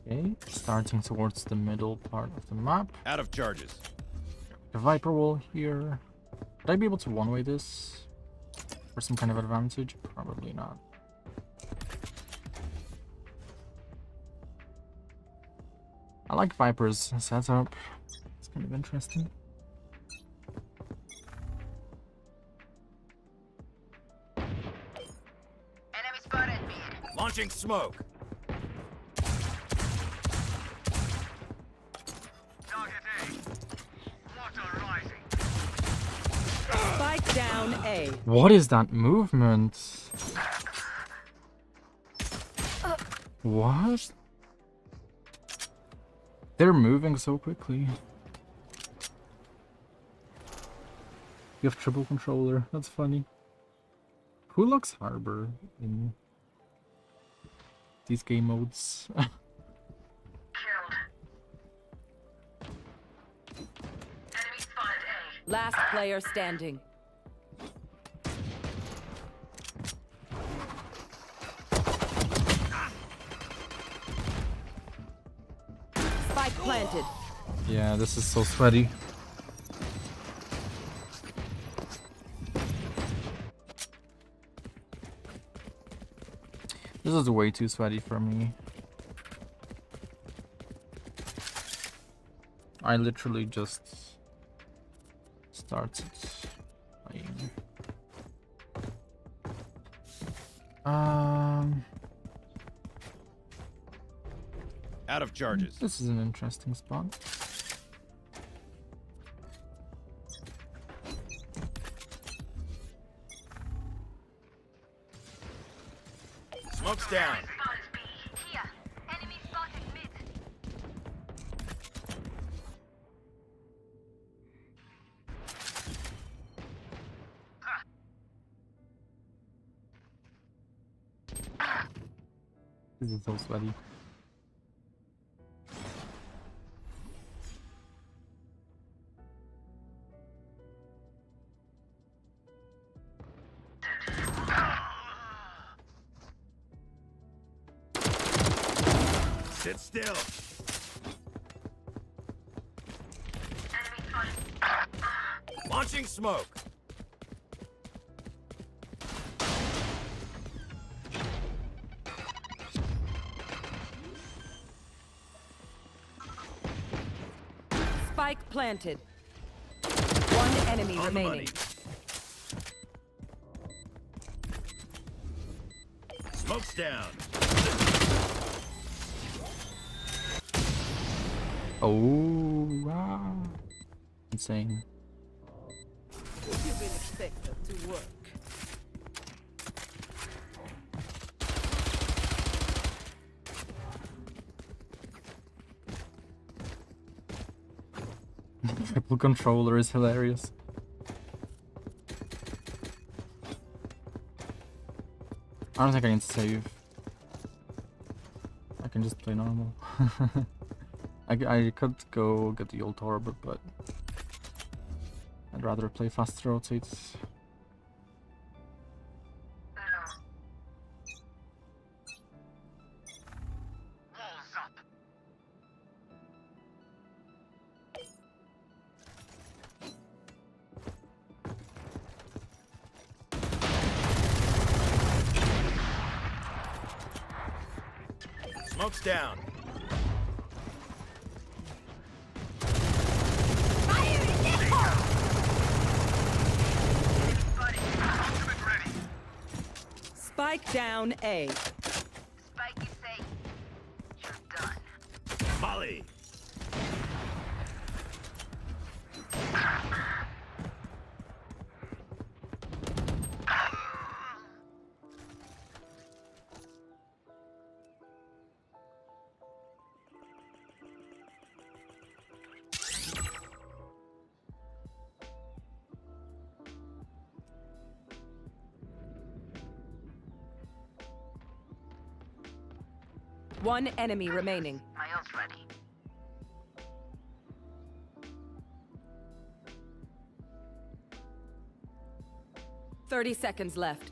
Okay, starting towards the middle part of the map. Out of charges. The Viper wall here. Would I be able to one-way this for some kind of advantage? Probably not. I like Viper's setup. It's kind of interesting. Enemy spotted me. Launching smoke. Target A. Water rising. Spike down A. What is that movement? What? They're moving so quickly. You have triple controller. That's funny. Who looks Harbor in these game modes? Killed. Enemy spotted A. Last player standing. Spike planted. Yeah, this is so sweaty. This is way too sweaty for me. I literally just started playing. Out of charges. This is an interesting spot. Smoke's down. Spotted B. Here. Enemy spotted mid. This is so sweaty. Sit still. Enemy spotted. Launching smoke. Spike planted. One enemy On the remaining. money. Smoke's down. Oh, wow. Insane. You've been expected to work. Triple controller is hilarious. I don't think I can save. I can just play normal. I could go get the ult orb, but I'd rather play fast rotates. Walls up. Smoke's down. Spike down A. Spike is safe. You're done. Molly. One enemy remaining. My ult's ready. Thirty seconds left.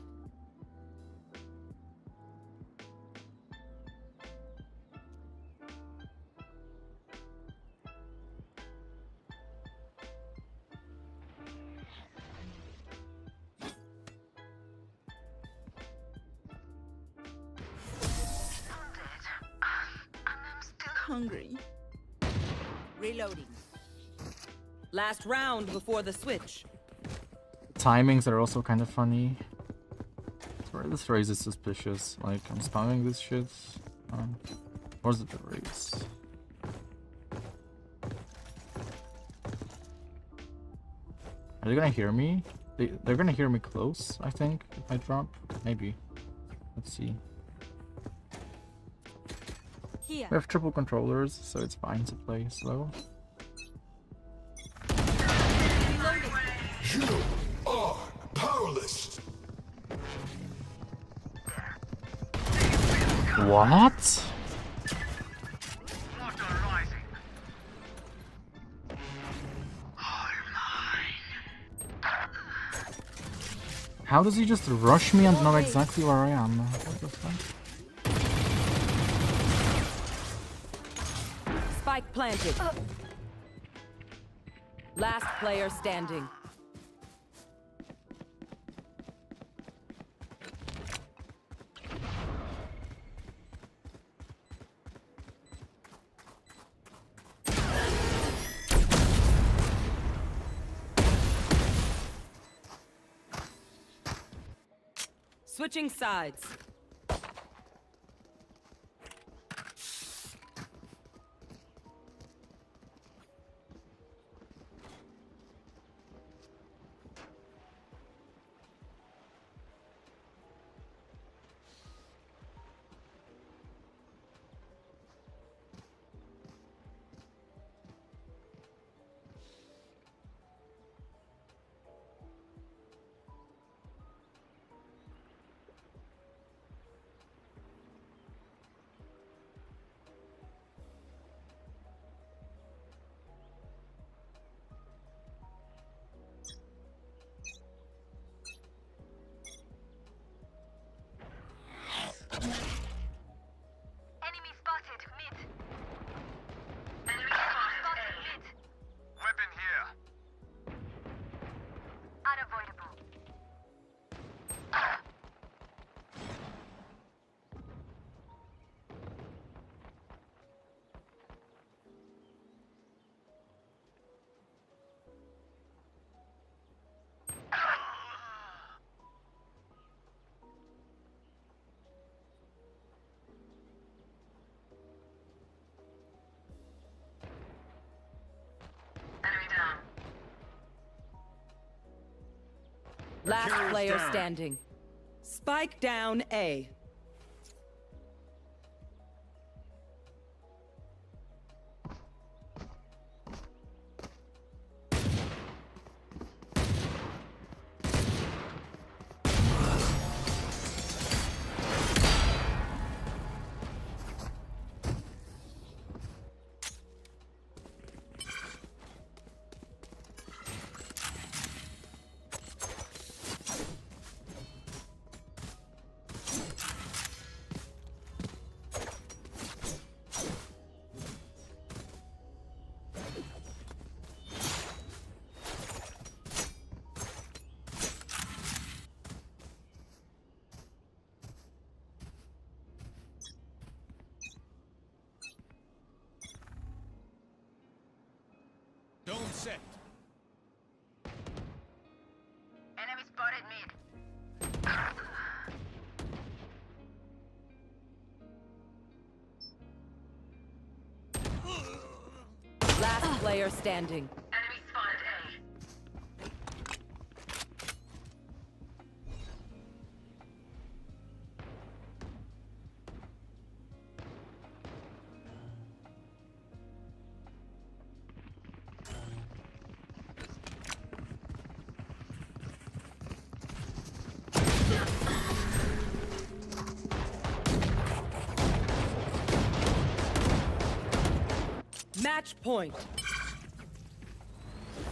hungry. Reloading. Last round before the switch. Timings are also kind of funny. Sorry, this raise is suspicious. Like, I'm spamming this shit. Where's the raise? Are they gonna hear me? They're gonna hear me close, I think, if I drop. Maybe. Let's see. Here. We have triple controllers, so it's fine to play slow. You are powerless. What? How does he just rush me and know exactly where I am? What the fuck? Spike planted. Last player standing. Switching sides. Enemy spotted mid. Enemy spotted mid. Weapon here. Unavoidable. Enemy down. Last Carrier's player down. standing. Spike down A. Dome set. Enemy spotted mid. Last player standing. Enemy spotted A. Match point.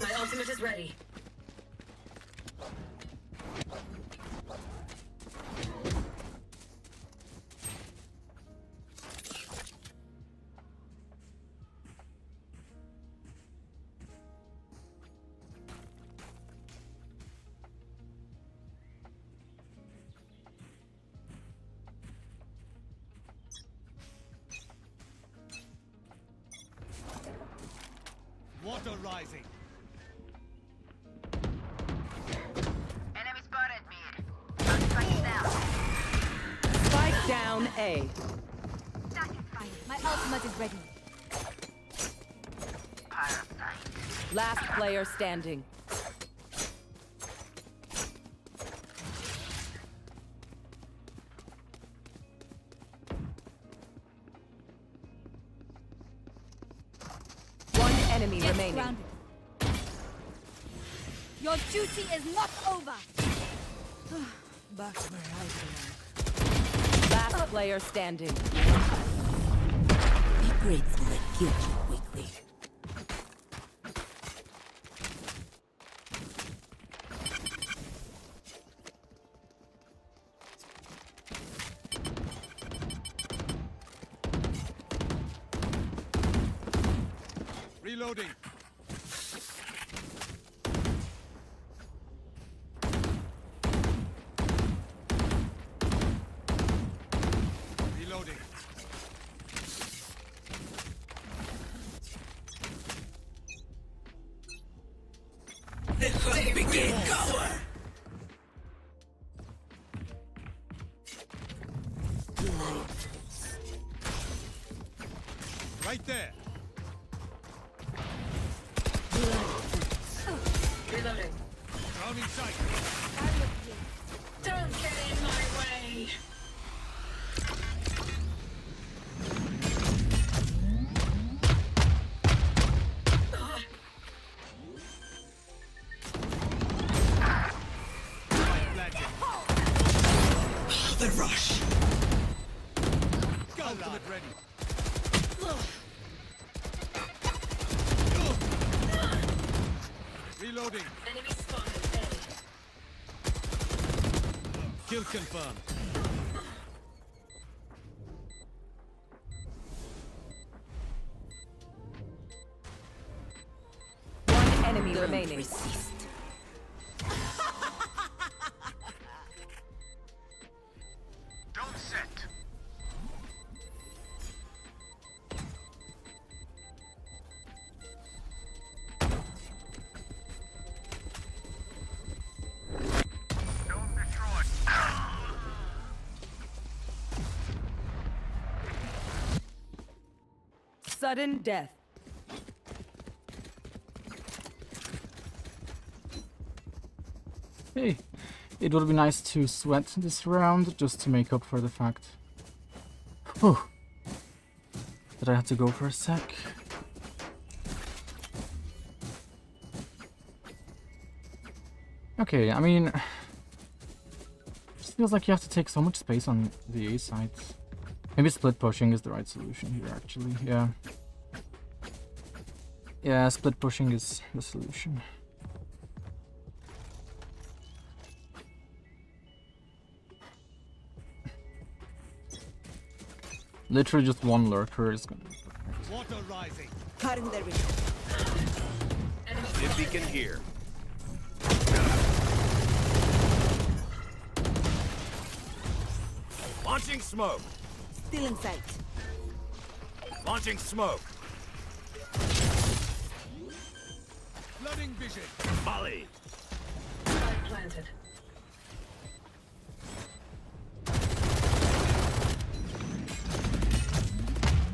My ultimate is ready. Water rising. Enemy spotted me. Spike down. Spike down A. My ultimate is ready. Last player standing. One enemy Get remaining. grounded. Your duty is not over. Back where I belong. Last player standing. Be grateful I killed you quickly. Reloading. Reloading. The hunt begins. Right there. Reloading. Drowning sight. Don't get in my way. Planted. The rush. Ultimate ready. Reloading. Enemy spotted. Kill confirmed. One enemy remaining. Resist. Don't set. Don't destroy. Sudden death. Hey, it would be nice to sweat this round just to make up for the fact whew, that I had to go for a sec. Okay, I mean, it just feels like you have to take so much space on the A side. Maybe split pushing is the right solution here, actually. Yeah. Yeah, split pushing is the solution. Literally just one lurker is gonna be perfect. Water rising. Cutting their vision. If he can hear. Launching smoke. Still in sight. Launching smoke. Flooding vision. Molly. Spike planted.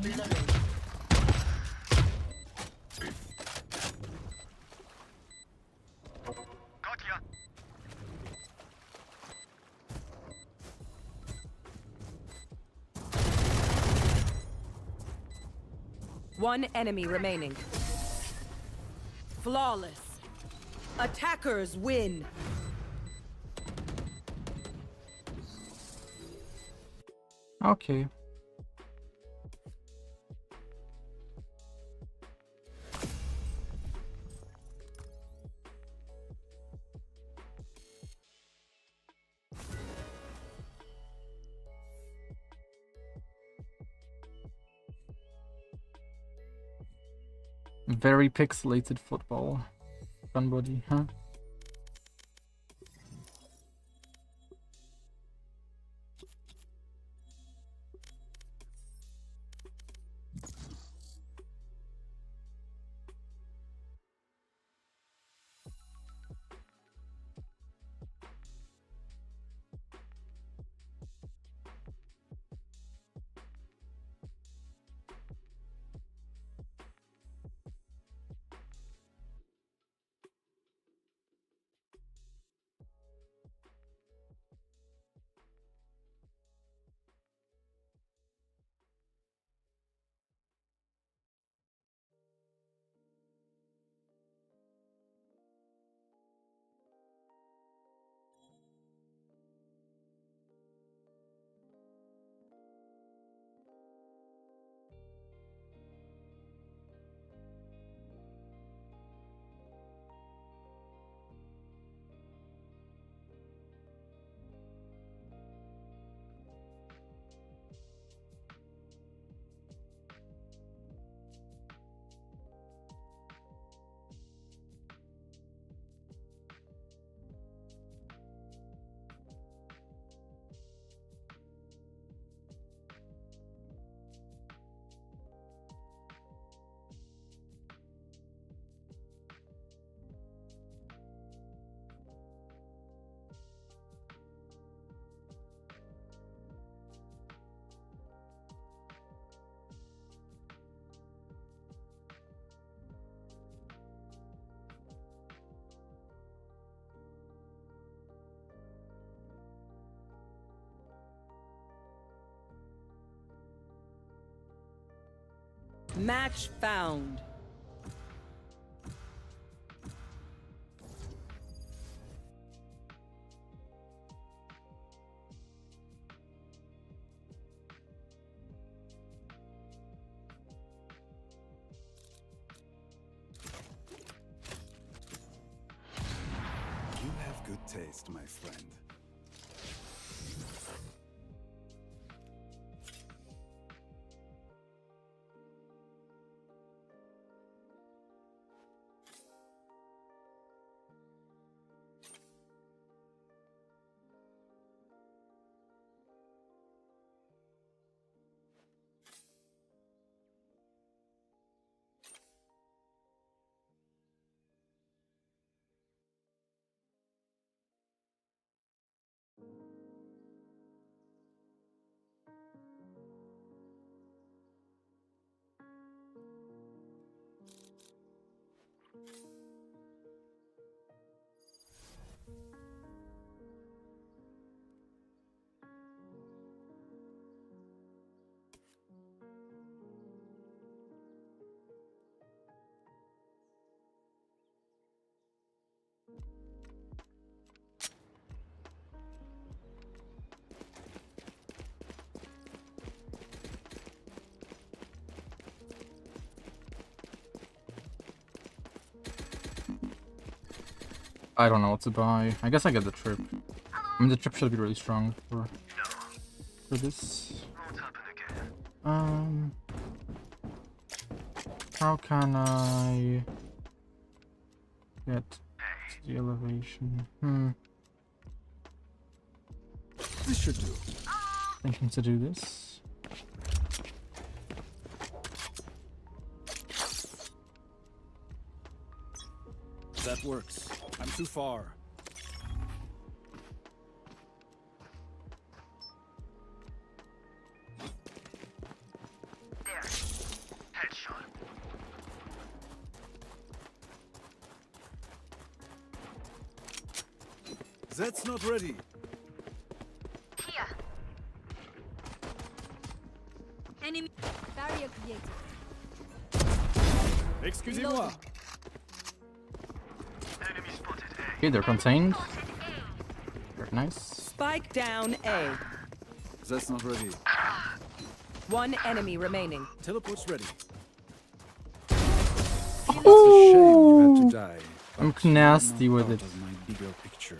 Reloading. Got ya. One enemy remaining. Flawless. Attackers win. Okay. Very pixelated football. Gun body, huh? Match found. You have good taste, my friend. I don't know what to buy. I guess I get the trip. I mean, the trip should be really strong for this. How can I get the elevation? This should do. Thinking to do this. That works. I'm too far. There. Headshot. That's not ready. Here. Enemy barrier created. Excusez-moi. Enemy spotted A. Okay, they're contained. Very nice. Spike down A. That's not ready. One enemy remaining. Teleport's ready. It's a shame you had to die. I'm but you're nasty not with part it. of my bigger picture.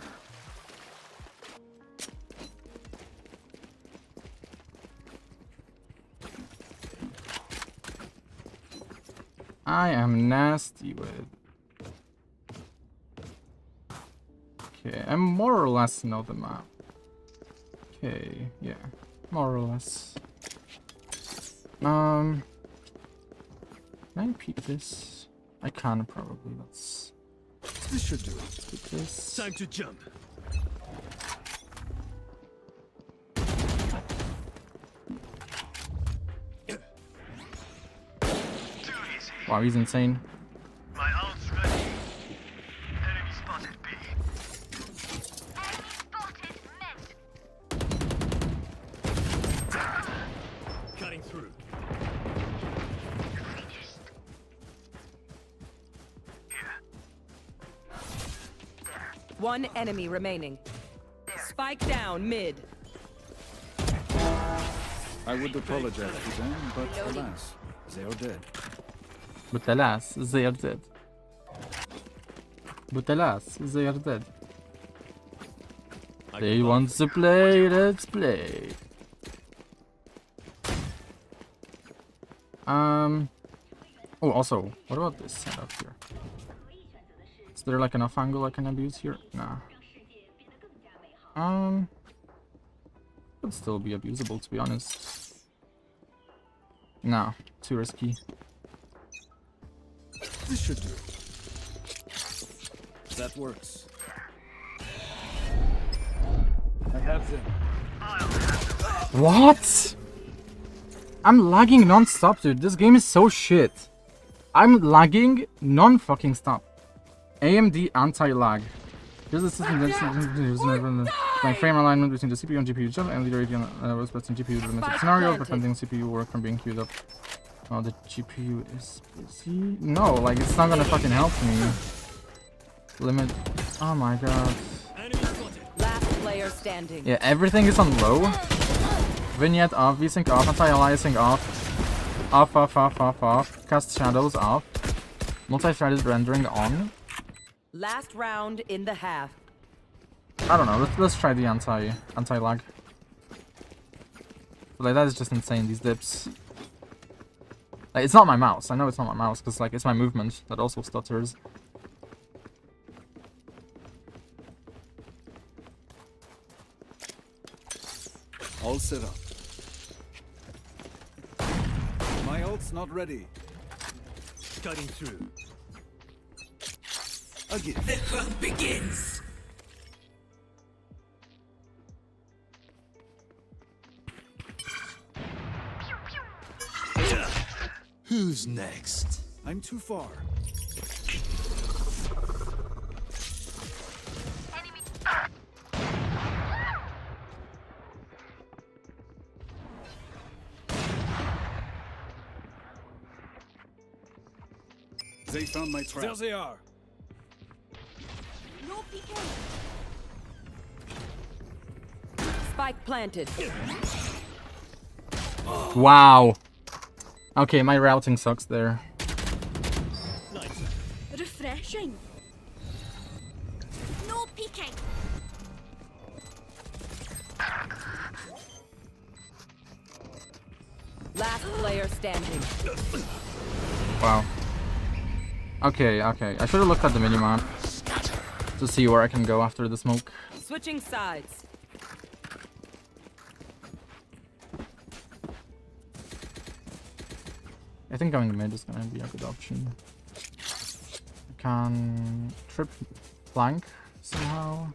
I am nasty with it. Okay, I more or less know the map. Okay, yeah, more or less. Can I peek this? I can probably. Let's This should do. peek this. Time to jump. Too easy. Wow, he's insane. My ult's ready. Enemy spotted B. Enemy spotted mid. Cutting through. Here. One enemy remaining. Spike down mid. I would apologize to them, but alas, they are dead. But alas, they are dead. But alas, they are dead. They want to play, let's play. Oh, also, what about this setup here? Is there like enough angle I can abuse here? Nah. Could still be abusable, to be honest. Nah, too risky. This should do. That works. I have them. What? I'm lagging non-stop, dude. This game is so shit. I'm lagging non-fucking stop. AMD anti-lag. Here's the system that my frame alignment between the CPU and GPU chip and the radio was best in GPU limited scenario, preventing CPU work from being queued up. Oh, the GPU is busy. No, like it's not gonna fucking help me. Limit. Oh my god. Last player standing. Yeah, everything is on low. Vignette off, VSync off, anti-aliasing off. Off. Cast shadows off. Multi-threaded rendering on. Last round in the half. I don't know. Let's try the anti-lag. But like that is just insane. These dips. Like, it's not my mouse. I know it's not my mouse because like it's my movement that also stutters. All set up. My ult's not ready. Cutting through. Again. The hunt begins. Who's next? I'm too far. Enemy. They found my There trap. they are. No PK. Spike planted. Wow. Okay, my routing sucks there. Refreshing. No PK. Last player standing. Wow. Okay. I should have looked at the minimap to see where I can go after the smoke. Switching sides. I think going mid is gonna be a good option. I can trip flank somehow.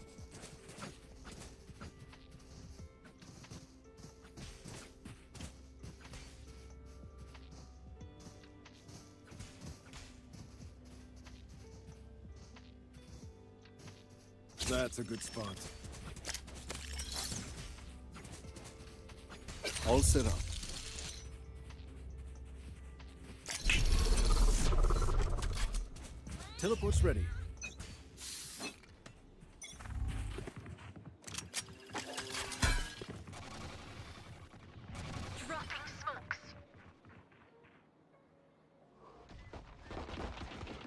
That's a good spot. All set up. Teleport's ready. Dropping smokes.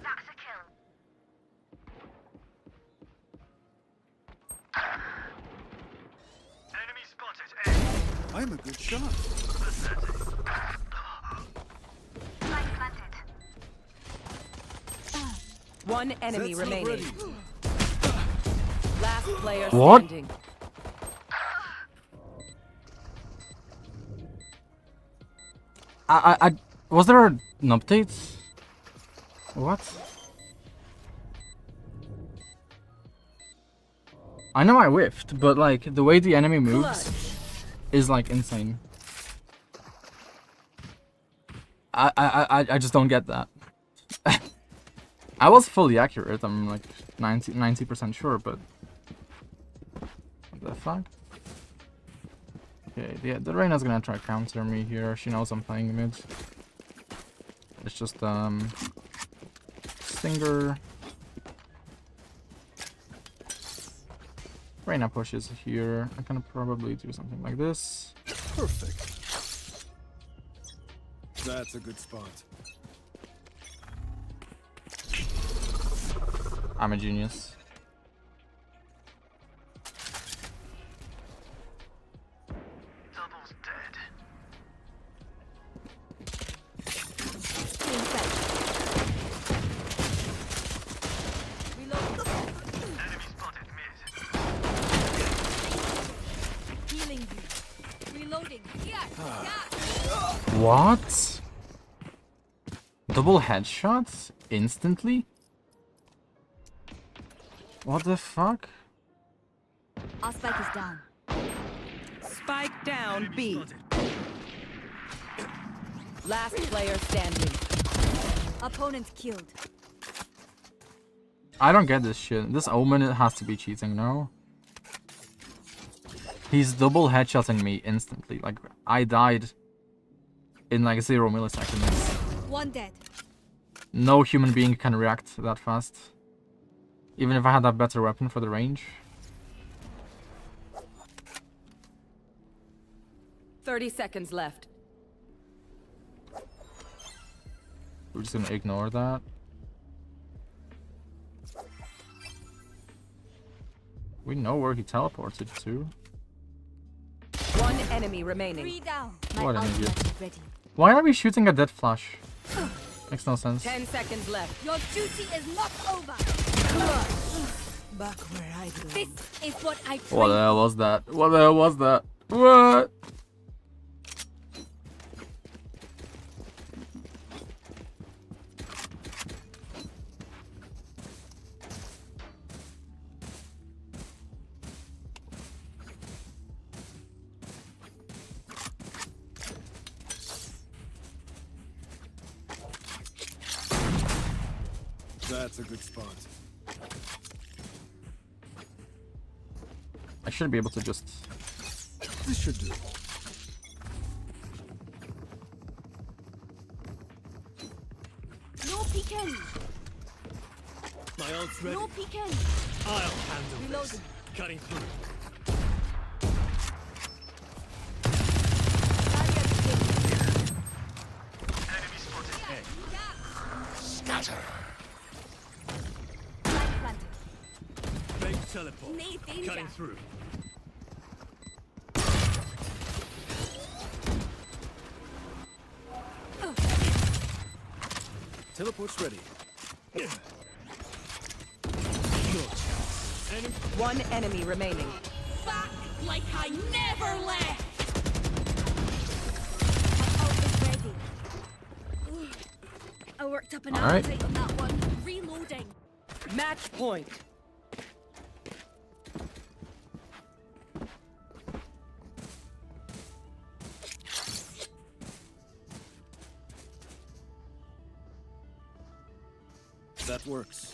That's a kill. Enemy spotted. I'm a good shot. Light planted. One enemy That's not remaining. ready. Last player What? standing. Was there an update? What? I know I whiffed, but like the way the enemy moves is like insane. I just don't get that. I was fully accurate. I'm like 90% sure, but what the fuck? Okay, yeah, the Reyna's gonna try to counter me here. She knows I'm playing mid. It's just Stinger. Reyna pushes here. I can probably do something like this. Perfect. That's a good spot. I'm a genius. Double's dead. Enemy spotted mid. Healing you. Reloading. What? Double headshots instantly? What the fuck? Our spike is down. Spike down B. Last player standing. Opponent killed. I don't get this shit. This Omen has to be cheating, no? He's double headshotting me instantly. Like, I died in like 0 milliseconds. One dead. No human being can react that fast. Even if I had a better weapon for the range. 30 seconds left. We're just gonna ignore that. We know where he teleported to. One enemy remaining. 3 down. My What an ultimate idiot. is ready. Why are we shooting a dead flash? Makes no sense. 10 seconds left. Your duty is not over. Back where I belong. This is what I What trained the hell was that? What the hell was that? What? That's a good spot. I should be able to just... This should do. No peeking. My ult's ready. No peeking. I'll handle this. Reloading. Cutting through. Enemy spotted. Scatter. Light planted. Fake teleport. Need danger. Cutting through. Teleport's ready. One enemy remaining. Back like I never left. My ult is ready. Ugh. I worked up an All right. appetite on that one. Reloading. Match point. That works.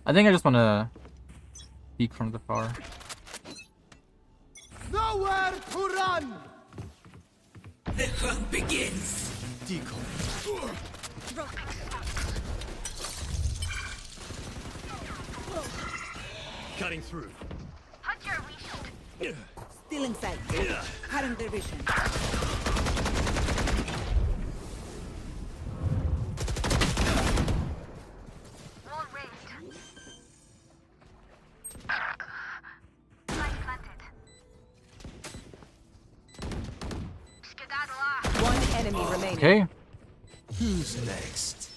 I think I just want to peek from the far. Nowhere to run. The hunt begins. Decoy. Cutting through. Hunt your wish. Still inside. Cutting their vision. Wall raised. Light planted. Skedaddle. One enemy remaining. Okay. Who's next?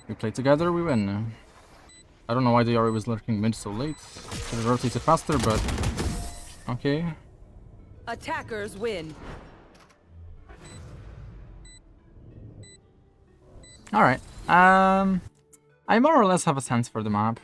We play together, we win. I don't know why the Yari was lurking mid so late. Should have rotated faster, but... Okay. Attackers win. Alright. I more or less have a sense for the map.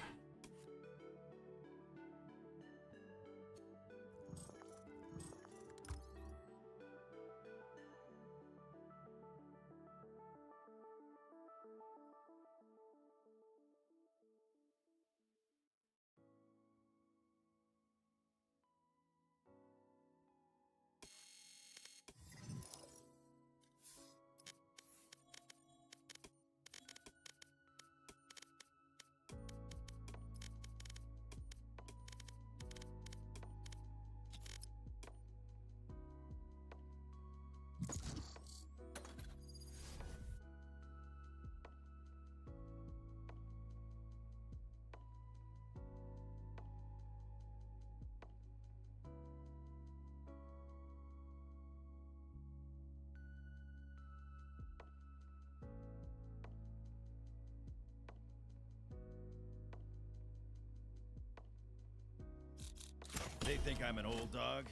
They think I'm an old dog?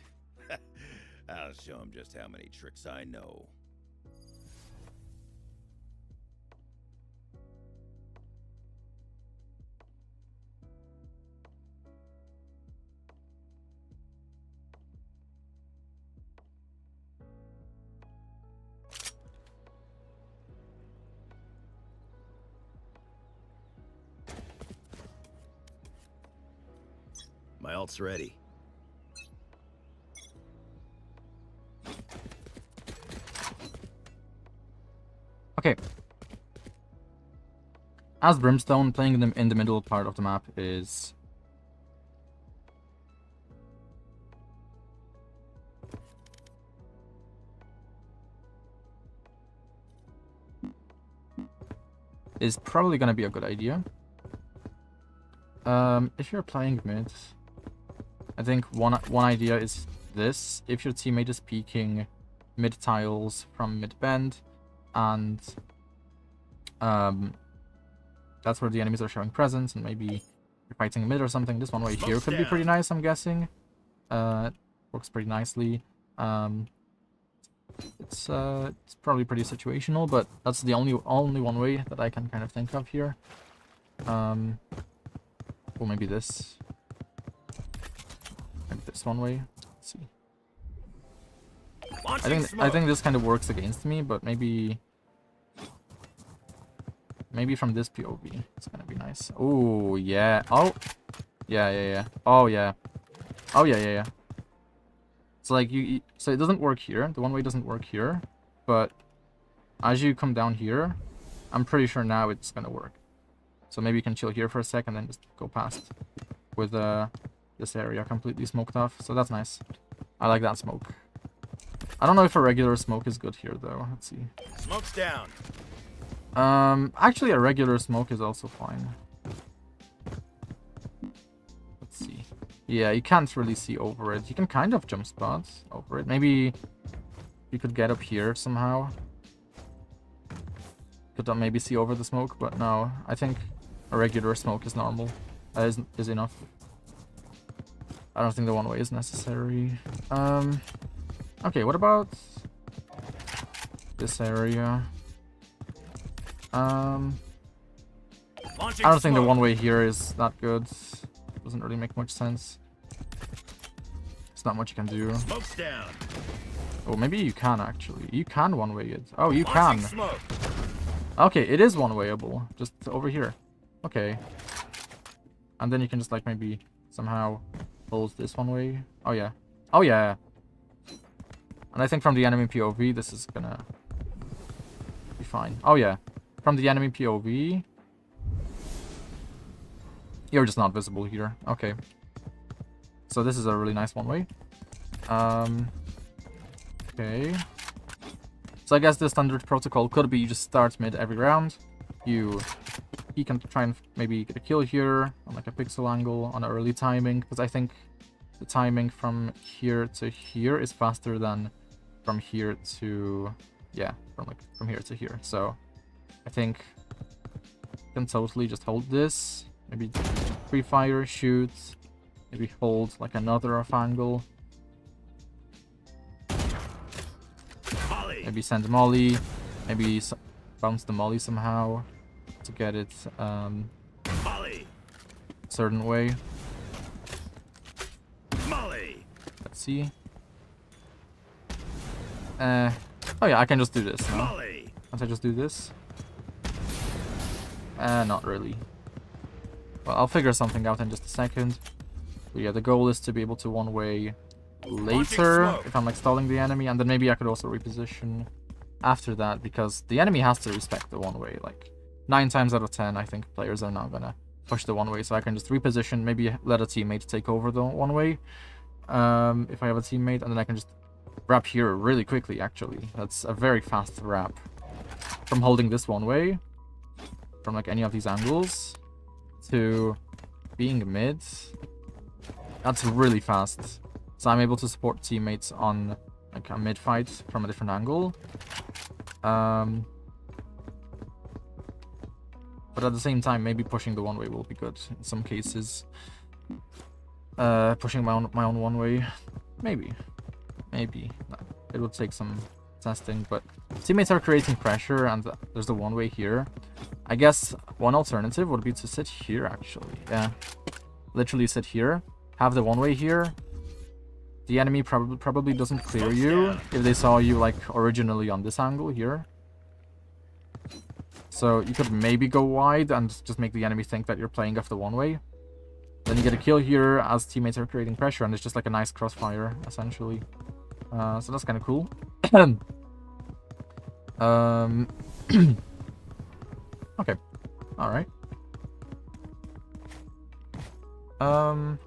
I'll show them just how many tricks I know. ult's ready. Okay. As Brimstone, playing them in the middle part of the map is... is probably gonna be a good idea. If you're playing mid, I think one idea is this. If your teammate is peeking mid tiles from mid bend, and that's where the enemies are showing presence, and maybe you're fighting mid or something, this one way here could be pretty nice, I'm guessing. Works pretty nicely. It's probably pretty situational, but that's the only one way that I can kind of think of here. Or maybe this. Maybe this one way. Let's see. I think this kind of works against me, but maybe from this POV it's gonna be nice. Oh yeah. Oh yeah. Oh yeah. Oh yeah. So like so it doesn't work here. The one way doesn't work here, but as you come down here, I'm pretty sure now it's gonna work. So maybe you can chill here for a second and then just go past with this area completely smoked off. So that's nice. I like that smoke. I don't know if a regular smoke is good here though. Let's see. Smoke's down. Actually a regular smoke is also fine. Let's see. Yeah, you can't really see over it. You can kind of jump spots over it. Maybe you could get up here somehow. Could maybe see over the smoke, but no. I think a regular smoke is normal. Is enough. I don't think the one way is necessary. Okay, what about this area? I don't think the one way here is that good. Doesn't really make much sense. There's not much you can do. Smoke's down. Oh, maybe you can actually. You can one way it. Oh, you can. Okay, it is one wayable. Just over here. Okay. And then you can just like maybe somehow hold this one way. Oh yeah. Oh yeah. And I think from the enemy POV, this is gonna be fine. Oh yeah. From the enemy POV, you're just not visible here. Okay. So this is a really nice one way. Okay. So I guess the standard protocol could be you just start mid every round. He can try and maybe get a kill here on like a pixel angle on early timing, because I think the timing from here to here is faster than from here to from here to here. So I think you can totally just hold this, maybe pre-fire, shoot, maybe hold like another off angle, maybe send molly, maybe bounce the molly somehow to get it a certain way. Let's see. Oh yeah, I can just do this now. Can't I just do this? Not really. Well, I'll figure something out in just a second. But yeah, the goal is to be able to one-way later if I'm like stalling the enemy, and then maybe I could also reposition after that, because the enemy has to respect the one-way. Like 9 times out of 10, I think players are not gonna push the one-way, so I can just reposition, maybe let a teammate take over the one-way if I have a teammate, and then I can just wrap here really quickly. Actually, that's a very fast wrap from holding this one-way from like any of these angles to being mid. That's really fast. So I'm able to support teammates on like a mid fight from a different angle. But at the same time, maybe pushing the one way will be good in some cases. Pushing my own one way, maybe. It will take some testing, but teammates are creating pressure, and there's the one way here. I guess one alternative would be to sit here, actually. Yeah, literally sit here, have the one way here. The enemy probably doesn't clear you if they saw you like originally on this angle here. So you could maybe go wide and just make the enemy think that you're playing off the one way. Then you get a kill here as teammates are creating pressure, and it's just like a nice crossfire, essentially. So that's kind of cool. Okay. Alright.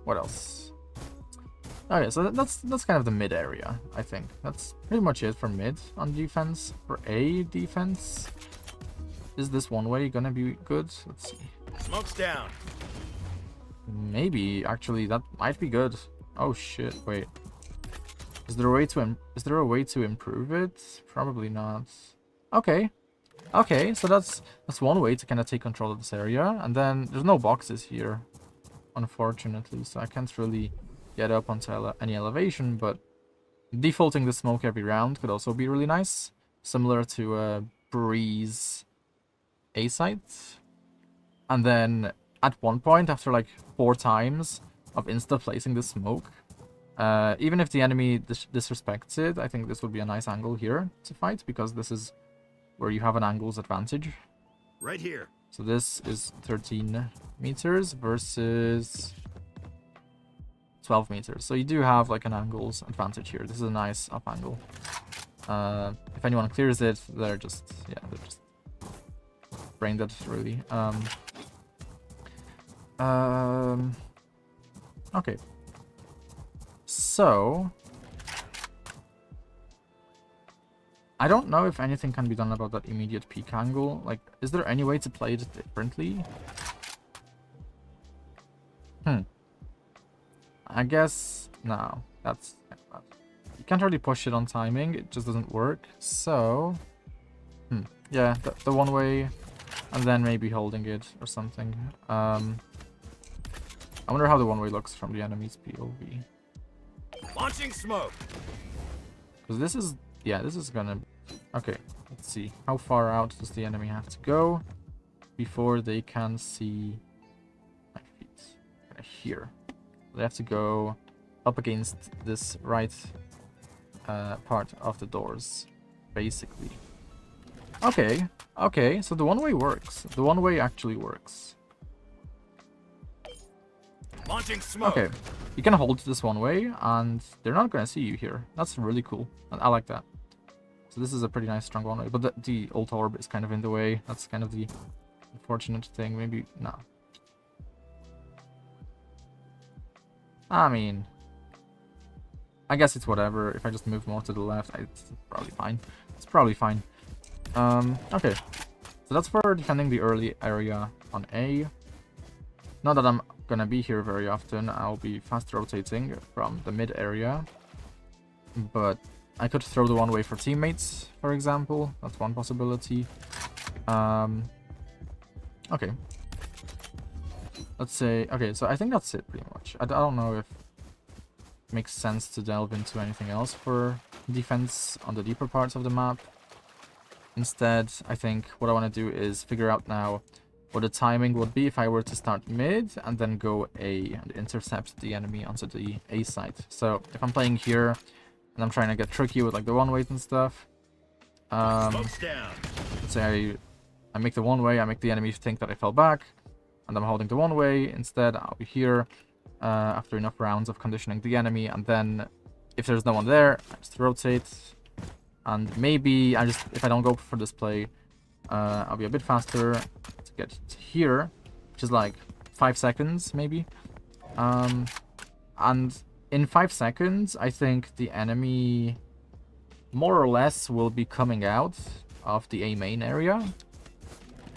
What else? Okay, so that's kind of the mid area, I think. That's pretty much it for mid on defense. For A defense, is this one way gonna be good? Let's see. Smoke's down. Maybe actually that might be good. Oh shit! Wait, is there a way to improve it? Probably not. Okay, okay. So that's one way to kind of take control of this area, and then there's no boxes here, unfortunately, so I can't really get up onto any elevation. But defaulting the smoke every round could also be really nice, similar to a Breeze A site, and then at one point, after like 4 times of insta placing the smoke, even if the enemy disrespects it, I think this would be a nice angle here to fight, because this is where you have an angles advantage. Right here. So this is 13 meters versus 12 meters. So you do have like an angles advantage here. This is a nice up angle. If anyone clears it, they're just brain dead, really. Okay. So I don't know if anything can be done about that immediate peak angle. Like, is there any way to play it differently? I guess no. That's you can't really push it on timing. It just doesn't work. So yeah, the one way, and then maybe holding it or something. I wonder how the one way looks from the enemy's POV. Launching smoke. Because this is, yeah, this is gonna... Okay, let's see. How far out does the enemy have to go before they can see my feet? Here. They have to go up against this right part of the doors, basically. Okay, okay, so the one way works. The one way actually works. Launching smoke. Okay, you can hold this one way, and they're not gonna see you here. That's really cool, and I like that. So this is a pretty nice strong one way, but the ult orb is kind of in the way. That's kind of the unfortunate thing. Maybe no. I mean, I guess it's whatever. If I just move more to the left, it's probably fine. It's probably fine. Okay, so that's for defending the early area on A. Not that I'm gonna be here very often. I'll be fast rotating from the mid area, but I could throw the one way for teammates, for example. That's one possibility. Okay, let's say, okay, so I think that's it pretty much. I don't know if it makes sense to delve into anything else for defense on the deeper parts of the map. Instead, I think what I want to do is figure out now what the timing would be if I were to start mid and then go A and intercept the enemy onto the A site. So if I'm playing here and I'm trying to get tricky with like the one ways and stuff, Smoke's down. let's say I make the one way, I make the enemy think that I fell back, and I'm holding the one way. Instead, I'll be here after enough rounds of conditioning the enemy, and then if there's no one there, I just rotate. And maybe if I don't go for this play, I'll be a bit faster to get to here, which is like 5 seconds maybe. And in 5 seconds, I think the enemy more or less will be coming out of the A main area.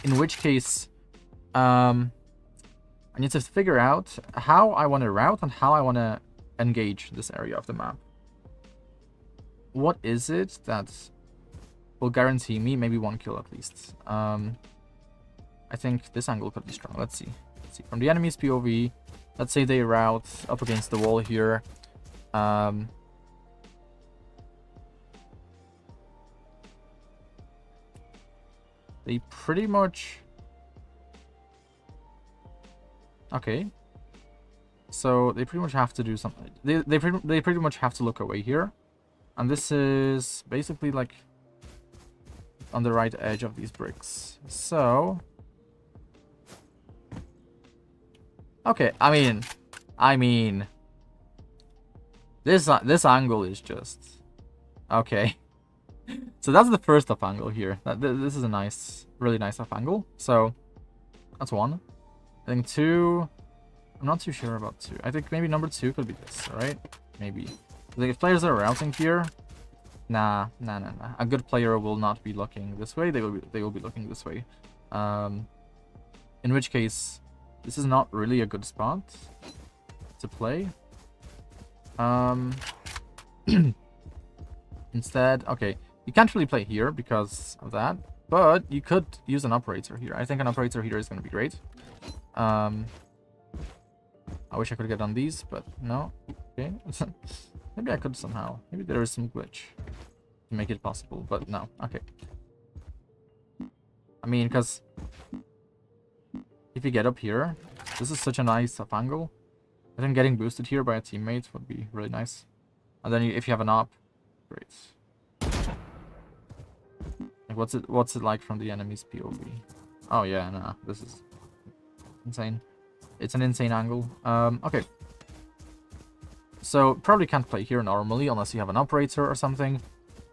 In which case, I need to figure out how I want to route and how I want to engage this area of the map. What is it that will guarantee me maybe 1 kill at least? I think this angle could be strong. Let's see. From the enemy's POV, let's say they route up against the wall here. They pretty much... Okay. So they pretty much have to do something. They pretty much have to look away here. And this is basically like on the right edge of these bricks. So, okay, I mean, I mean, this angle is just okay. So that's the first up angle here. This is a nice, really nice up angle. So that's one. I think two. I'm not too sure about two. I think maybe number two could be this. All right, maybe. Like if players are routing here, nah. A good player will not be looking this way. They will be looking this way. In which case, this is not really a good spot to play. Instead, okay, you can't really play here because of that, but you could use an operator here. I think an operator here is going to be great. I wish I could get on these, but no. Okay, maybe I could somehow. Maybe there is some glitch to make it possible, but no. Okay. I mean, because if you get up here, this is such a nice up angle. I think getting boosted here by a teammate would be really nice. And then if you have an op, great. Like what's it like from the enemy's POV? Oh yeah, nah, this is insane. It's an insane angle. Okay. So probably can't play here normally unless you have an operator or something,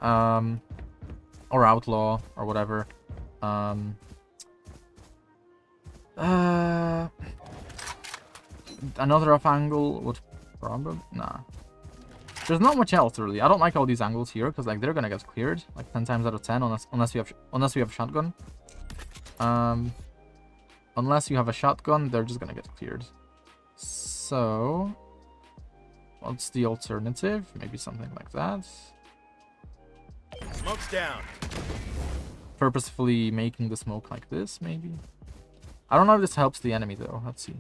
or outlaw or whatever. Another off angle would probably nah. There's not much else really. I don't like all these angles here because like they're gonna get cleared like 10 times out of 10 unless we have shotgun. Unless you have a shotgun, they're just gonna get cleared. So what's the alternative? Maybe something like that. Smoke's down. Purposefully making the smoke like this, maybe. I don't know if this helps the enemy though. Let's see.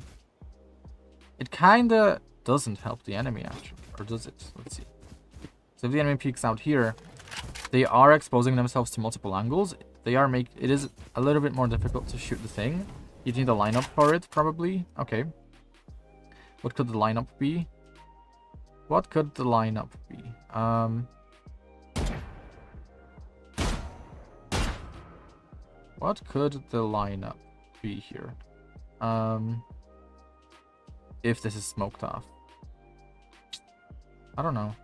It kinda doesn't help the enemy actually, or does it? Let's see. So if the enemy peeks out here, they are exposing themselves to multiple angles. It is a little bit more difficult to shoot the thing. You need a lineup for it, probably. Okay. What could the lineup be? What could the lineup be? What could the lineup be here? If this is smoked off. I don't know.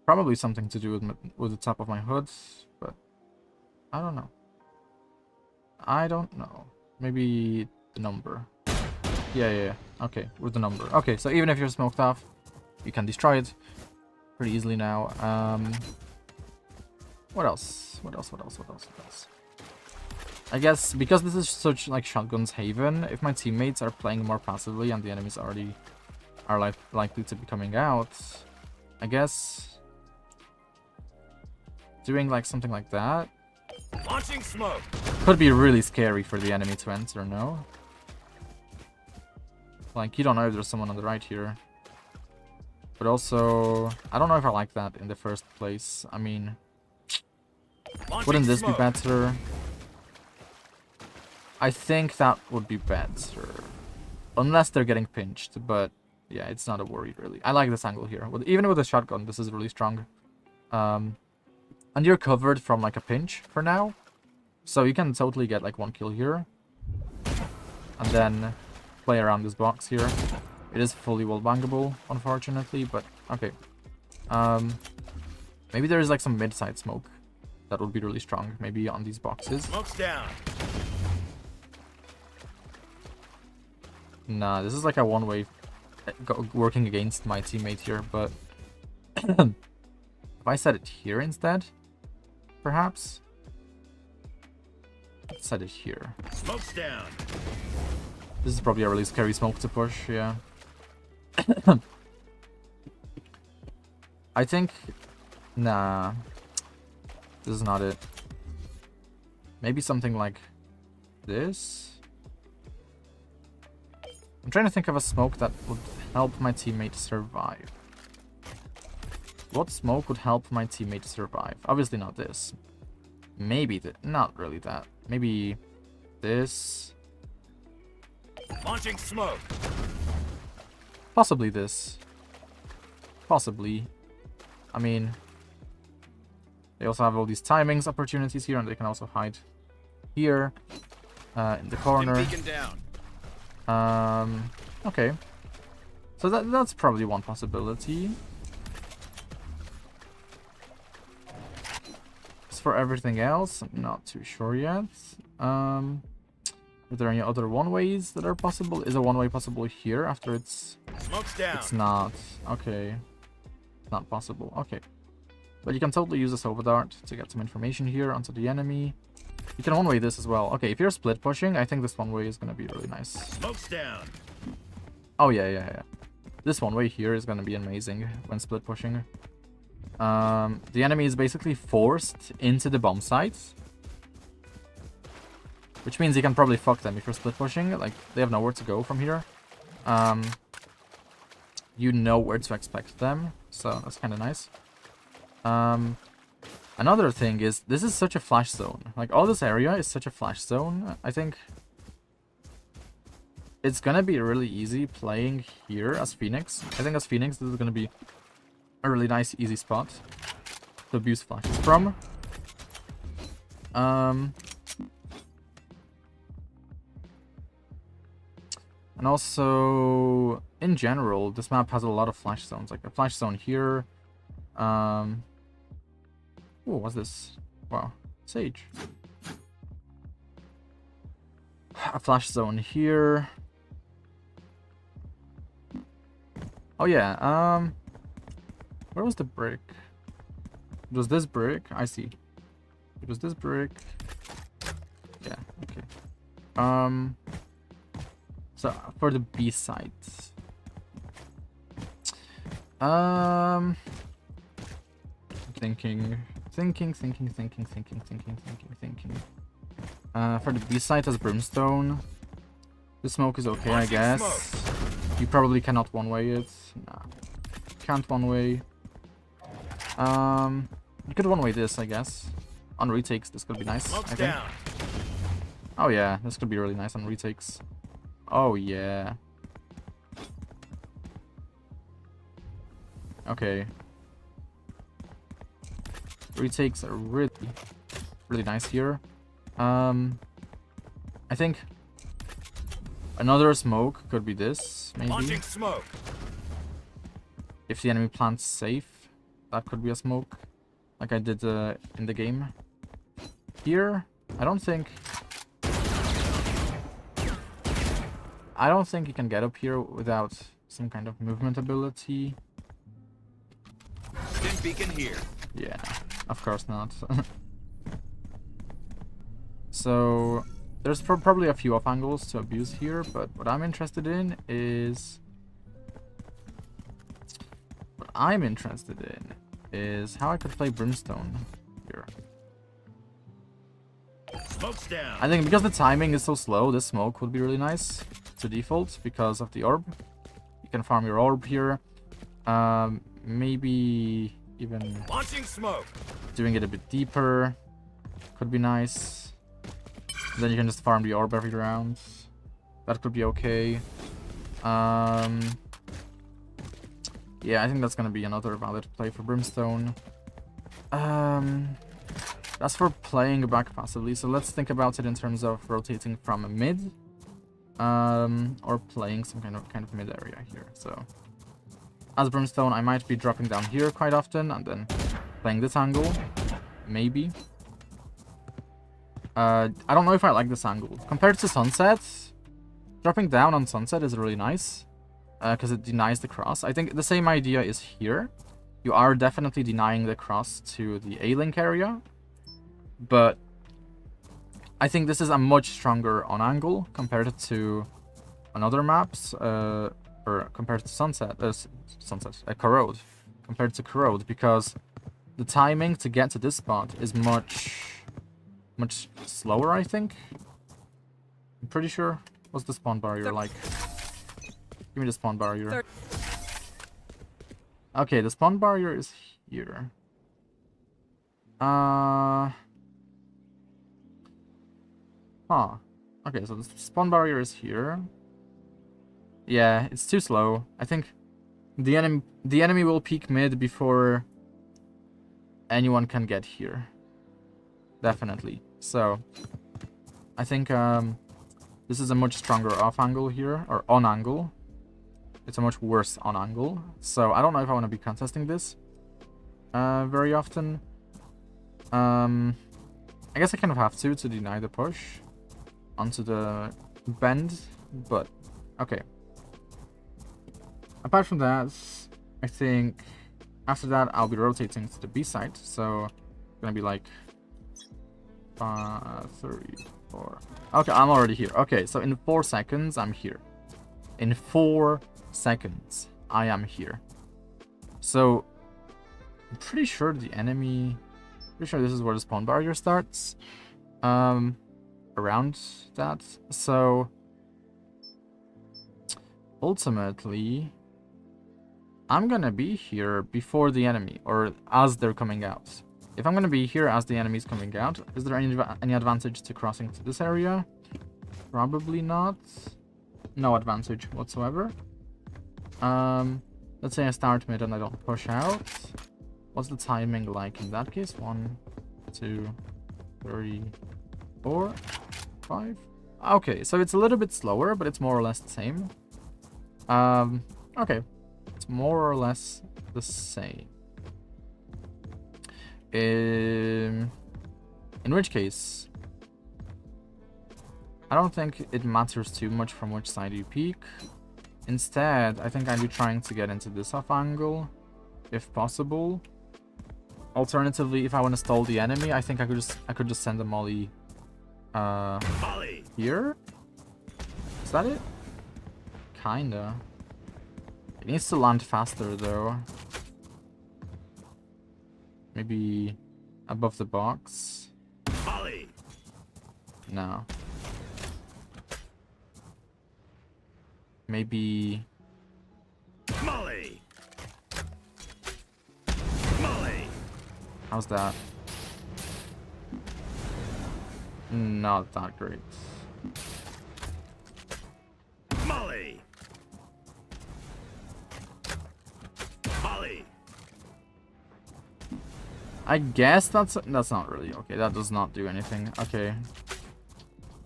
Probably something to do with the top of my hood, but I don't know. I don't know. Maybe the number. Yeah. Okay, with the number. Okay, so even if you're smoked off, you can destroy it pretty easily now. What else? What else? I guess because this is such like shotgun's haven, if my teammates are playing more passively and the enemies already are likely to be coming out, I guess doing like something like that Launching smoke. could be really scary for the enemy to enter, no? Like, you don't know if there's someone on the right here. But also, I don't know if I like that in the first place. I mean, wouldn't this be better? I think that would be better. Unless they're getting pinched, but yeah, it's not a worry, really. I like this angle here. Even with a shotgun, this is really strong. And you're covered from, like, a pinch for now. So you can totally get, like, one kill here. And then play around this box here. It is fully wallbangable, unfortunately, but okay. Maybe there is, like, some mid-side smoke that would be really strong. Maybe on these boxes. Smoke's down. Nah, this is like a one-way working against my teammate here, but if I set it here instead, perhaps? Let's set it here. Smoke's down. This is probably a really scary smoke to push, yeah. I think... Nah. This is not it. Maybe something like this? I'm trying to think of a smoke that would help my teammate survive. What smoke would help my teammate survive? Obviously not this. Maybe not really that. Maybe this. Launching smoke. Possibly this. Possibly. I mean, they also have all these timings opportunities here, and they can also hide here. in the corner. Beacon down. Okay. So that's probably one possibility. As for everything else, I'm not too sure yet. Are there any other one-ways that are possible? Is a one-way possible here after it's... Smoke's down. It's not. Okay. Not possible. Okay. But you can totally use a Sova dart to get some information here onto the enemy. You can one-way this as well. Okay, if you're split pushing, I think this one-way is going to be really nice. Smoke's down. Oh, yeah. This one-way here is going to be amazing when split pushing. The enemy is basically forced into the bomb sites. Which means you can probably fuck them if you're split pushing. Like, they have nowhere to go from here. You know where to expect them. So, that's kind of nice. Another thing is, this is such a flash zone. Like, all this area is such a flash zone. I think it's gonna be really easy playing here as Phoenix. I think as Phoenix, this is gonna be a really nice, easy spot to abuse flashes from. And also, in general, this map has a lot of flash zones. Like a flash zone here. Oh, what's this? Wow, Sage. A flash zone here. Oh yeah, where was the brick? It was this brick. I see. It was this brick. Yeah, okay. So for the B side. Thinking. For the B side as Brimstone. The smoke is okay, I guess. You probably cannot one-way it. Nah. Can't one-way. You could one-way this, I guess. On retakes, this could be nice, I think. Oh yeah, this could be really nice on retakes. Oh yeah. Okay. Retakes are really nice here. I think another smoke could be this, maybe. Launching smoke. If the enemy plants safe, that could be a smoke, like I did in the game. Here, I don't think you can get up here without some kind of movement ability. Beacon here. Yeah, of course not. So there's probably a few off angles to abuse here, but what I'm interested in is how I could play Brimstone here. Smoke's down. I think because the timing is so slow, this smoke would be really nice to default because of the orb. You can farm your orb here. Maybe even Launching smoke. Doing it a bit deeper could be nice. Then you can just farm the orb every round. That could be okay. Yeah, I think that's gonna be another valid play for Brimstone. That's for playing back passively, so let's think about it in terms of rotating from a mid. Or playing some kind of mid area here. So as Brimstone, I might be dropping down here quite often and then playing this angle. Maybe. I don't know if I like this angle. Compared to Sunset, dropping down on Sunset is really nice. Because it denies the cross. I think the same idea is here. You are definitely denying the cross to the A-Link area. But I think this is a much stronger on angle compared to on other maps. Or compared to Sunset. Corrode. Compared to Corrode. Because the timing to get to this spot is much slower, I think. I'm pretty sure. What's the spawn barrier like? Give me the spawn barrier. Okay, the spawn barrier is here. Huh. Okay, so the spawn barrier is here. Yeah, it's too slow. I think the enemy will peek mid before anyone can get here. Definitely. So I think This is a much stronger off angle here, or on angle. It's a much worse on angle. So I don't know if I want to be contesting this very often. I guess I kind of have to deny the push onto the bend, but okay. Apart from that, I think after that I'll be rotating to the B side, so it's gonna be like 5, 3, 4. Okay, I'm already here. Okay, so in 4 seconds I'm here. In 4 seconds I am here. So I'm pretty sure the enemy, pretty sure this is where the spawn barrier starts. Around that. So ultimately I'm gonna be here before the enemy, or as they're coming out. If I'm gonna be here as the enemy's coming out, is there any advantage to crossing to this area? Probably not. No advantage whatsoever. Let's say I start mid and I don't push out. What's the timing like in that case? 1, 2, 3, 4, 5. Okay, so it's a little bit slower, but it's more or less the same. Okay. It's more or less the same. In which case, I don't think it matters too much from which side you peek. Instead, I think I'd be trying to get into this off angle, if possible. Alternatively, if I want to stall the enemy, I think I could just send a molly here. Is that it? Kinda. It needs to land faster though. Maybe above the box. No. Maybe. How's that? Not that great. I guess that's not really okay. That does not do anything. Okay.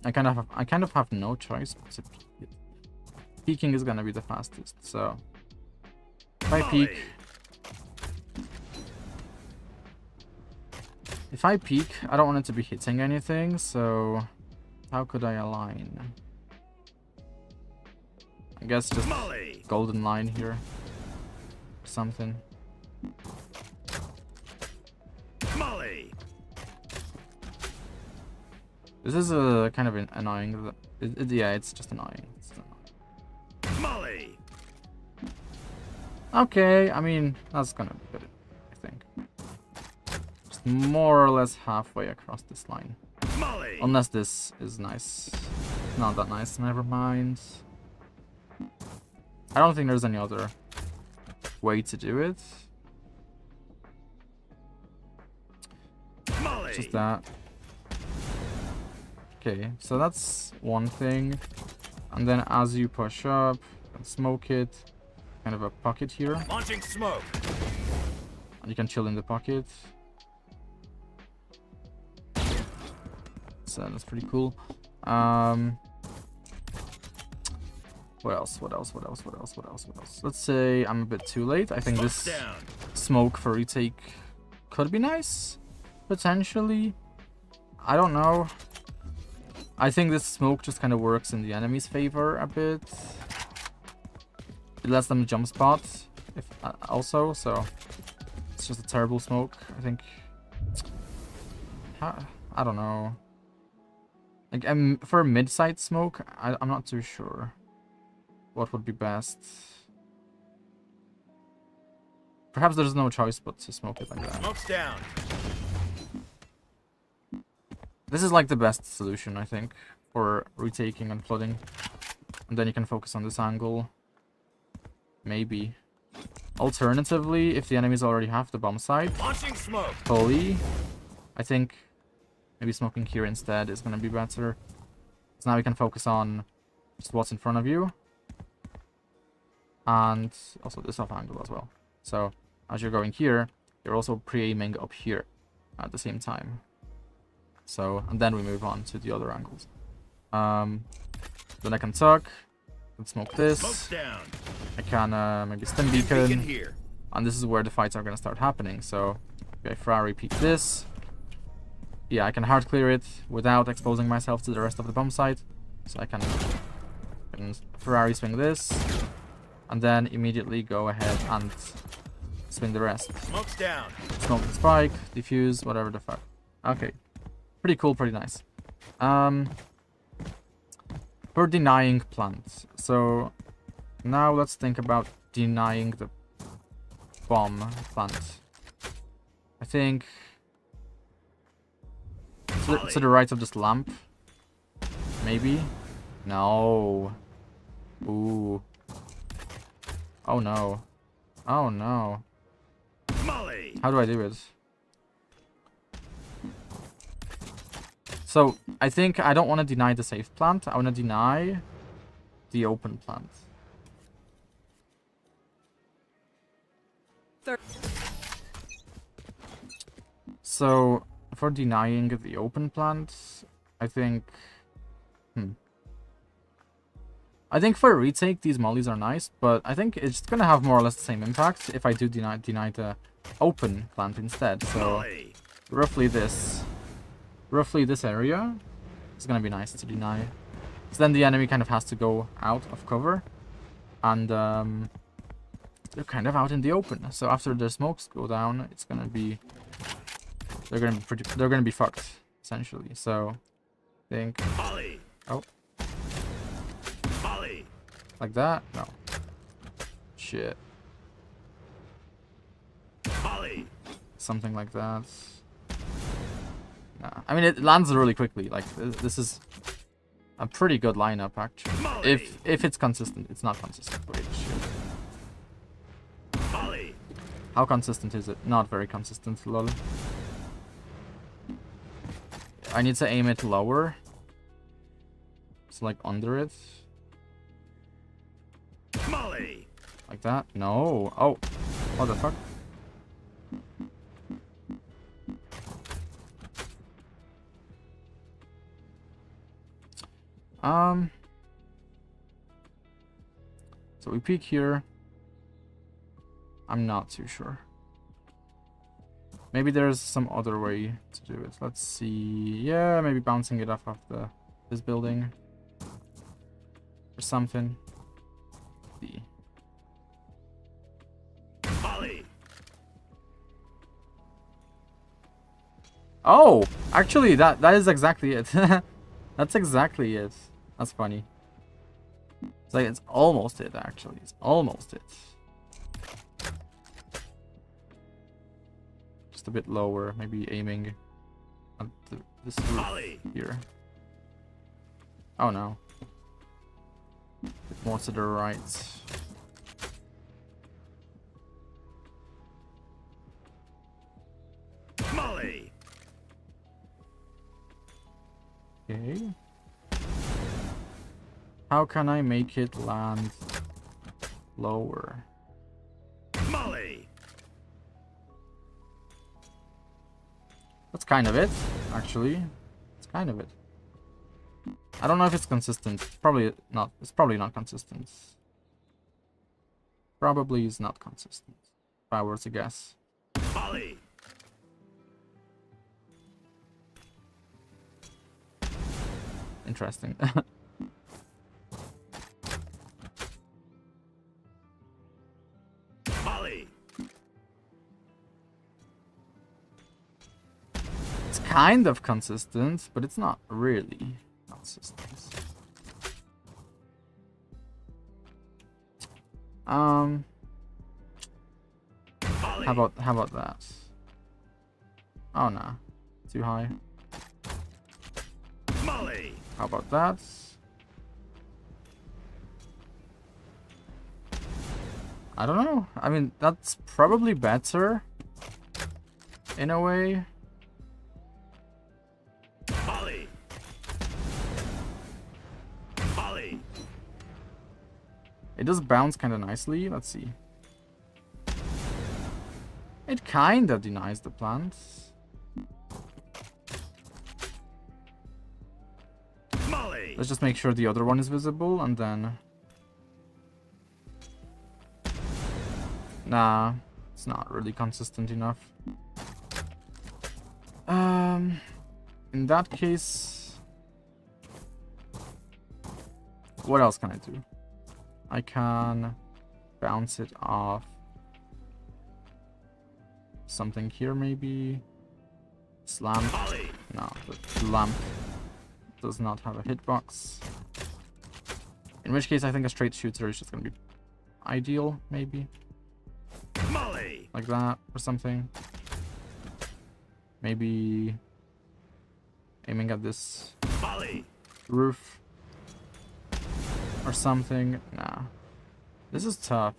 I kind of have no choice but to peek it. Peeking is gonna be the fastest, so if I peek, I don't want it to be hitting anything, so how could I align? I guess just golden line here. Something. This is a kind of annoying. Yeah, it's just annoying. Okay, I mean, that's gonna be good, I think. Just more or less halfway across this line. Unless this is nice. Not that nice, never mind. I don't think there's any other way to do it. Just that. Okay, so that's one thing. And then as you push up and smoke it, kind of a pocket here. Launching smoke. And you can chill in the pocket. So that's pretty cool. What else? Let's say I'm a bit too late. I think this smoke for retake could be nice. Potentially. I don't know. I think this smoke just kind of works in the enemy's favor a bit. It lets them jump spot also, so it's just a terrible smoke, I think. I don't know. Like, for a mid-side smoke, I'm not too sure what would be best. Perhaps there's no choice but to smoke it like that. Smoke's down. This is like the best solution, I think, for retaking and flooding. And then you can focus on this angle. Maybe. Alternatively, if the enemies already have the bomb site Launching smoke. fully, I think maybe smoking here instead is going to be better. So now we can focus on just what's in front of you. And also this off angle as well. So as you're going here, you're also pre-aiming up here at the same time. So, and then we move on to the other angles. Then I can tuck. Can smoke this. Smoke's down. I can maybe stim Beacon beacon. here. And this is where the fights are gonna start happening. So, okay, Ferrari peek this. Yeah, I can hard clear it without exposing myself to the rest of the bomb site. So I can Ferrari swing this. And then immediately go ahead and swing the rest. Smoke's down. Smoke the spike, defuse, whatever the fuck. Okay. Pretty cool, pretty nice. For denying plant. So now let's think about denying the bomb plant. I think to the right of this lamp. Maybe? No. Ooh. Oh no. Oh no. Molly. How do I do it? So, I think I don't want to deny the safe plant. I want to deny the open plant. So, for denying the open plant, I think... I think for a retake, these mollies are nice, but I think it's gonna have more or less the same impact if I do deny the open plant instead. So, roughly this area is gonna be nice to deny. So then the enemy kind of has to go out of cover, and they're kind of out in the open. So after their smokes go down, it's gonna be they're gonna be fucked essentially. So I think like that. No shit. Something like that. Nah. I mean, it lands really quickly. Like this is a pretty good lineup actually. If it's consistent, it's not consistent. Wait, shit. How consistent is it? Not very consistent. Lol. I need to aim it lower. It's like under it. Like that? No. Oh. What the fuck? So we peek here. I'm not too sure. Maybe there's some other way to do it. Let's see. Yeah, maybe bouncing it off of this building or something. See. Oh, actually, that is exactly it. That's exactly it. That's funny. It's like it's almost it. Actually, it's almost it. Just a bit lower, maybe aiming at this roof here. Oh no. A bit more to the right. Okay. How can I make it land lower? That's kind of it, actually. It's kind of it. I don't know if it's consistent. Probably not. It's probably not consistent. Probably is not consistent, if I were to guess. Interesting. It's kind of consistent, but it's not really consistent. How about that? Oh no, too high. How about that? I don't know. I mean, that's probably better in a way. It does bounce kind of nicely. Let's see. It kind of denies the plants. Let's just make sure the other one is visible and then... Nah, it's not really consistent enough. In that case... What else can I do? I can bounce it off something here maybe. Slam. No, the lamp does not have a hitbox. In which case I think a straight shooter is just gonna be ideal, maybe. Like that or something. Maybe aiming at this roof or something. Nah. This is tough.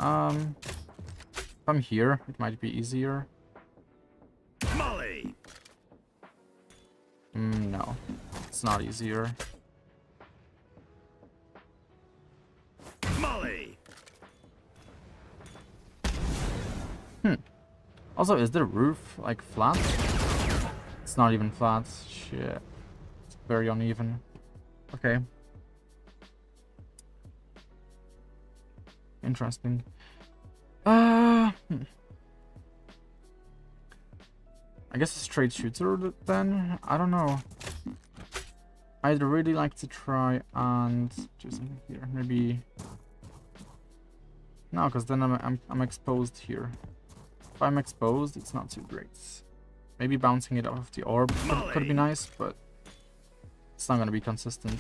If I'm here, it might be easier. No, it's not easier. Also, is the roof like flat? It's not even flat. Shit. It's very uneven. Okay. Interesting. I guess a straight shooter then? I don't know. I'd really like to try and do something here. Maybe... No, because then I'm exposed here. If I'm exposed, it's not too great. Maybe bouncing it off the orb could be nice, but it's not gonna be consistent.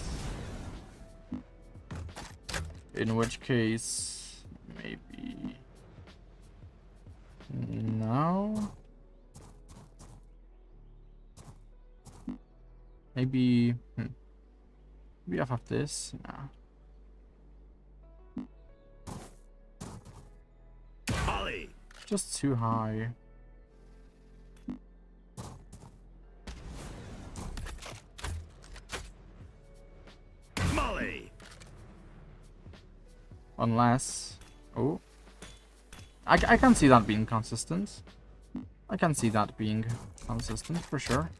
In which case, maybe... No? Maybe... Maybe off of this? Nah. Just too high. Unless... Oh. I can see that being consistent. I can see that being consistent for sure.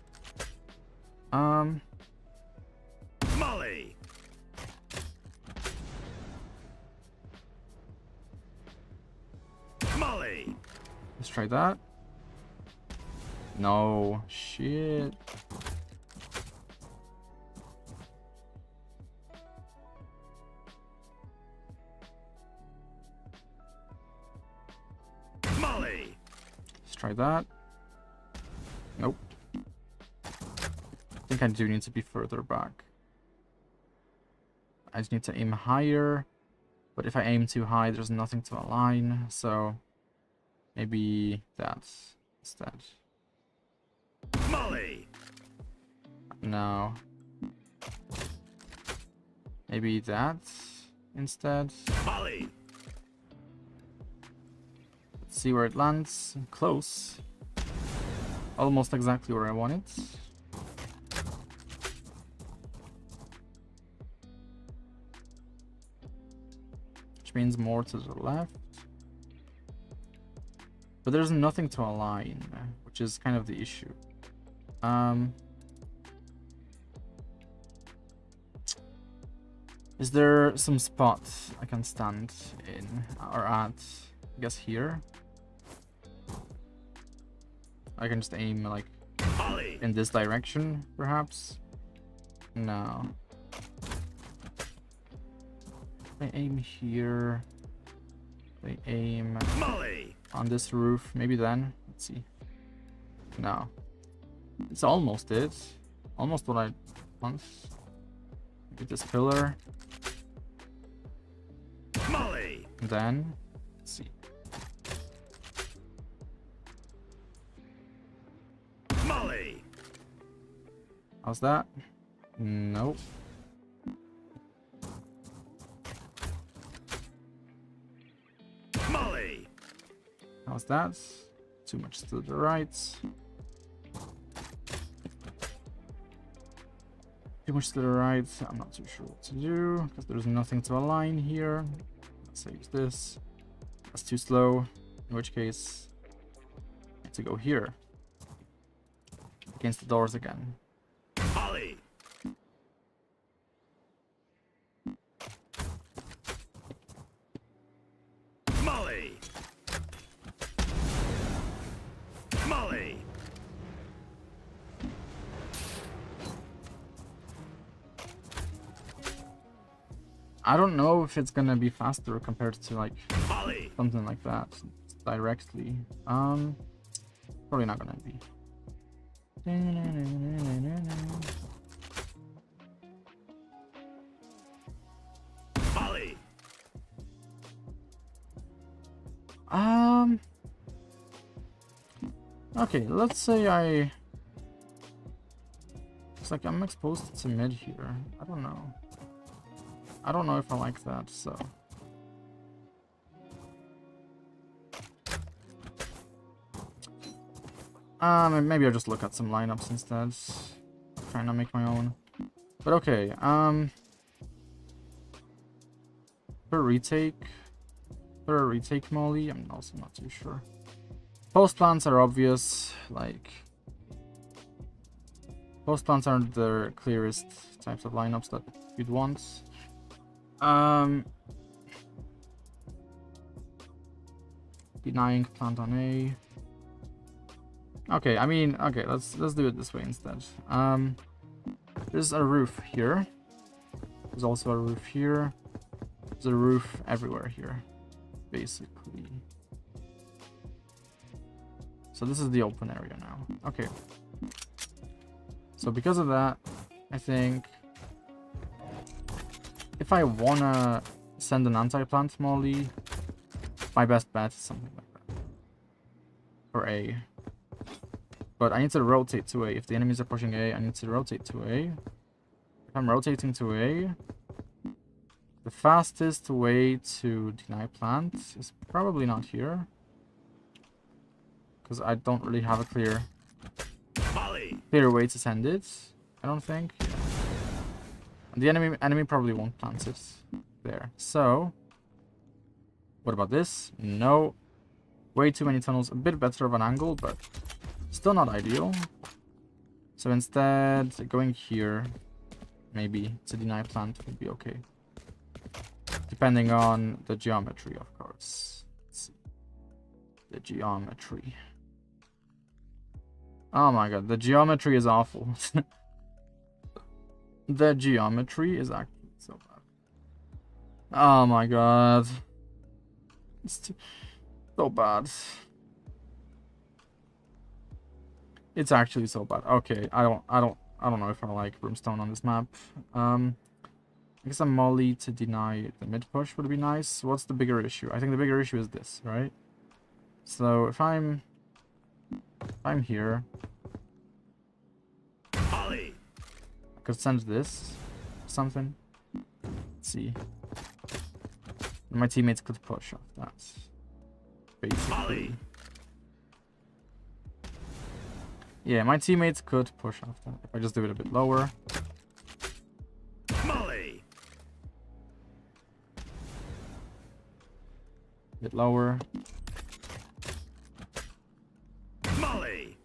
Let's try that. No, shit. Let's try that. Nope. I think I do need to be further back. I just need to aim higher. But if I aim too high, there's nothing to align, so maybe that instead. No. Maybe that instead. Let's see where it lands. Close. Almost exactly where I want it. Means more to the left, but there's nothing to align, which is kind of the issue. Is there some spot I can stand in or at? I guess here. I can just aim like in this direction, perhaps. No. I aim here. I aim on this roof. Maybe then. Let's see. No. It's almost it. Almost what I want. Maybe this pillar. And then, let's see. How's that? Nope. How's that? Too much to the right. Too much to the right. I'm not too sure what to do because there's nothing to align here. Let's use this. That's too slow. In which case, I have to go here. Against the doors again. I don't know if it's gonna be faster compared to like Molly. something like that directly. Probably not gonna be. Molly. Okay, let's say it's like I'm exposed to mid here. I don't know. I don't know if I like that, so. Maybe I'll just look at some lineups instead. Trying to make my own. But okay, for a retake molly, I'm also not too sure. Post plants are obvious, like post plants aren't the clearest types of lineups that you'd want. Denying plant on A. Okay, I mean, okay, let's do it this way instead. There's a roof here. There's also a roof here. There's a roof everywhere here, basically. So this is the open area now. Okay. So because of that, I think if I wanna send an anti-plant molly, my best bet is something like that. For A. But I need to rotate to A. If the enemies are pushing A, I need to rotate to A. If I'm rotating to A, the fastest way to deny plant is probably not here. Because I don't really have a clear way to send it, I don't think. And the enemy probably won't plant it there. So, what about this? No. Way too many tunnels. A bit better of an angle, but still not ideal. So instead, going here, maybe to deny plant would be okay. Depending on the geometry, of course. Let's see. The geometry. Oh my god, the geometry is awful. The geometry is actually so bad. Oh my god. It's so bad. It's actually so bad. Okay, I don't know if I like Brimstone on this map. I guess a molly to deny the mid push would be nice. What's the bigger issue? I think the bigger issue is this, right? So if I'm here, I could send this something. Let's see. And my teammates could push off that. Basically. Yeah, my teammates could push off that if I just do it a bit lower. Molly. A bit lower. Molly.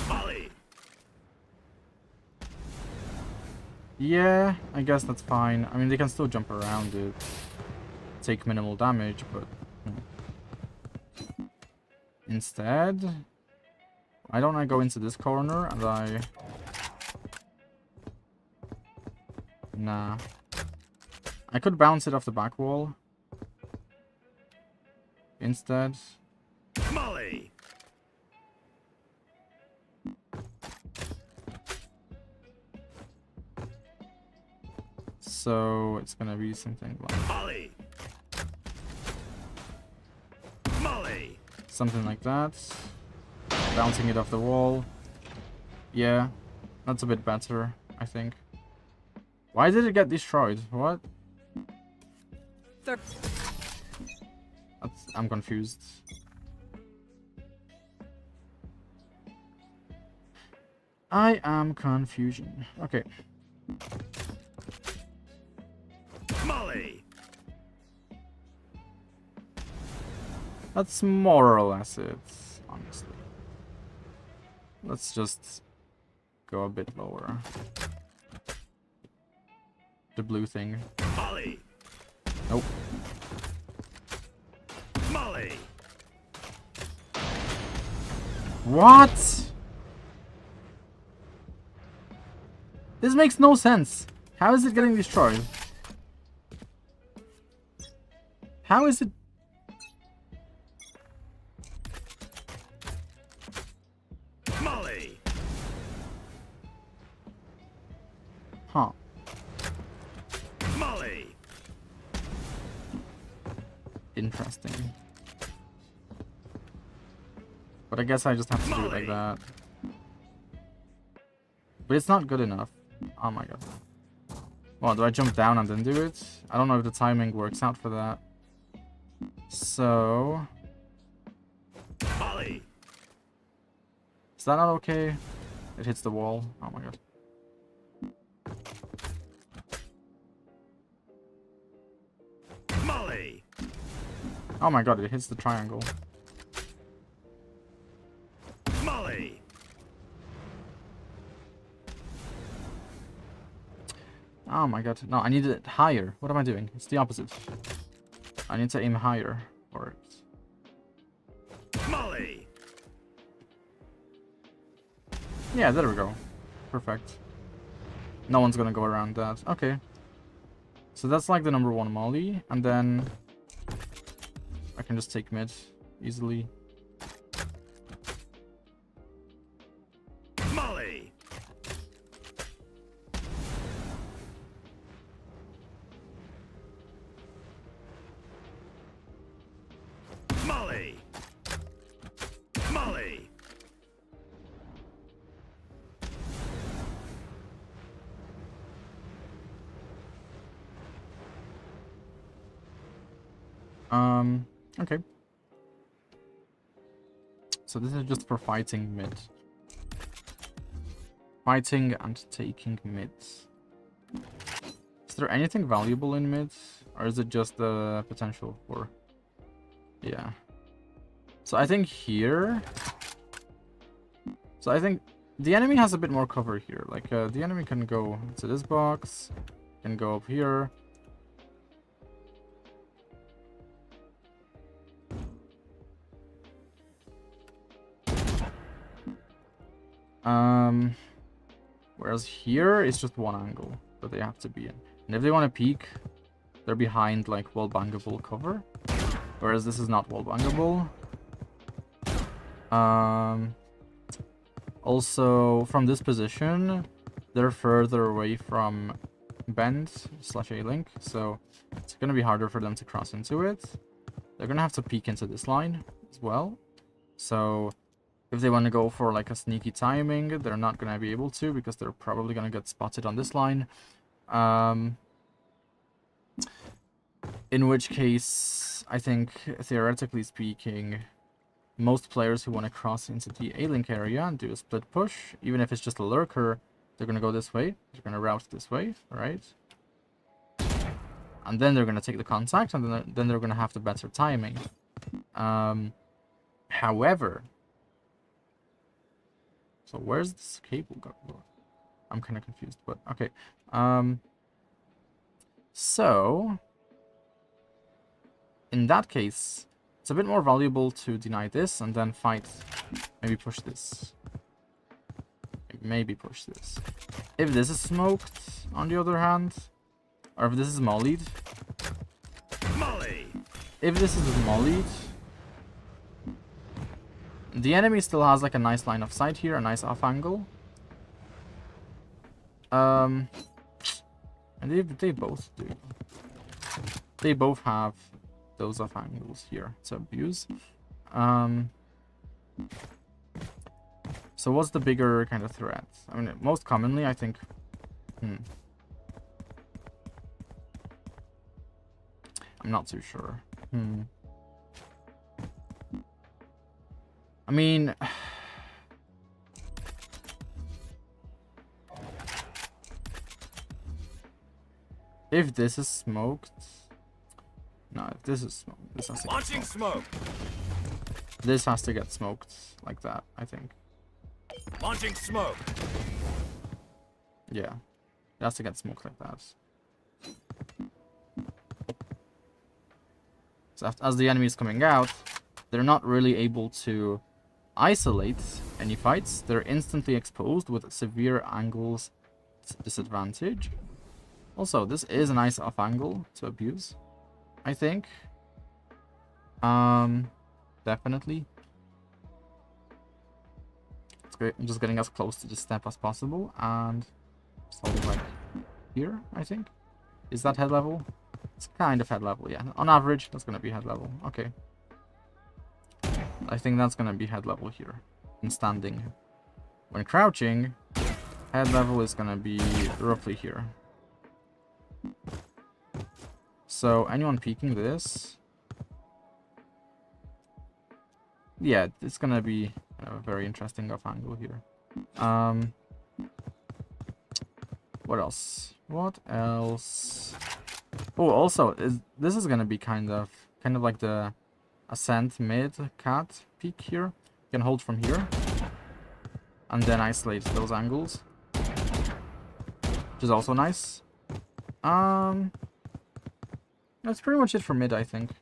Molly. Yeah, I guess that's fine. I mean, they can still jump around it, take minimal damage, but instead, why don't I go into this corner and nah. I could bounce it off the back wall instead. Molly. So it's gonna be something like Molly. Molly. something like that. Bouncing it off the wall. Yeah, that's a bit better, I think. Why did it get destroyed? What? I'm confused. I am confusion. Okay. Molly. That's more or less it, honestly. Let's just go a bit lower. The blue thing. Molly. Nope. Molly. What? This makes no sense. How is it getting destroyed? How is it? Molly. Huh. Molly. Interesting. But I guess I just have to do it like that. But it's not good enough. Oh my god. Well, do I jump down and then do it? I don't know if the timing works out for that. So... Molly. Is that not okay? It hits the wall. Oh my god. Molly. Oh my god, it hits the triangle. Molly. Oh my god. No, I need it higher. What am I doing? It's the opposite. I need to aim higher for it. Molly. Yeah, there we go. Perfect. No one's gonna go around that. Okay. So that's like the number 1 molly. And then I can just take mid easily. Molly. Molly. Molly. Okay. So this is just for fighting mid. Fighting and taking mid. Is there anything valuable in mid? Or is it just the potential for... Yeah. So I think here... So I think the enemy has a bit more cover here. Like, the enemy can go to this box. Can go up here. Whereas here it's just one angle that they have to be in. And if they want to peek, they're behind like wall bangable cover. Whereas this is not wall bangable. Also from this position, they're further away from bend / A-link, so it's gonna be harder for them to cross into it. They're gonna have to peek into this line as well. So if they want to go for like a sneaky timing, they're not going to be able to because they're probably going to get spotted on this line. In which case, I think, theoretically speaking, most players who want to cross into the A-link area and do a split push, even if it's just a lurker, they're going to go this way. They're going to route this way, right? And then they're going to take the contact, and then they're going to have the better timing. However... So where's this cable go? I'm kind of confused, but okay. So in that case, it's a bit more valuable to deny this and then fight. Maybe push this. Maybe push this. If this is smoked, on the other hand, or if this is mollied. Molly. If this is mollied. The enemy still has like a nice line of sight here, a nice off angle. And they both do. They both have those off angles here to abuse. So what's the bigger kind of threat? I mean, most commonly, I think... I'm not too sure. I mean... If this is smoked... No, if this is smoked, this has to Launching get smoked. smoke. This has to get smoked like that, I think. Launching smoke. Yeah. It has to get smoked like that. So as the enemy is coming out, they're not really able to isolate any fights. They're instantly exposed with severe angles disadvantage. Also, this is a nice off angle to abuse, I think. Definitely. It's great. I'm just getting as close to the step as possible, and sort of like here, I think. Is that head level? It's kind of head level, yeah. On average, that's gonna be head level. Okay. I think that's gonna be head level here. In standing. When crouching, head level is gonna be roughly here. So, anyone peeking this? Yeah, it's gonna be a very interesting off angle here. What else? What else? Oh, also, this is gonna be kind of like the ascent mid cat peak here. You can hold from here, and then isolate those angles, which is also nice. That's pretty much it for mid, I think.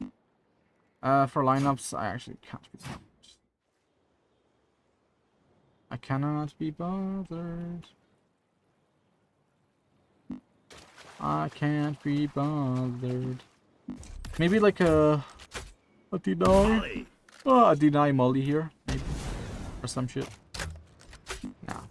For lineups, I actually can't be bothered. I cannot be bothered. I can't be bothered. Maybe like a deny. Oh, a deny molly here, maybe. Or some shit. Nah.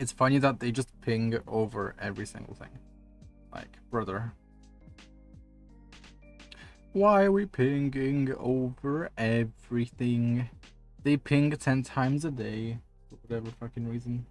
It's funny that they just ping over every single thing. Like, brother. Why are we pinging over everything? They ping 10 times a day. For whatever fucking reason.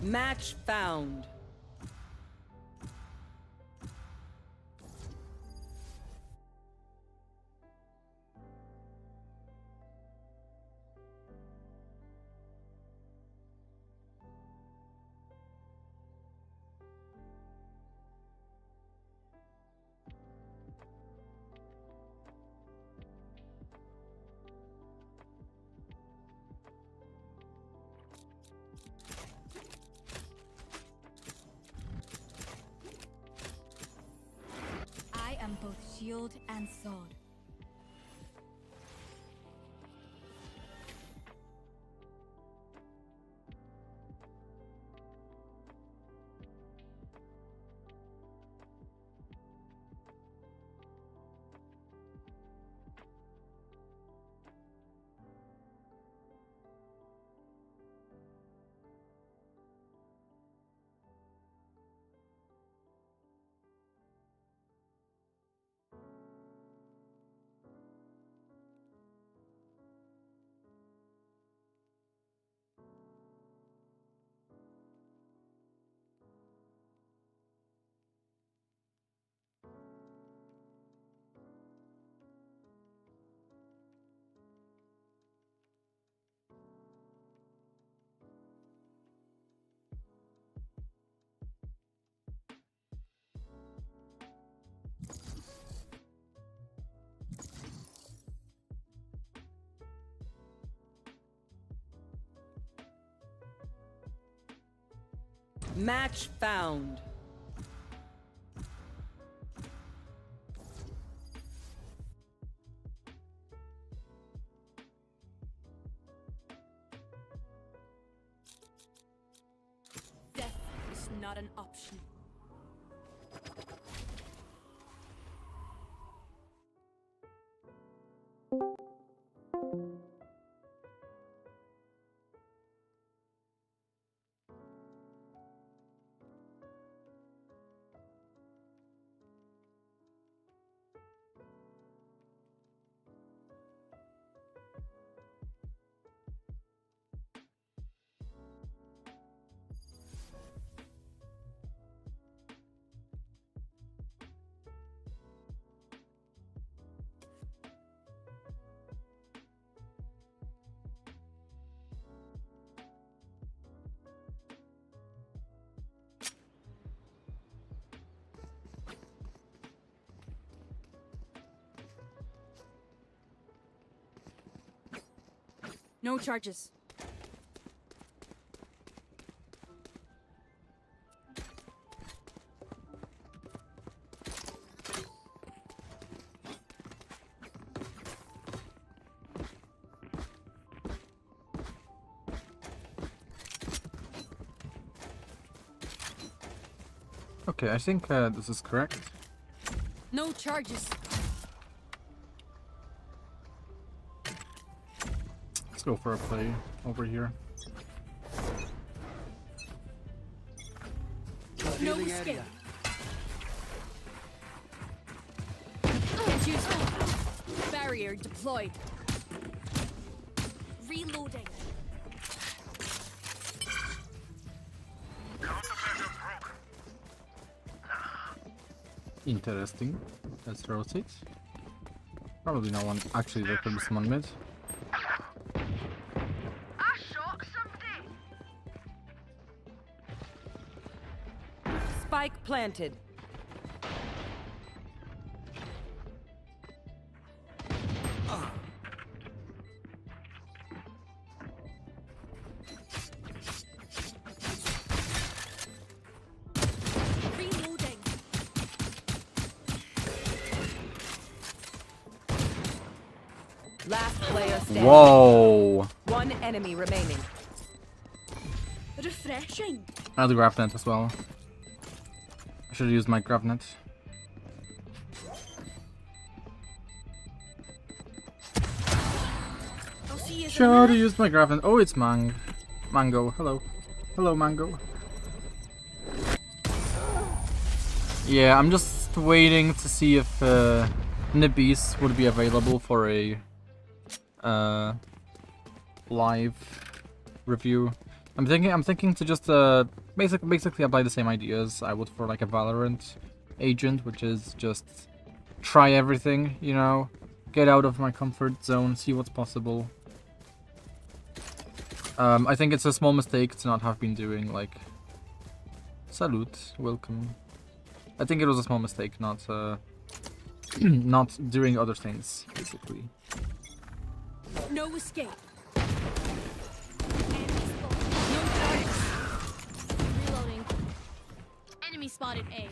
Match found. I am both shield and sword. Match found. Not an option. No charges. Okay, I think this is correct. No charges. Let's go for a play over here. No escape. Get used. Barrier deployed. Reloading. Interesting. Let's rotate. Probably no one actually there could be someone mid. I shot somebody. Spike planted. Reloading. Last player standing. Whoa! One enemy remaining. Refreshing. I had the GravNet as well. I should have used my GravNet. I'll see you. Should have used my GravNet. Oh, it's Mango. Hello. Hello, Mango. Yeah, I'm just waiting to see if Nibbies would be available for a live review. I'm thinking to just basically apply the same ideas I would for like a Valorant agent, which is just try everything, you know, get out of my comfort zone, see what's possible. I think it's a small mistake to not have been doing like salute, welcome. I think it was a small mistake not not doing other things, basically. No escape. Enemy spotted. No charges. Reloading. Enemy spotted A.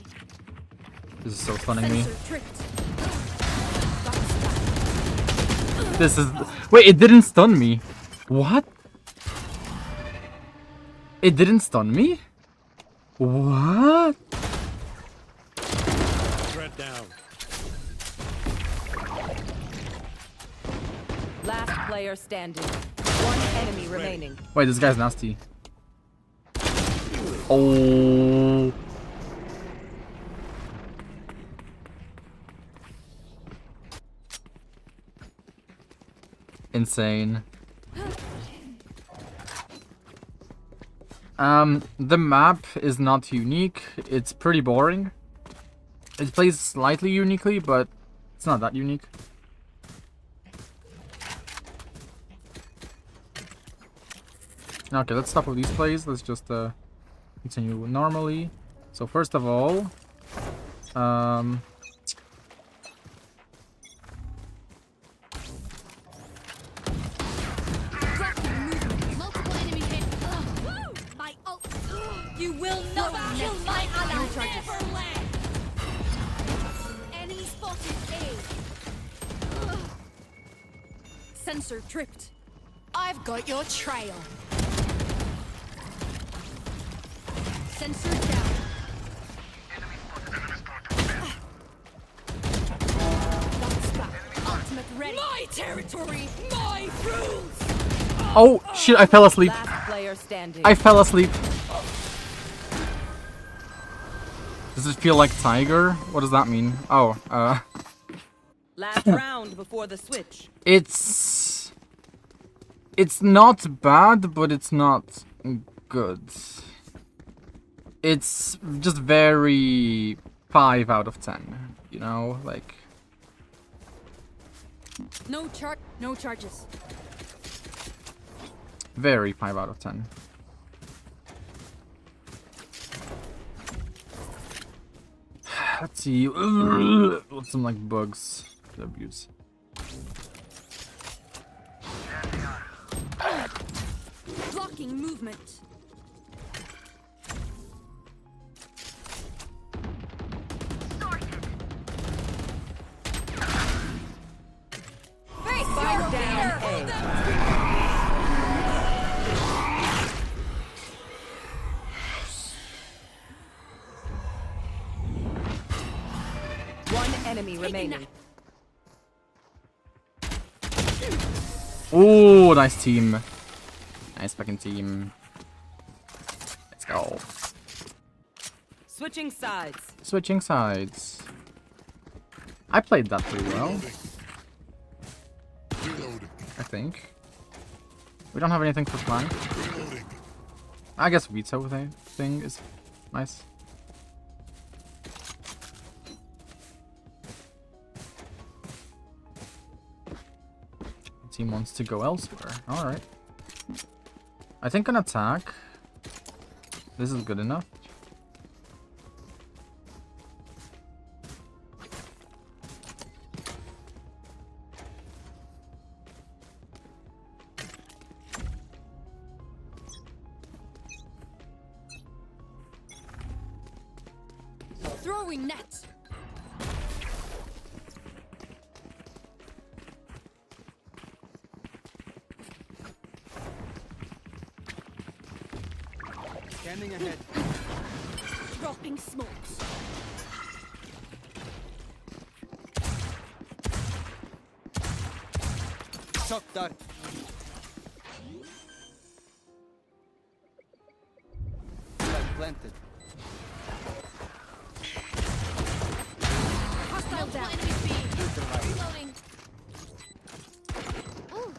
This is so stunning me. Sensor tripped. This is... Wait, it didn't stun me. What? It didn't stun me? What? Threat down. Last player standing. One enemy remaining. Wait, this guy's nasty. Oh. Insane. The map is not unique. It's pretty boring. It plays slightly uniquely, but it's not that unique. Okay, let's stop with these plays. Let's just continue normally. So first of all, Multiple enemy hit. My ult. You will not kill my ally. Never land. Enemy spotted A. Sensor tripped. I've got your trail. Sensor down. territory, my rules. Oh shit! I fell asleep. Last player standing. I fell asleep. Does it feel like tiger? What does that mean? Oh, Last round before the switch. it's not bad, but it's not good. It's just very 5 out of 10. You know, like. No charges. Very 5 out of 10. Let's see. What's some like bugs to abuse? Blocking movement. Face Spike your down fear. A. One enemy remaining. Oh, nice team. Nice fucking team. Let's go. Switching sides. Switching sides. I played that pretty well. I think. We don't have anything for flank. I guess veto thing is nice. Team wants to go elsewhere. Alright. I think an attack. This is good enough. Throwing net. Scanning ahead. Dropping smokes. Shock dart. Flag planted. Hostile down. Reloading. Ooh.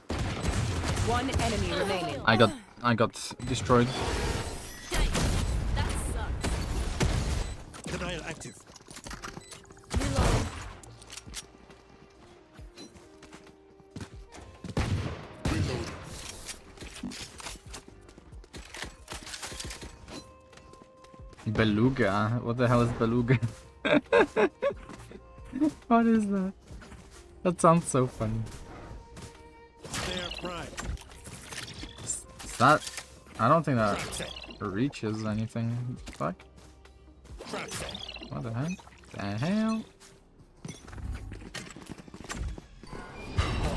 One enemy remaining. I got destroyed. That sucks. Denial active. Reloading. Beluga? What the hell is beluga? What is that? That sounds so funny. Fair prime. Is that? I don't think that reaches anything. Fuck. Trap set. What the heck? The hell?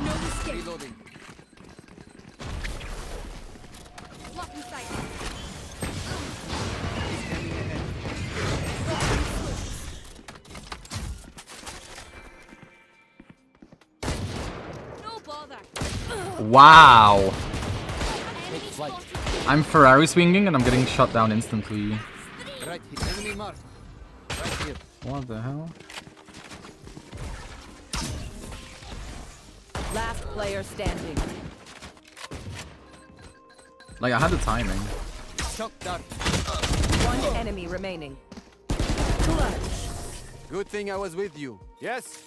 No escape. Reloading. Blocking sight. Scanning ahead. No bother. Wow! Enemy flight. spotted. I'm Ferrari swinging and I'm getting shot down instantly. Right here. Enemy mark. Right here. What the hell? Last player standing. Like I had the timing. Shock dart. One enemy remaining. Good thing I was with you. Yes.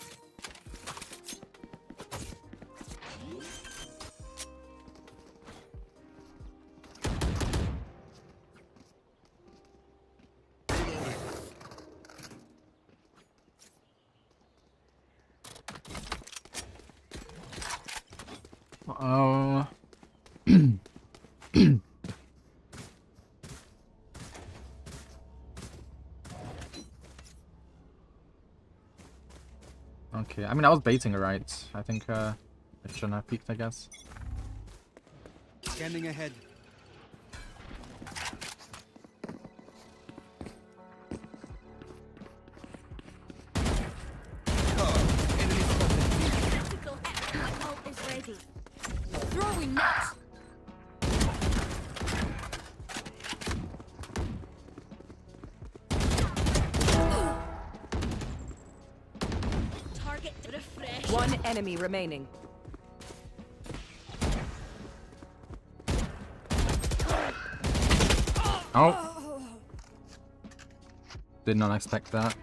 Oh. Okay, I mean I was baiting her right. I think I shouldn't have peeked, I guess. Scanning ahead. Enemy spotted. Tactical. Throwing net. Target refresh. One enemy remaining. Oh. Did not expect that.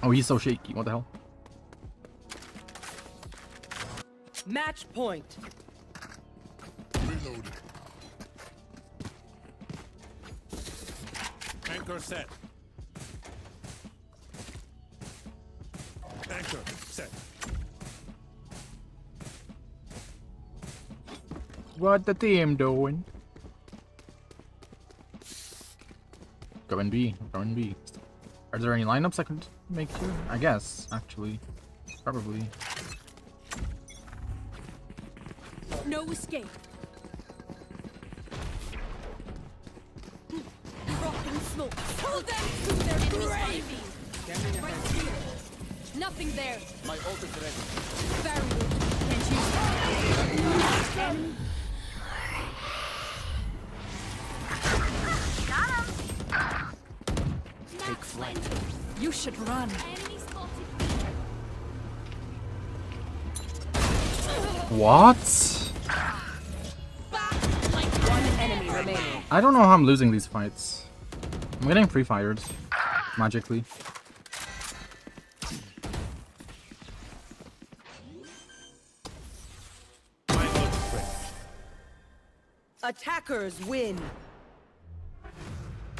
Oh, he's so shaky. What the hell? Match point. Reloading. Anchor set. Anchor set. What the team doing? Go in B. Go in B. Are there any lineups I could make here? I guess, actually. Probably. No escape. Dropping smoke. Pull them to their grave. Scanning Right ahead. here. Nothing there. My ult is ready. Barrier. Can't use. Take flight. You should run. Enemy spotted. What? One enemy remaining. I don't know how I'm losing these fights. I'm getting pre-fired. Magically. My ult is ready. Attackers win.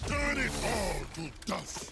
Turn it all to dust.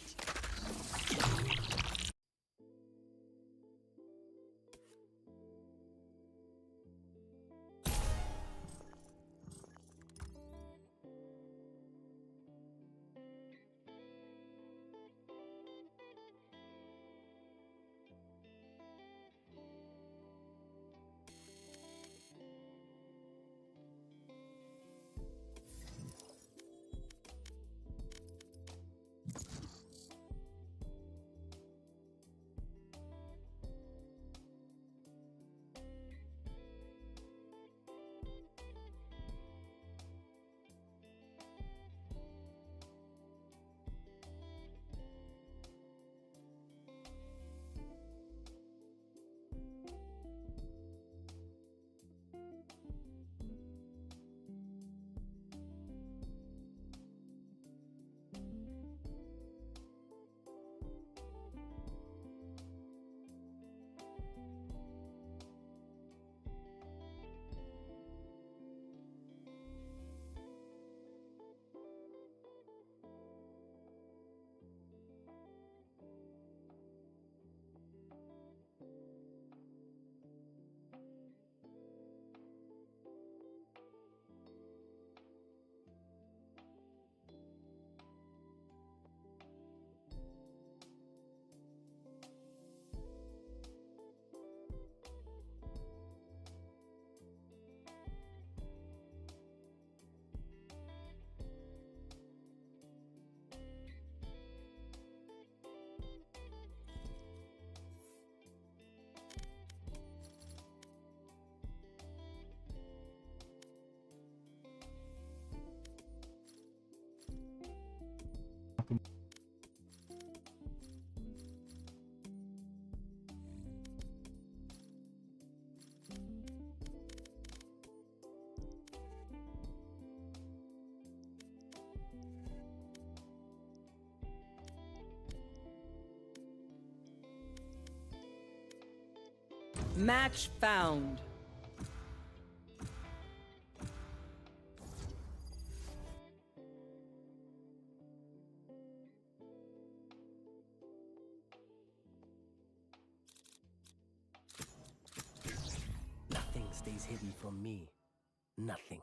Match found. Nothing stays hidden from me. Nothing.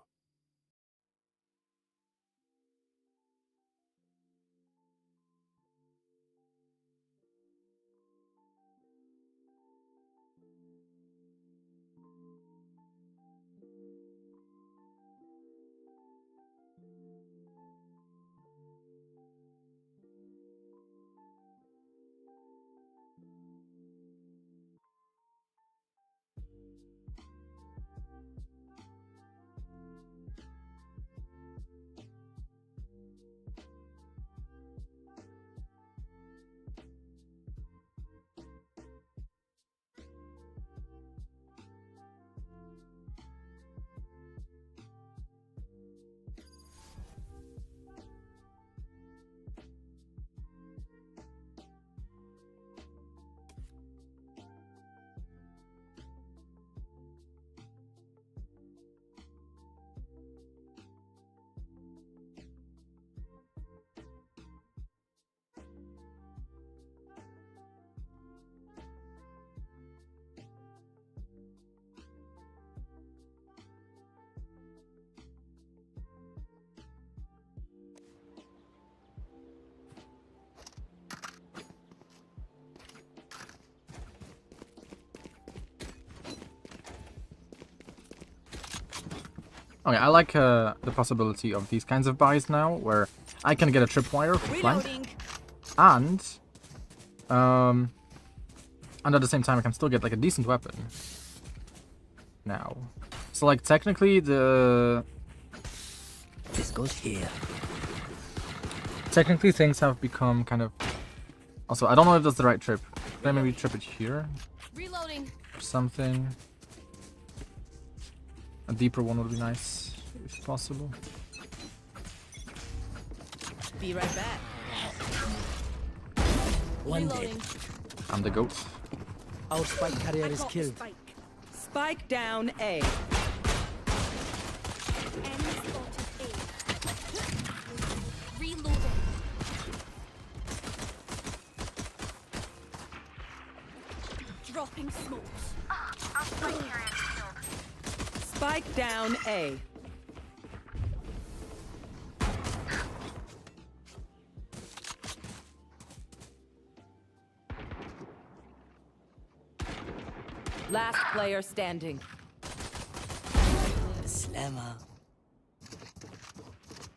Okay, I like the possibility of these kinds of buys now, where I can get a tripwire for flank, and at the same time I can still get like a decent weapon. Now, so like technically This goes here. technically things have become kind of. Also, I don't know if that's the right trip. Could I maybe trip it here Reloading. or something? A deeper one would be nice, if possible. Be right back. One dead. Reloading. I'm the goat. Our spike carrier is killed. Spike down A. Enemy spotted A. Reloading. Dropping smokes. Spike down A. Last player standing. Slammer.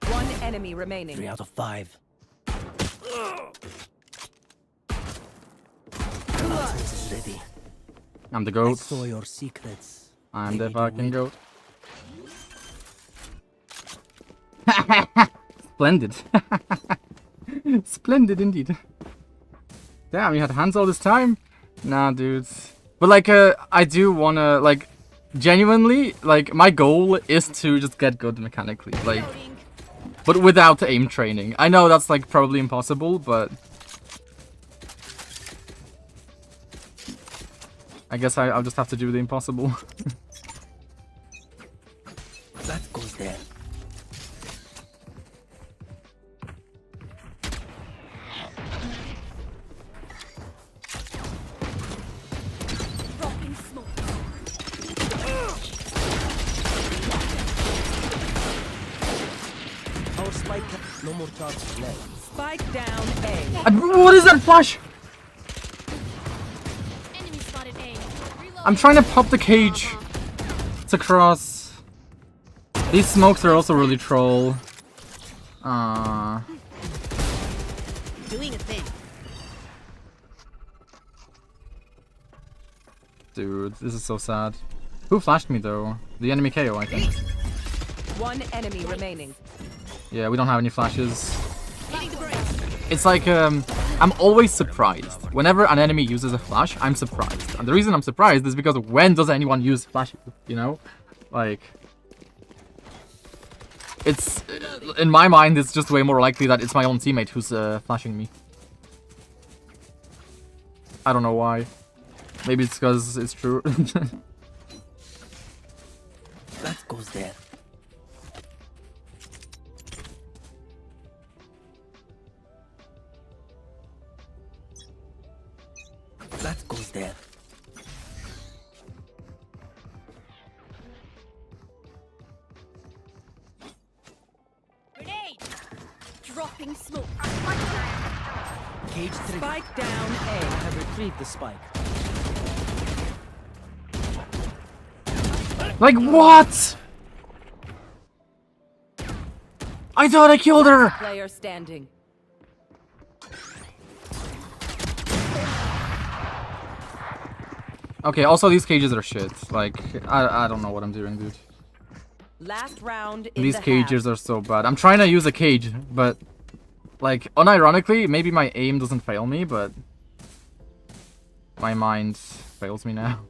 One enemy remaining. 3 out of 5. Announcement is ready. I'm the I goat. saw your secrets. I'm the They need to fucking wait. goat. Splendid. Splendid indeed. Damn, you had hands all this time? Nah, dudes. But like, I do wanna, like, genuinely, like, my goal is to just get good mechanically. Like, but without aim training. I know that's, like, probably impossible, but I guess I'll just have to do the impossible. That goes there. Dropping smoke. Our spike. No more charges left. Spike down A. What is that flash? Enemy spotted A. Reloading. I'm trying to pop the cage. It's across. These smokes are also really troll. Doing a thing. Dude, this is so sad. Who flashed me though? The enemy KO, I think. One enemy remaining. Yeah, we don't have any flashes. Hitting the brakes. It's like, I'm always surprised. Whenever an enemy uses a flash, I'm surprised. And the reason I'm surprised is because when does anyone use flashes? You know? Like, it's, in my mind, it's just way more likely that it's my own teammate who's flashing me. I don't know why. Maybe it's because it's true. That goes there. That goes there. Grenade. Dropping smoke. Cage trigger. Spike down I A. have retrieved the spike. Like, what? I thought I killed her! Player standing. Okay, also these cages are shit. Like, I don't know what I'm doing, dude. Last round in These the cages are so bad. I'm trying to use a cage, but like, unironically, maybe my aim doesn't fail me, but my mind fails me now.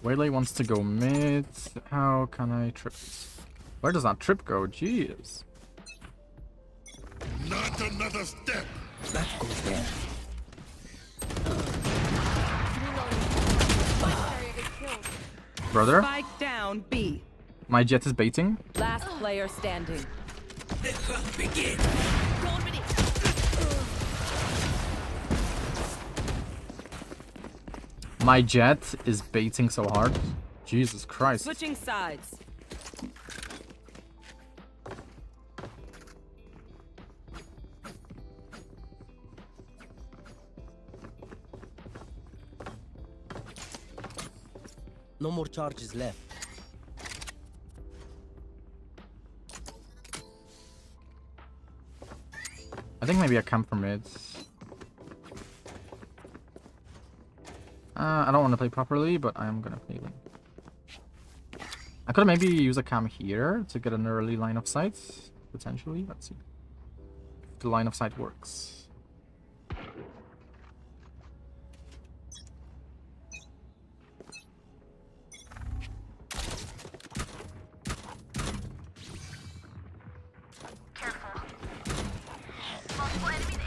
Waylay wants to go mid. How can I trip? Where does that trip go? Jeez. Not another step. That goes there. Brother, Spike down B. my jet is baiting. Last player standing. Begin. My jet is baiting so hard. Jesus Christ. Switching sides. No more charges left. I think maybe I camp from mid. I don't want to play properly, but I am gonna play them. I could maybe use a cam here to get an early line of sight, potentially. Let's see if the line of sight works. Careful. Multiple enemies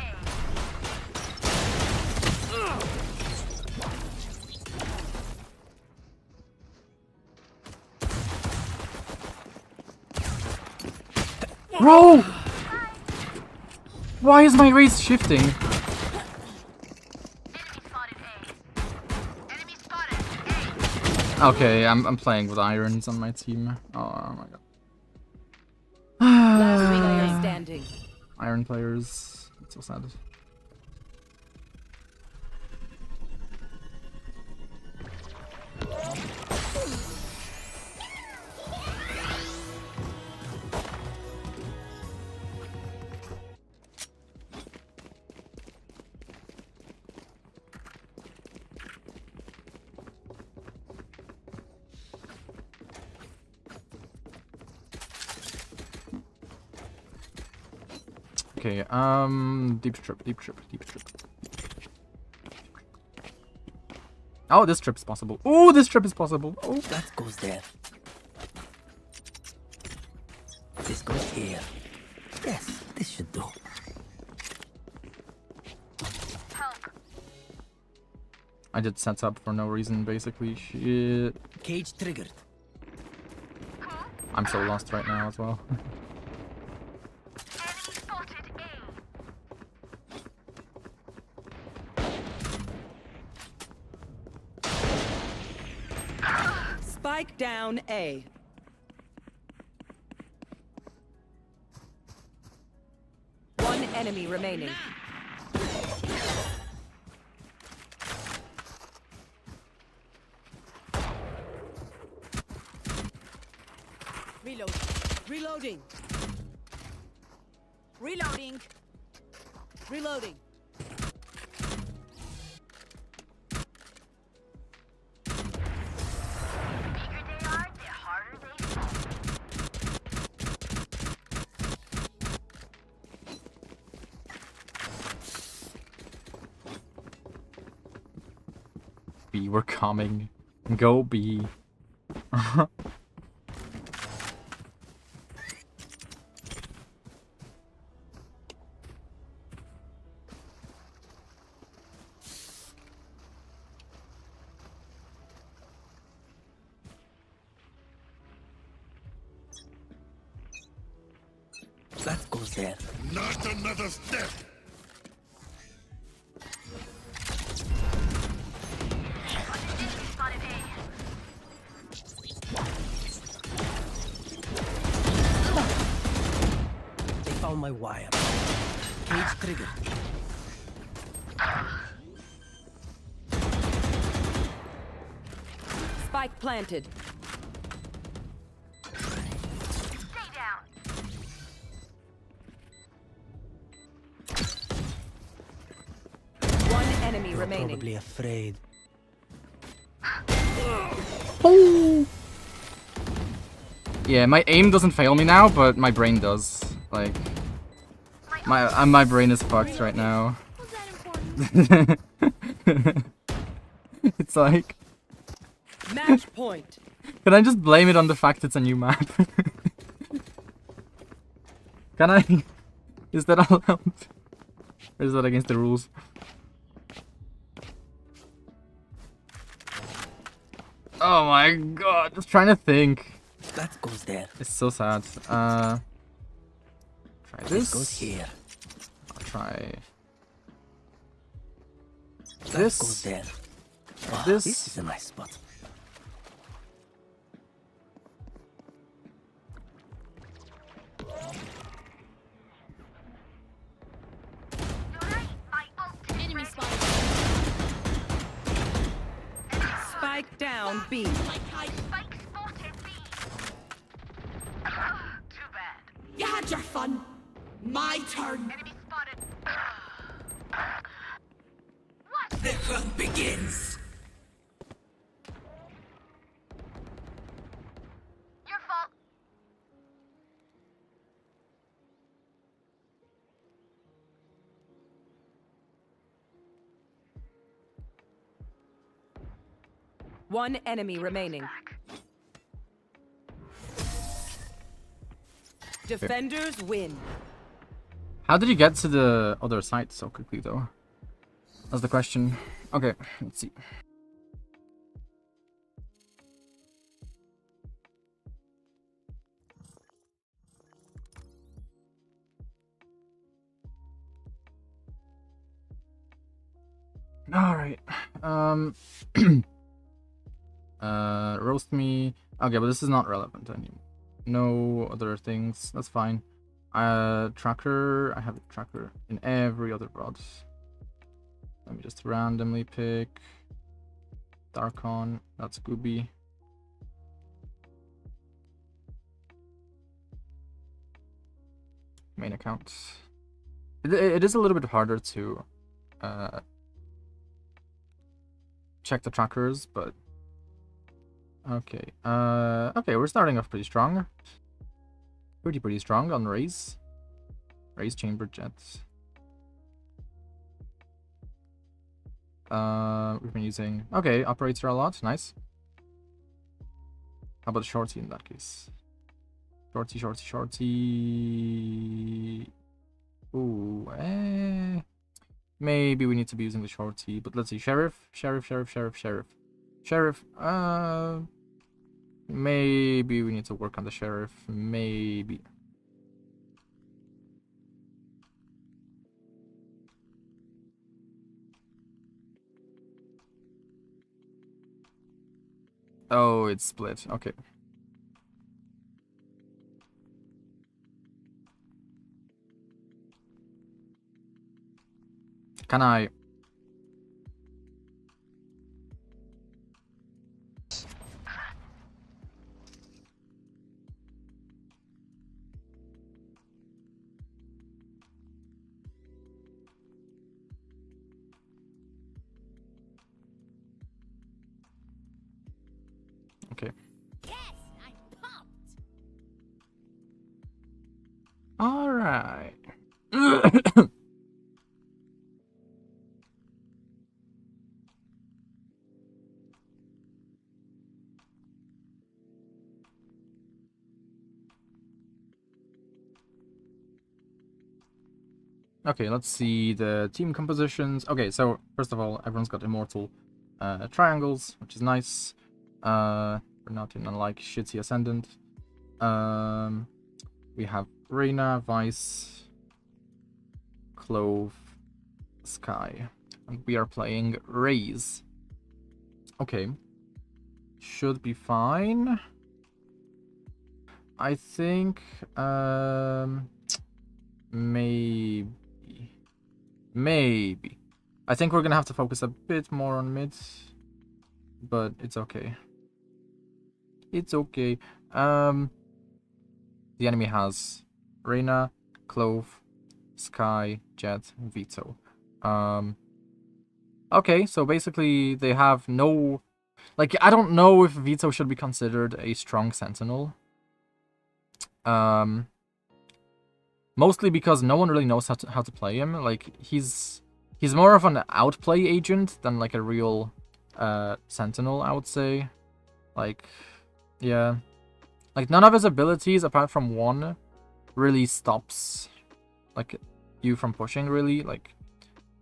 A. Bro! Why is my race shifting? Enemy spotted A. Enemy spotted A. Okay, I'm playing with irons on my team. Oh my Last player god. standing. Iron players. It's so sad. Okay, deep trip. Oh, this trip is possible. Oh, this trip is possible. Oh, That goes there. This goes here. Yes, this should do. Help. I did setup for no reason, basically. Shit. Cage triggered. I'm so lost right now as well. Enemy spotted A. Spike down A. One enemy remaining. Reloading. Reloading. Reloading. Reloading. The bigger they are, the harder they fall. B, we're coming. Go B. That goes there. Not another step! Enemy spotted A. They found my wire. Cage triggered. Spike planted. Stay down. One enemy You're remaining. probably afraid. Yeah, my aim doesn't fail me now, but my brain does. Like, my brain is fucked right now. Was that important? It's like, Match point. can I just blame it on the fact it's a new map? Can I? Is that allowed? Or is that against the rules? Oh my god, just trying to think. That goes there. It's so sad. Try This goes this. here. I'll try That this. goes there. Oh, This. This is a nice spot. Unite my ult. Enemy spotted. Spike down B. Spike spotted B. Too bad. You had your fun. My turn. Enemy spotted. The hunt begins. Your fault. One enemy remaining. Defenders win. How did you get to the other side so quickly, though? That's the question. Okay, let's see. All right. Roast me. Okay, but this is not relevant anymore. No other things. That's fine. Tracker. I have a tracker in every other VOD. Let me just randomly pick Darkon. That's Scooby. Main account. It is a little bit harder to check the trackers, but okay. Okay, we're starting off pretty strong. Pretty strong on Raze. Raze Chamber Jets. We've been using Operator a lot, nice. How about Shorty in that case? Shorty. Ooh, maybe we need to be using the Shorty, but let's see. Sheriff. Maybe we need to work on the Sheriff. Maybe. Oh, it's split. Okay. Can I? Okay. Yes, I'm pumped. All right. Okay, let's see the team compositions. Okay, so first of all, everyone's got Immortal triangles, which is nice. We're not in unlike shitty Ascendant. We have Reyna, Vice, Clove, Sky, and we are playing Raze. Okay, should be fine. I think maybe. I think we're gonna have to focus a bit more on mid, but it's okay. It's okay. The enemy has Reyna, Clove, Sky, Jet, Vito. Okay, so basically they have no... Like, I don't know if Vito should be considered a strong sentinel. Mostly because no one really knows how to play him. Like, he's more of an outplay agent than like a real sentinel, I would say. Like, yeah. Like, none of his abilities, apart from one, really stops like you from pushing, really. Like,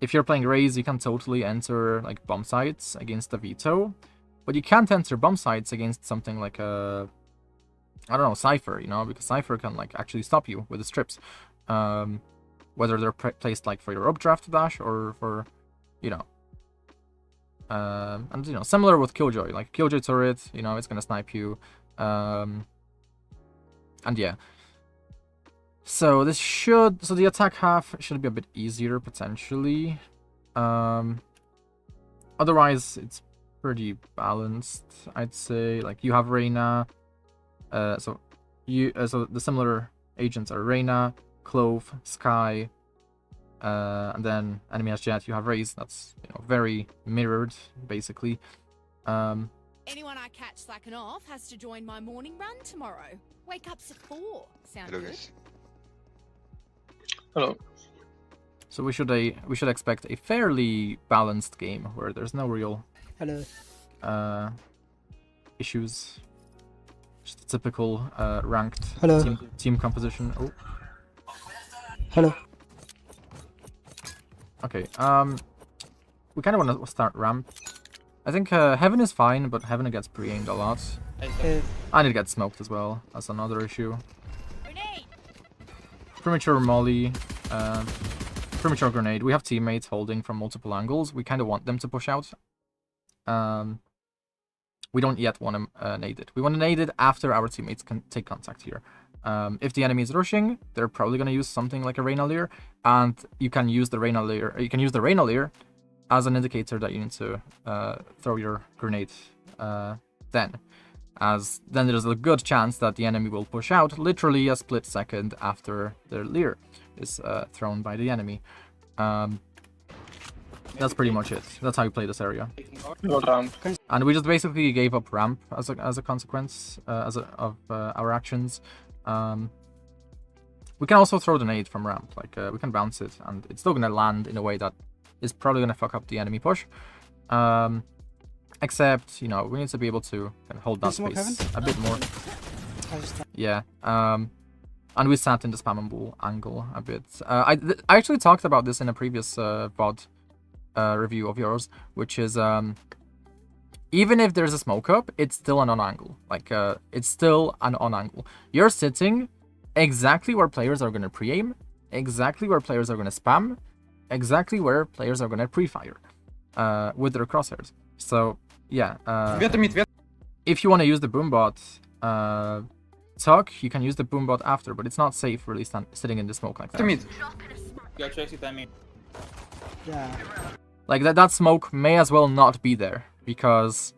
if you're playing Raze, you can totally enter like bomb sites against the Vito, but you can't enter bomb sites against something like a, I don't know, Cypher, you know, because Cypher can like actually stop you with his trips, whether they're placed like for your updraft dash or for, you know, and you know, similar with Killjoy, like Killjoy turret, you know, it's gonna snipe you, and yeah. So this should, so the attack half should be a bit easier potentially. Otherwise it's pretty balanced, I'd say. Like you have Reyna, so the similar agents are Reyna, Clove, Sky, and then enemy has Jet. You have Raze. That's very mirrored, basically. Anyone I catch slacking off has to join my morning run tomorrow. Wake up's at 4. Sound Hello good? guys. Hello. So we should expect a fairly balanced game where there's no real issues. Just a typical ranked team composition. Oh. Hello. Okay. We kind of want to start ramp. I think Heaven is fine, but Heaven gets pre-aimed a lot. And it gets smoked as well. That's another issue. Premature molly. Premature grenade. We have teammates holding from multiple angles. We kind of want them to push out. We don't yet want to nade it. We want to nade it after our teammates can take contact here. If the enemy is rushing, they're probably going to use something like a Reyna Leer, and you can use the Reyna Leer. You can use the Reyna Leer as an indicator that you need to throw your grenade then. As then there's a good chance that the enemy will push out literally a split second after their Leer is thrown by the enemy. That's pretty much it. That's how you play this area. And we just basically gave up ramp as a consequence of our actions. We can also throw the nade from ramp. Like we can bounce it, and it's still gonna land in a way that is probably gonna fuck up the enemy push. Except, we need to be able to kind of hold that space a bit more. Yeah. And we sat in the spammable angle a bit. I actually talked about this in a previous VOD review of yours, which is even if there's a smoke up, it's still an on angle. Like it's still an on angle. You're sitting exactly where players are gonna pre-aim, exactly where players are gonna spam, exactly where players are gonna pre-fire with their crosshairs. So yeah, if you want to use the boombot tuck, you can use the boombot after, but it's not safe really sitting in the smoke like that. Yeah. Like that smoke may as well not be there, because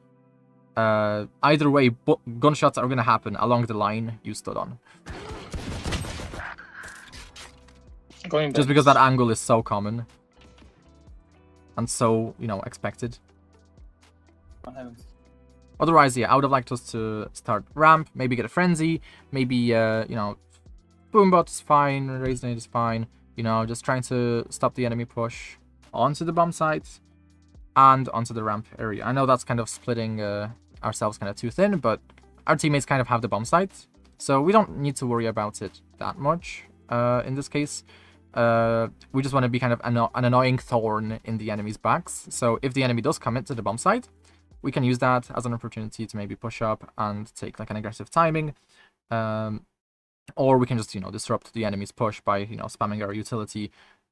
either way gunshots are gonna happen along the line you stood on. Just because that angle is so common and so expected. Otherwise, yeah, I would have liked us to start ramp, maybe get a frenzy, maybe boombot is fine, raise nade is fine, just trying to stop the enemy push onto the bomb site and onto the ramp area. I know that's kind of splitting ourselves kind of too thin, but our teammates kind of have the bomb site, so we don't need to worry about it that much in this case. We just want to be kind of an annoying thorn in the enemy's backs, so if the enemy does commit to the bomb site, we can use that as an opportunity to maybe push up and take like an aggressive timing, or we can just disrupt the enemy's push by spamming our utility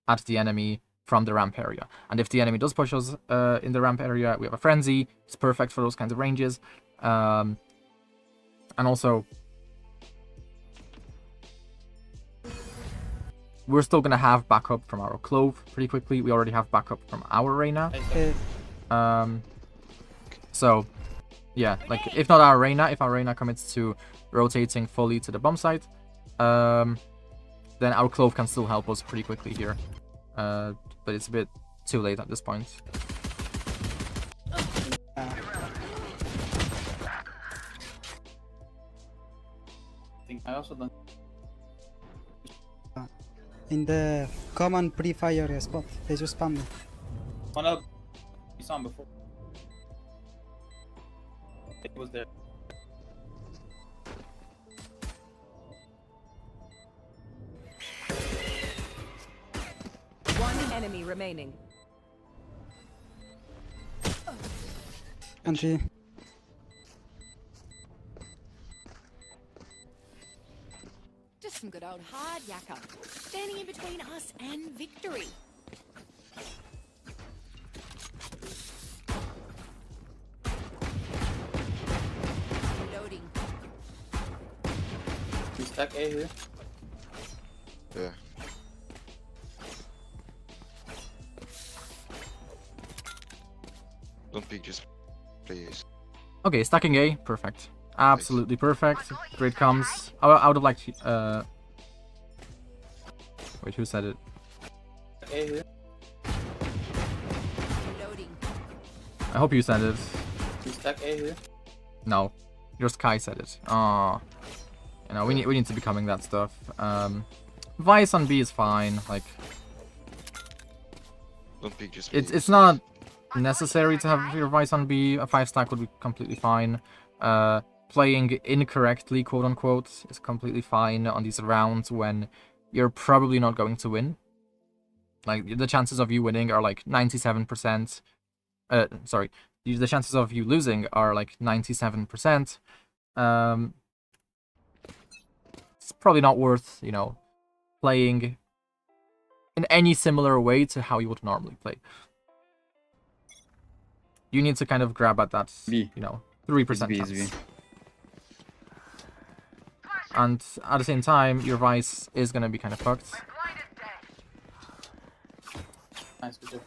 at the enemy from the ramp area. And if the enemy does push us in the ramp area, we have a frenzy. It's perfect for those kinds of ranges, and also we're still gonna have backup from our Clove pretty quickly. We already have backup from our Reyna. So, yeah, like, if not our Reyna, if our Reyna commits to rotating fully to the bomb site, then our Clove can still help us pretty quickly here. But it's a bit too late at this point. I also don't... In the common pre-fire spot, they just spam me. One up, you saw him before. It was there. One enemy remaining. Entry. Just some good old hard yakka, standing in between us and victory. Reloading. You stack A here? Yeah. Don't peek, just please. Okay, stacking A, perfect. Absolutely perfect. Great comes. I would have liked. Wait, who said it? A here. I hope you said it. You stack A here. No, your Sky said it. Oh, you know we need to be coming that stuff. Vice on B is fine. Like, Don't peek, just it's not necessary to have your Vice on B. A 5-stack would be completely fine. Playing incorrectly, quote unquote, is completely fine on these rounds when you're probably not going to win. Like, the chances of you winning are like 97%. Sorry, the chances of you losing are like 97%. It's probably not worth, you know, playing in any similar way to how you would normally play. You need to kind of grab at that, you know, 3% chance. And at the same time, your Vice is gonna be kind of fucked. Nice, good job.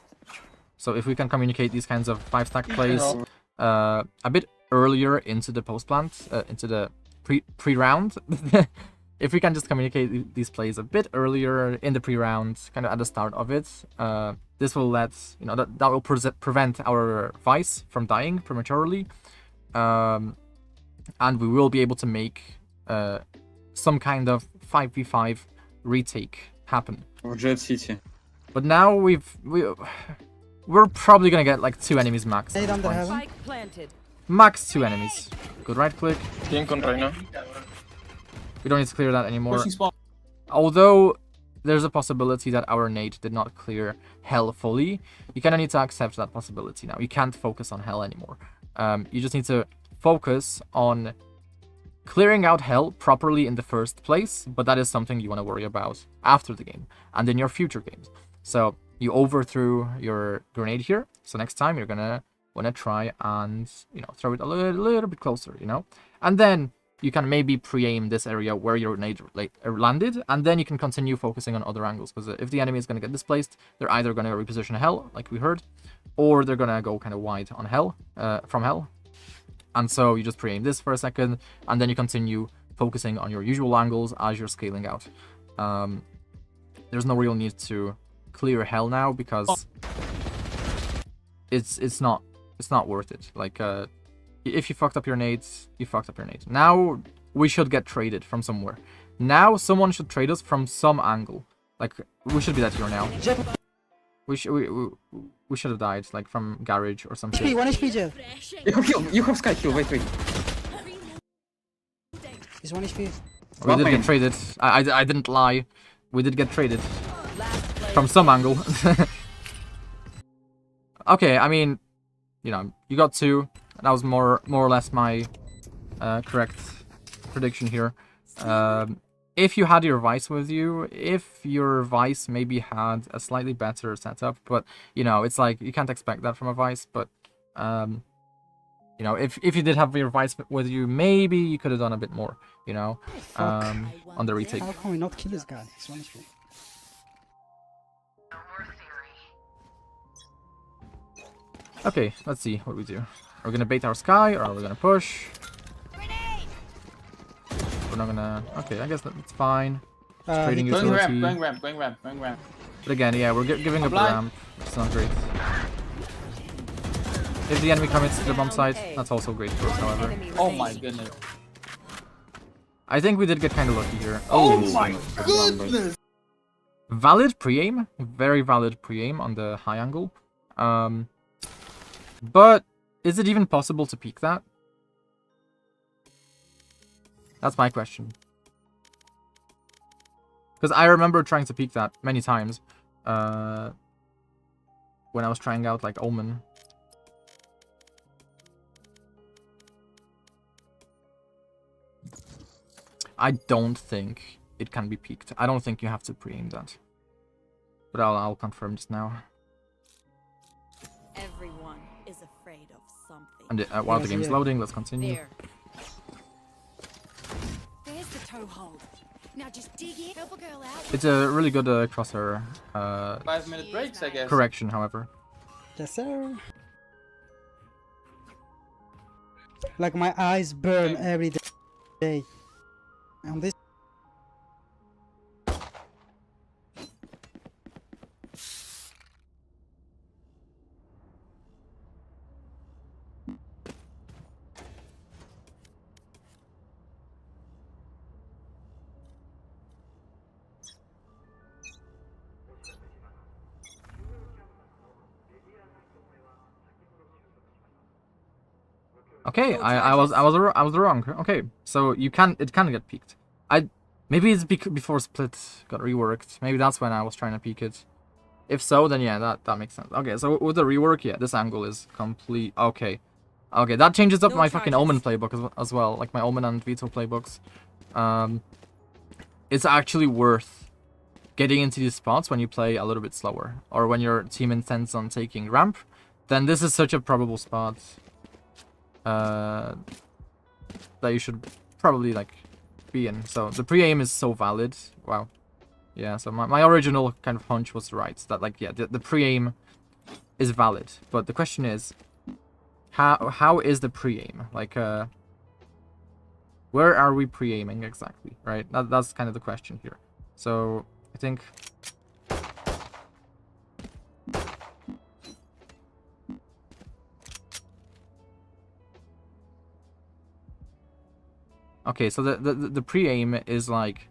So if we can communicate these kinds of 5-stack plays a bit earlier into the post-plant, into the pre-round, if we can just communicate these plays a bit earlier in the pre-round, kind of at the start of it, this will let, you know, that will prevent our Vice from dying prematurely, and we will be able to make some kind of 5v5 retake happen. But now we're probably gonna get like 2 enemies max. Spike planted. Max 2 enemies. Good right click. King on Reyna. We don't need to clear that anymore. Pushing spawn. Although there's a possibility that our nade did not clear hell fully, you kind of need to accept that possibility now. You can't focus on hell anymore. You just need to focus on clearing out hell properly in the first place, but that is something you want to worry about after the game and in your future games. So you overthrew your grenade here, so next time you're gonna want to try and, you know, throw it a little bit closer, you know, and then you can maybe pre-aim this area where your grenade landed, and then you can continue focusing on other angles, because if the enemy is going to get displaced, they're either going to reposition hell, like we heard, or they're going to go kind of wide on hell, from hell. And so you just pre-aim this for a second, and then you continue focusing on your usual angles as you're scaling out. There's no real need to clear hell now, because it's not worth it. Like, if you fucked up your nades, you fucked up your nades. Now we should get traded from somewhere. Now someone should trade us from some angle. Like, we should be that here now. We should have died, like, from garage or something. HP, 1 HP, Jet. You have Sky kill, wait. He's 1 HP. We did get traded. I didn't lie. We did get traded. From some angle. Okay, I mean, you know, you got 2. That was more or less my correct prediction here. If you had your Vice with you, if your Vice maybe had a slightly better setup, but, you know, it's like, you can't expect that from a Vice, but, you know, if you did have your Vice with you, maybe you could have done a bit more, you know, on the retake. How can we not kill this guy? He's 1 HP. Okay, let's see what we do. Are we gonna bait our Sky, or are we gonna push? We're not gonna... Okay, I guess that's fine. Trading utility. Going ramp. But again, yeah, we're giving up the ramp. It's not great. If the enemy commits to the bomb site, that's also great for us, however. Oh my goodness. I think we did get kind of lucky here. Oh my goodness! Valid pre-aim. Very valid pre-aim on the high angle. But is it even possible to peek that? That's my question. Because I remember trying to peek that many times when I was trying out, like, Omen. I don't think it can be peeked. I don't think you have to pre-aim that. But I'll confirm just now. Everyone is afraid of something. And while the game's loading, let's continue. There's the toe hold. Now just dig in. Help a girl out. It's a really good crosshair 5-minute breaks, I guess. correction, however. Yes, sir. Like my eyes burn every day. And this. Okay, I was wrong. Okay, so it can get peeked. Maybe it's before Split got reworked. Maybe that's when I was trying to peek it. If so, then yeah, that makes sense. Okay, so with the rework, yeah, this angle is complete. Okay, that changes up my fucking Omen playbook as well, like my Omen and Veto playbooks. It's actually worth getting into these spots when you play a little bit slower, or when your team intends on taking ramp. Then this is such a probable spot that you should probably like be in. So the pre-aim is so valid. Wow. Yeah, so my original kind of hunch was right, that like, yeah, the pre-aim is valid, but the question is, how is the pre-aim? Like, where are we pre-aiming exactly, right? That's kind of the question here. So I think okay, so the pre-aim is like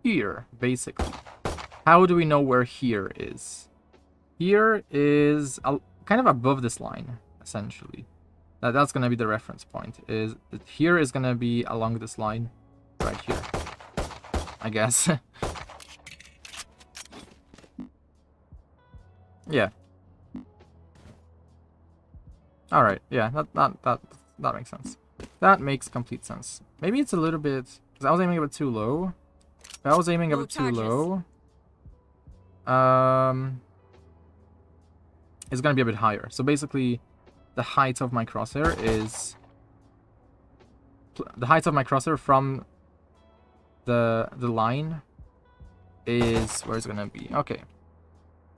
here, basically. How do we know where here is? Here is kind of above this line, essentially. That's gonna be the reference point. Here is gonna be along this line, right here, I guess. Yeah. All right. Yeah. That makes sense. That makes complete sense. Maybe it's a little bit, because I was aiming a bit too low. If I was aiming a bit too low, it's gonna be a bit higher. So basically, the height of my crosshair is from the line is where it's gonna be. Okay,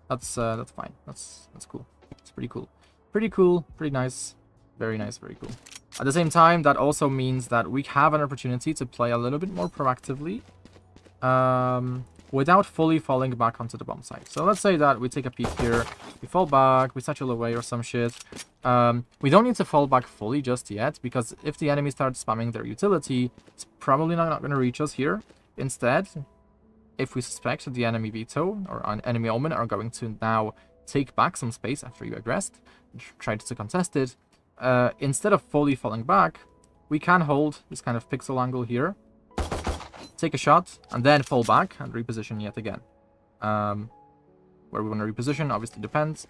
that's fine. That's cool. It's pretty cool. Pretty cool. Pretty nice. Very nice. Very cool. At the same time, that also means that we have an opportunity to play a little bit more proactively, without fully falling back onto the bomb site. So let's say that we take a peek here, we fall back, we satchel away or some shit. We don't need to fall back fully just yet, because if the enemy starts spamming their utility, it's probably not going to reach us here. Instead, if we suspect that the enemy Veto or an enemy Omen are going to now take back some space after you aggressed, try to contest it, instead of fully falling back, we can hold this kind of pixel angle here, take a shot, and then fall back and reposition yet again. Where we want to reposition obviously depends.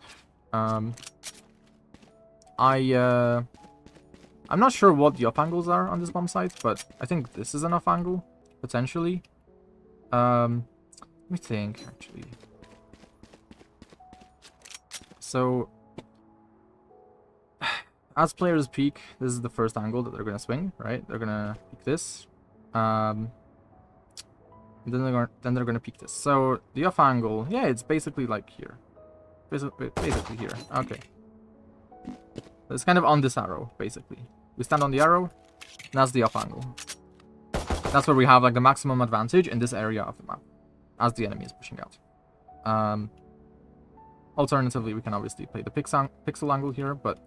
I'm not sure what the up angles are on this bomb site, but I think this is an off angle, potentially. Let me think, actually. So, as players peek, this is the first angle that they're going to swing, right? They're going to peek this. Then they're gonna peek this. So the off angle, yeah, it's basically like here. Basically here. Okay. It's kind of on this arrow, basically. We stand on the arrow, and that's the off angle. That's where we have like the maximum advantage in this area of the map, as the enemy is pushing out. Alternatively, we can obviously play the pixel angle here, but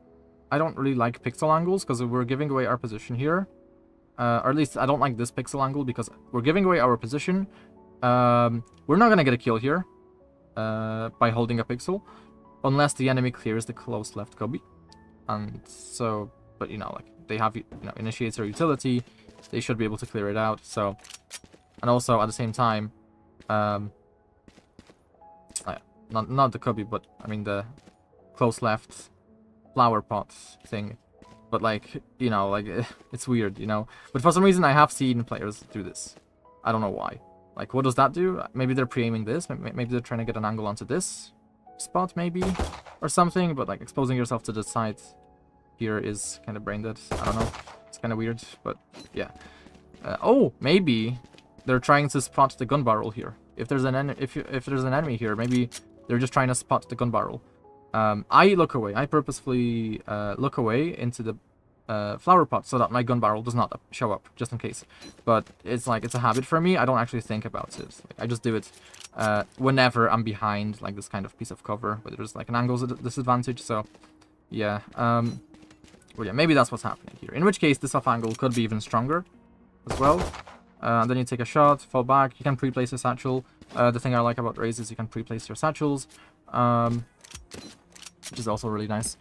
I don't really like pixel angles because we're giving away our position here. Or at least I don't like this pixel angle because we're giving away our position. We're not gonna get a kill here by holding a pixel unless the enemy clears the close left cubby. And so, but you know, like they have, you know, Initiator utility, they should be able to clear it out. So, and also at the same time, not the cubby, but I mean the close left flower pot thing. But like, you know, like it's weird, you know. But for some reason, I have seen players do this. I don't know why. Like, what does that do? Maybe they're pre-aiming this. Maybe they're trying to get an angle onto this spot, maybe, or something. But like, exposing yourself to the side here is kind of brain dead. I don't know. It's kind of weird, but yeah. Oh, maybe they're trying to spot the gun barrel here. If there's an enemy here, maybe they're just trying to spot the gun barrel. I look away. I purposefully look away into the flower pot so that my gun barrel does not show up, just in case. But it's like, it's a habit for me. I don't actually think about it. Like, I just do it whenever I'm behind like this kind of piece of cover, where there's like an angle disadvantage. So yeah, well, yeah, maybe that's what's happening here. In which case, this off angle could be even stronger as well. And then you take a shot, fall back. You can pre-place a satchel. The thing I like about Raze is you can pre-place your satchels, which is also really nice.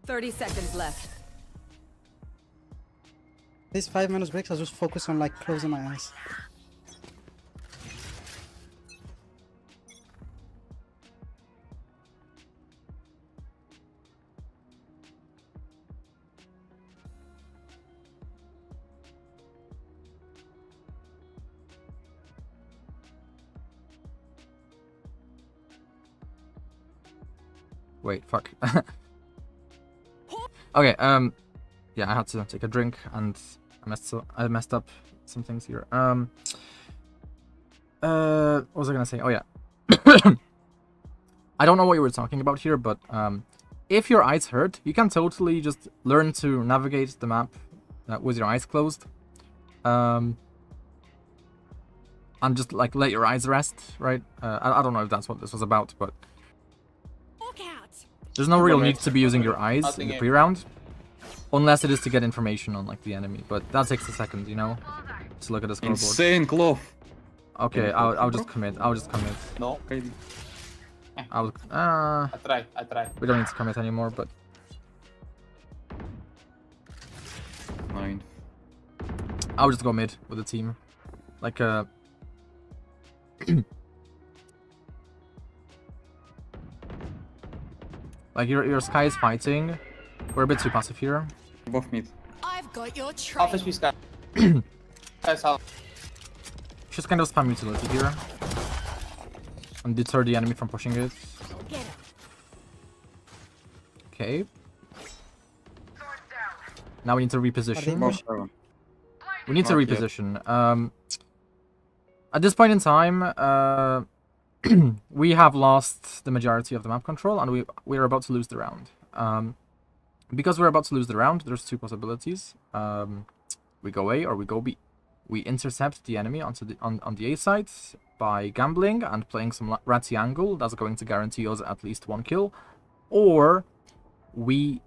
30 seconds left. These 5 minutes breaks, I just focus on like closing my eyes. Wait, fuck. Okay, yeah, I had to take a drink and I messed up some things here. What was I gonna say? Oh yeah. I don't know what you were talking about here, but if your eyes hurt, you can totally just learn to navigate the map with your eyes closed. And just like let your eyes rest, right? I don't know if that's what this was about, but there's no real need to be using your eyes in the pre-round, unless it is to get information on like the enemy. But that takes a second, you know, to look at the scoreboard. Insane clove. Okay, I'll just commit. I'll just commit. No. I'll. I try. We don't need to commit anymore, but. 9. I'll just go mid with the team, like like your Sky is fighting. We're a bit too passive here. Both mid. I've got your trail. Office Sky. Just kind of spam utility here and deter the enemy from pushing it. Okay. Now we need to reposition. We need to reposition. At this point in time, we have lost the majority of the map control, and we're about to lose the round. Because we're about to lose the round, there's two possibilities. We go A or we go B. We intercept the enemy on the A side by gambling and playing some ratty angle that's going to guarantee us at least 1 kill, or we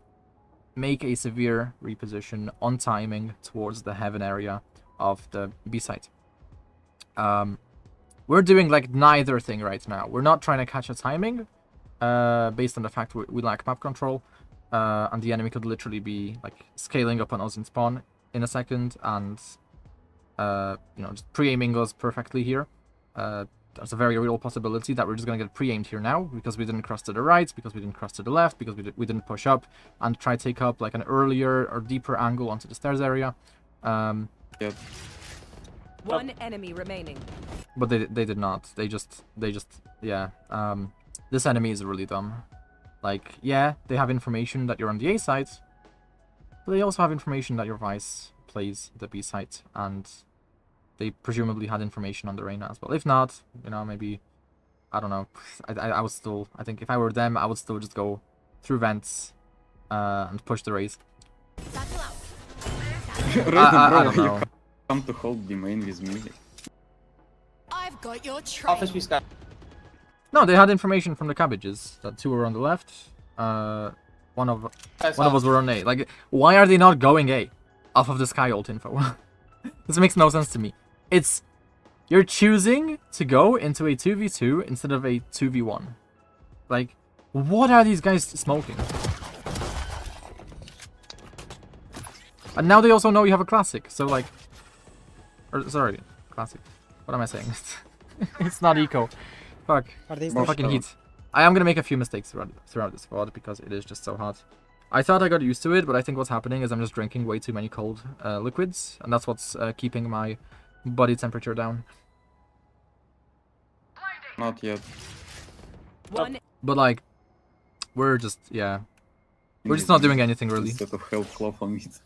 make a severe reposition on timing towards the heaven area of the B side. We're doing like neither thing right now. We're not trying to catch a timing based on the fact we lack map control, and the enemy could literally be like scaling up on us in spawn in a second and you know, just pre-aiming us perfectly here. There's a very real possibility that we're just gonna get pre-aimed here now because we didn't cross to the right, because we didn't cross to the left, because we didn't push up and try to take up like an earlier or deeper angle onto the stairs area. Yep. One enemy remaining. But they did not. They just yeah. This enemy is really dumb. Like, yeah, they have information that you're on the A side, but they also have information that your Vice plays the B side, and they presumably had information on the Reyna as well. If not, you know, maybe, I don't know. I would still, I think if I were them, I would still just go through vents and push the Raze. I don't know. Come to hold the main with me. I've got your trail. Office Sky. No, they had information from the cabbages that 2 were on the left. One of us were on A. Like, why are they not going A off of the Sky ult info? This makes no sense to me. It's, you're choosing to go into a 2v2 instead of a 2v1. Like, what are these guys smoking? And now they also know you have a classic, so like, or sorry, classic. What am I saying? It's not eco. Fuck. Fucking heat. I am gonna make a few mistakes throughout this VOD because it is just so hot. I thought I got used to it, but I think what's happening is I'm just drinking way too many cold liquids, and that's what's keeping my body temperature down. Not yet. But like, we're just, yeah. We're just not doing anything really. Instead of health cloth on it.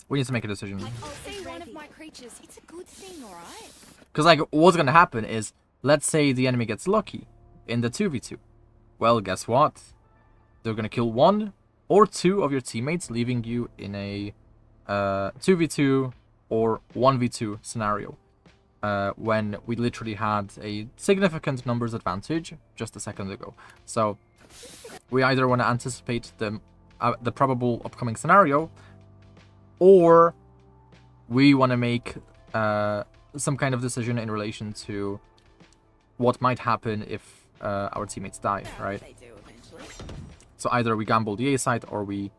We need to make a decision. I'll see one of my creatures. It's a good thing, alright? Because like, what's gonna happen is, let's say the enemy gets lucky in the 2v2. Well, guess what? They're gonna kill 1, or 2 of your teammates, leaving you in a 2v2 or 1v2 scenario. When we literally had a significant numbers advantage just a second ago. So we either want to anticipate the probable upcoming scenario, or we want to make some kind of decision in relation to what might happen if our teammates die, right? So either we gamble the A site or we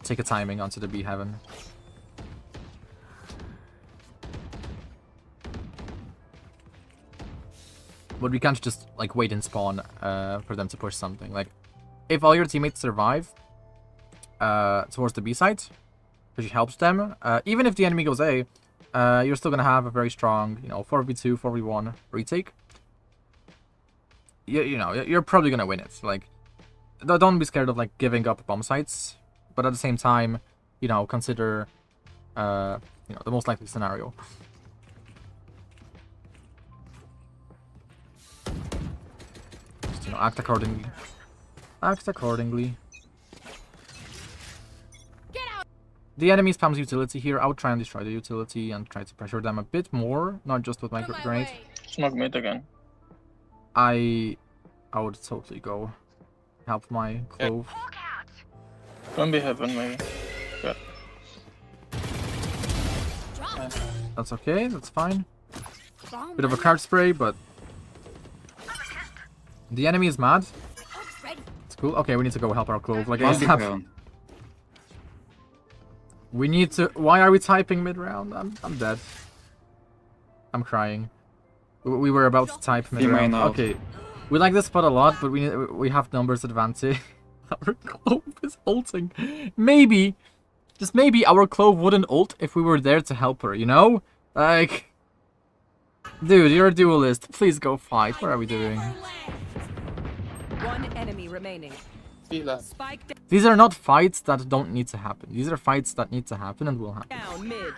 take a timing onto the B heaven. But we can't just like wait and spawn for them to push something. Like, if all your teammates survive towards the B site, which helps them, even if the enemy goes A, you're still gonna have a very strong, 4v2, 4v1 retake. You're probably gonna win it. Like, don't be scared of like giving up bomb sites, but at the same time, consider the most likely scenario. Just, act accordingly. Act accordingly. The enemy spams utility here. I would try and destroy the utility and try to pressure them a bit more, not just with my grenade. Smoke mid again. I would totally go help my clove. Don't be heaven, maybe. Yeah. That's okay, that's fine. Bit of a card spray, but the enemy is mad. It's cool. Okay, we need to go help our clove. Like, ASAP. We need to. Why are we typing mid round? I'm dead. I'm crying. We were about to type mid round. Okay, we like this spot a lot, but we have numbers advantage. Our clove is ulting. Maybe, just maybe, our clove wouldn't ult if we were there to help her. Like, dude, you're a duelist. Please go fight. What are we doing? One enemy remaining. These are not fights that don't need to happen. These are fights that need to happen and will happen. Down mid.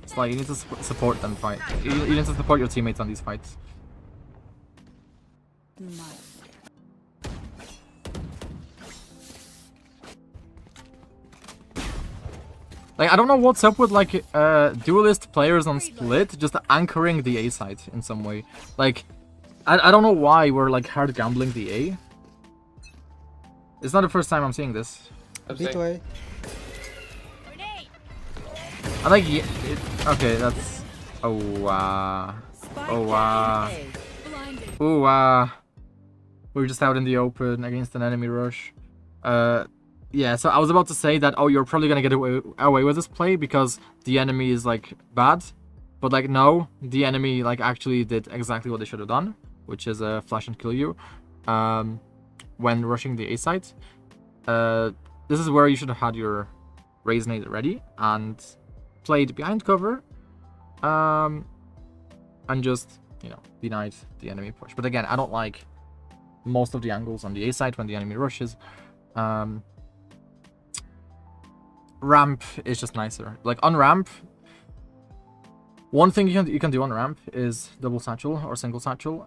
It's like you need to support them fight. You need to support your teammates on these fights. Like, I don't know what's up with like duelist players on split just anchoring the A site in some way. Like, I don't know why we're like hard gambling the A. It's not the first time I'm seeing this. B2A. I like okay, that's we're just out in the open against an enemy rush. Yeah, so I was about to say that you're probably gonna get away with this play because the enemy is like bad, but like no, the enemy like actually did exactly what they should have done, which is flash and kill you. When rushing the A site. This is where you should have had your raise nade ready and played behind cover, and just, denied the enemy push. But again, I don't like most of the angles on the A site when the enemy rushes. Ramp is just nicer. Like, on ramp, one thing you can do on ramp is double satchel or single satchel.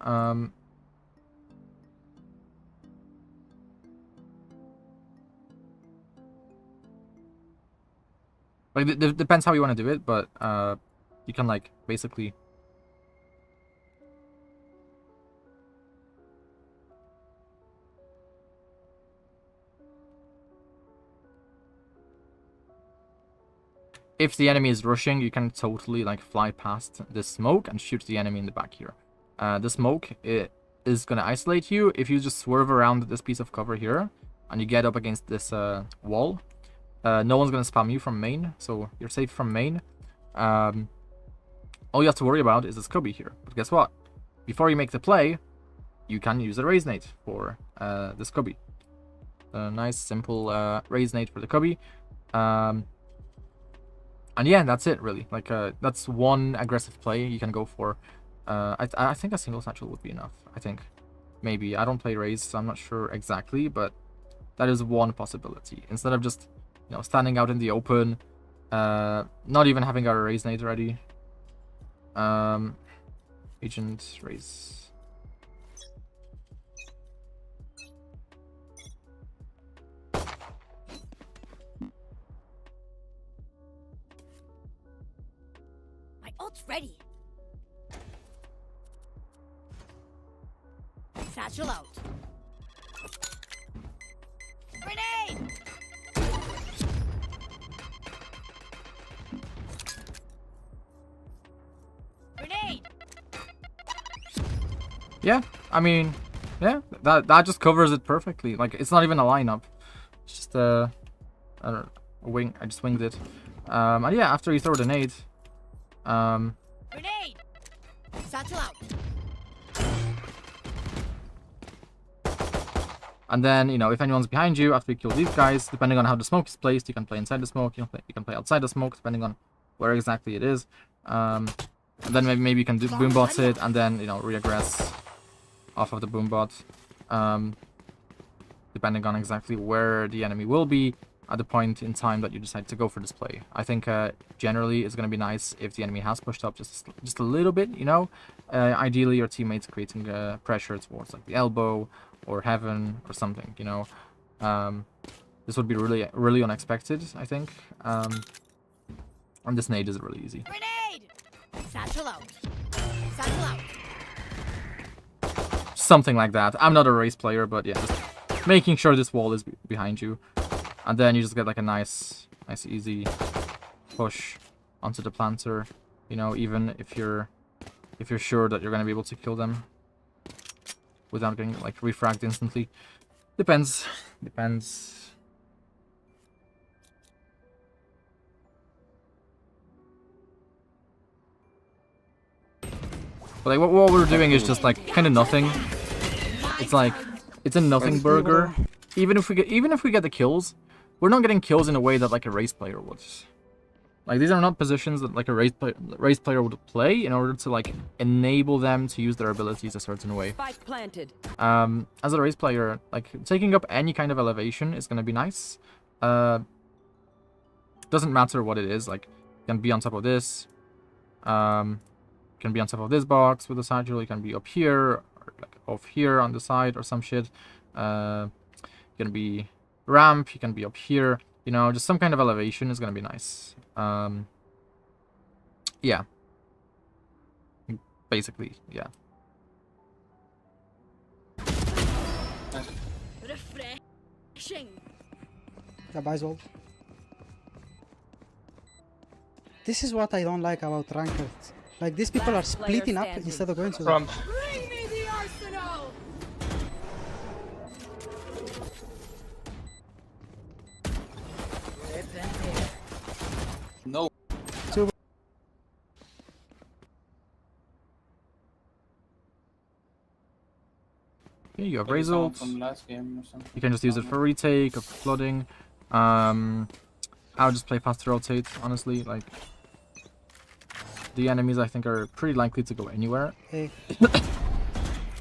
Like, it depends how you want to do it, but you can, like, basically... If the enemy is rushing, you can totally, like, fly past this smoke and shoot the enemy in the back here. The smoke is going to isolate you. If you just swerve around this piece of cover here, and you get up against this wall... no one's gonna spam you from main, so you're safe from main. All you have to worry about is this cubby here. But guess what? Before you make the play, you can use a raise nade for this cubby. A nice, simple raise nade for the cubby. And yeah, that's it, really. Like, that's one aggressive play you can go for. I think a single satchel would be enough. I think. Maybe. I don't play raise, so I'm not sure exactly, but that is one possibility. Instead of just... standing out in the open, not even having our raise nade ready. Agent raise. Ready. Satchel out. Grenade! Grenade! Yeah, I mean, yeah, that just covers it perfectly. Like, it's not even a lineup. It's just I don't know, a wing. I just winged it. And yeah, after you throw the nade, Grenade! Satchel out. and then, you know, if anyone's behind you after you kill these guys, depending on how the smoke is placed, you can play inside the smoke, you can play outside the smoke, depending on where exactly it is. And then maybe you can do boombot it, and then, you know, reaggress off of the boombot, depending on exactly where the enemy will be at the point in time that you decide to go for this play. I think generally it's going to be nice if the enemy has pushed up just a little bit, you know. Ideally, your teammates creating pressure towards like the elbow or heaven or something, you know. This would be really unexpected, I think. And this nade is really easy. Grenade! Satchel out. Satchel out. Something like that. I'm not a race player, but yeah, just making sure this wall is behind you, and then you just get like a nice easy push onto the planter. You know, even if you're sure that you're gonna be able to kill them without getting like refragged instantly. Depends. But like what we're doing is just like kind of nothing. It's like it's a nothing burger. Even if we get the kills, we're not getting kills in a way that like a race player would. Like these are not positions that like a race player would play in order to like enable them to use their abilities a certain way. Spike planted. As a race player, like taking up any kind of elevation is gonna be nice. Doesn't matter what it is. Like you can be on top of this. Can be on top of this box with a satchel. You can be up here, or like off here on the side or some shit. You can be ramp. You can be up here. You know, just some kind of elevation is gonna be nice. Yeah. Basically, yeah. Refreshing. Yeah, buys ult. This is what I don't like about ranked. Like these people are splitting up instead of going to Ramp. Bring me the arsenal! No. Okay, you have raise ult. From last game or something. You can just use it for retake or flooding. I'll just play faster rotate, honestly. Like the enemies I think are pretty likely to go anywhere. Hey.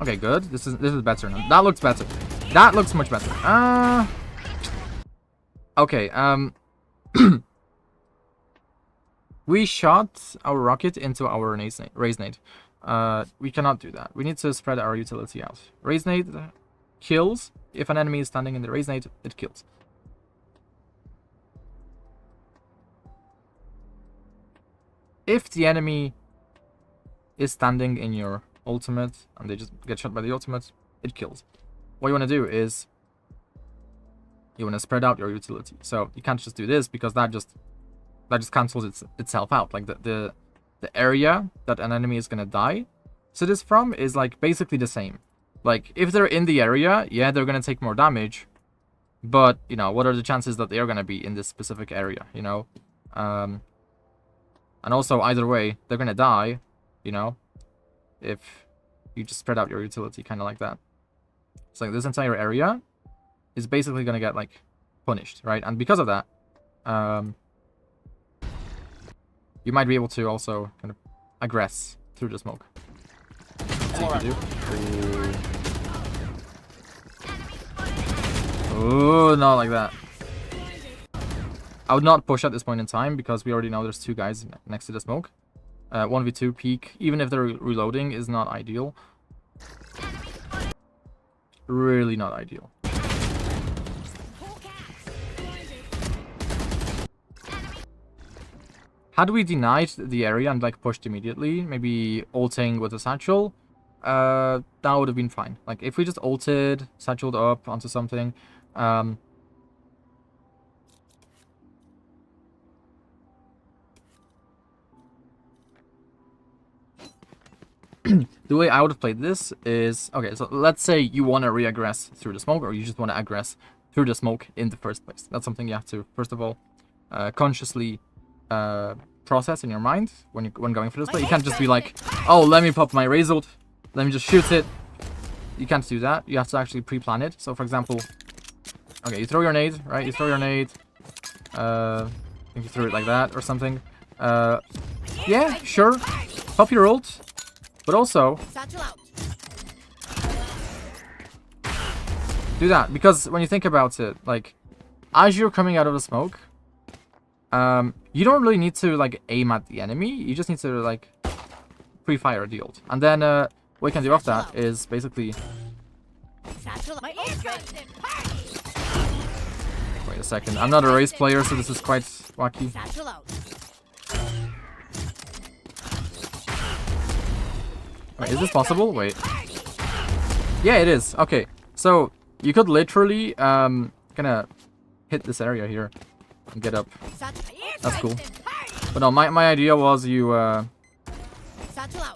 Okay, good. This is better now. That looks better. That looks much better. Okay, we shot our rocket into our raise nade. We cannot do that. We need to spread our utility out. Raise nade kills. If an enemy is standing in the raise nade, it kills. If the enemy is standing in your ultimate and they just get shot by the ultimate, it kills. What you want to do is you want to spread out your utility. So you can't just do this because that just cancels itself out. Like the area that an enemy is gonna die to this from is like basically the same. Like if they're in the area, yeah, they're gonna take more damage. But you know, what are the chances that they're gonna be in this specific area? You know, and also either way, they're gonna die. You know, if you just spread out your utility kind of like that. It's like this entire area is basically gonna get like punished, right? And because of that, you might be able to also kind of aggress through the smoke. See if you do. Ooh, not like that. I would not push at this point in time because we already know there's two guys next to the smoke. 1v2 peek, even if they're reloading, is not ideal. Really not ideal. had we denied the area and like pushed immediately, maybe ulting with a satchel, that would have been fine. Like if we just ulted, satcheled up onto something, the way I would have played this is, okay, so let's say you want to re-aggress through the smoke, or you just want to aggress through the smoke in the first place. That's something you have to, first of all, consciously process in your mind when going for this play. You can't just be like, oh, let me pop my Raze ult, let me just shoot it. You can't do that. You have to actually pre-plan it. So, for example, okay, you throw your nade, right? You throw your nade. I think you threw it like that or something. Yeah, sure. Pop your ult. But also, do that, because when you think about it, like, as you're coming out of the smoke, you don't really need to, like, aim at the enemy. You just need to, like, pre-fire the ult. And then, what you can do off that is basically... Wait a second, I'm not a race player, so this is quite wacky. Wait, is this possible? Wait. Yeah, it is. Okay, so you could literally kind of hit this area here and get up. That's cool. But no, my idea was you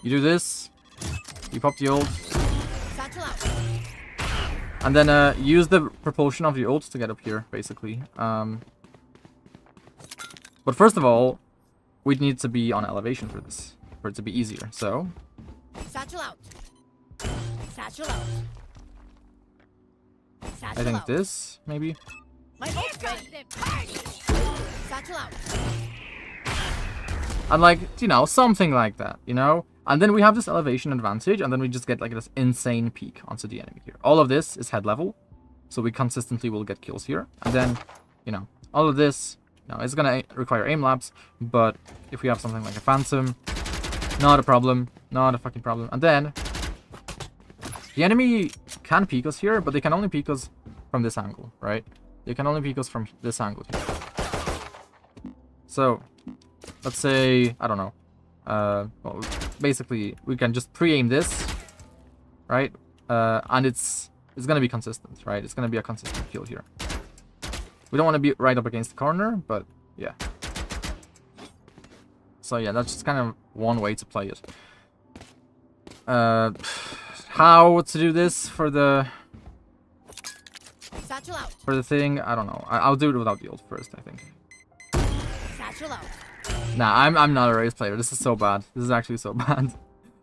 do this, you pop the ult, and then use the propulsion of the ult to get up here, basically. But first of all, we'd need to be on elevation for this, for it to be easier. So. Satchel out. Satchel out. I think this, maybe. Satchel out. And like, you know, something like that, you know? And then we have this elevation advantage, and then we just get like this insane peak onto the enemy here. All of this is head level, so we consistently will get kills here. And then, you know, all of this, you know, it's gonna require aim laps, but if we have something like a Phantom, not a problem. Not a fucking problem. And then, the enemy can peek us here, but they can only peek us from this angle, right? They can only peek us from this angle here. So, let's say, I don't know. Well, basically, we can just pre-aim this, right? And it's gonna be consistent, right? It's gonna be a consistent kill here. We don't want to be right up against the corner, but yeah. So yeah, that's just kind of one way to play it. How to do this for the thing, I don't know. I'll do it without the ult first, I think. Nah, I'm not a race player. This is so bad. This is actually so bad.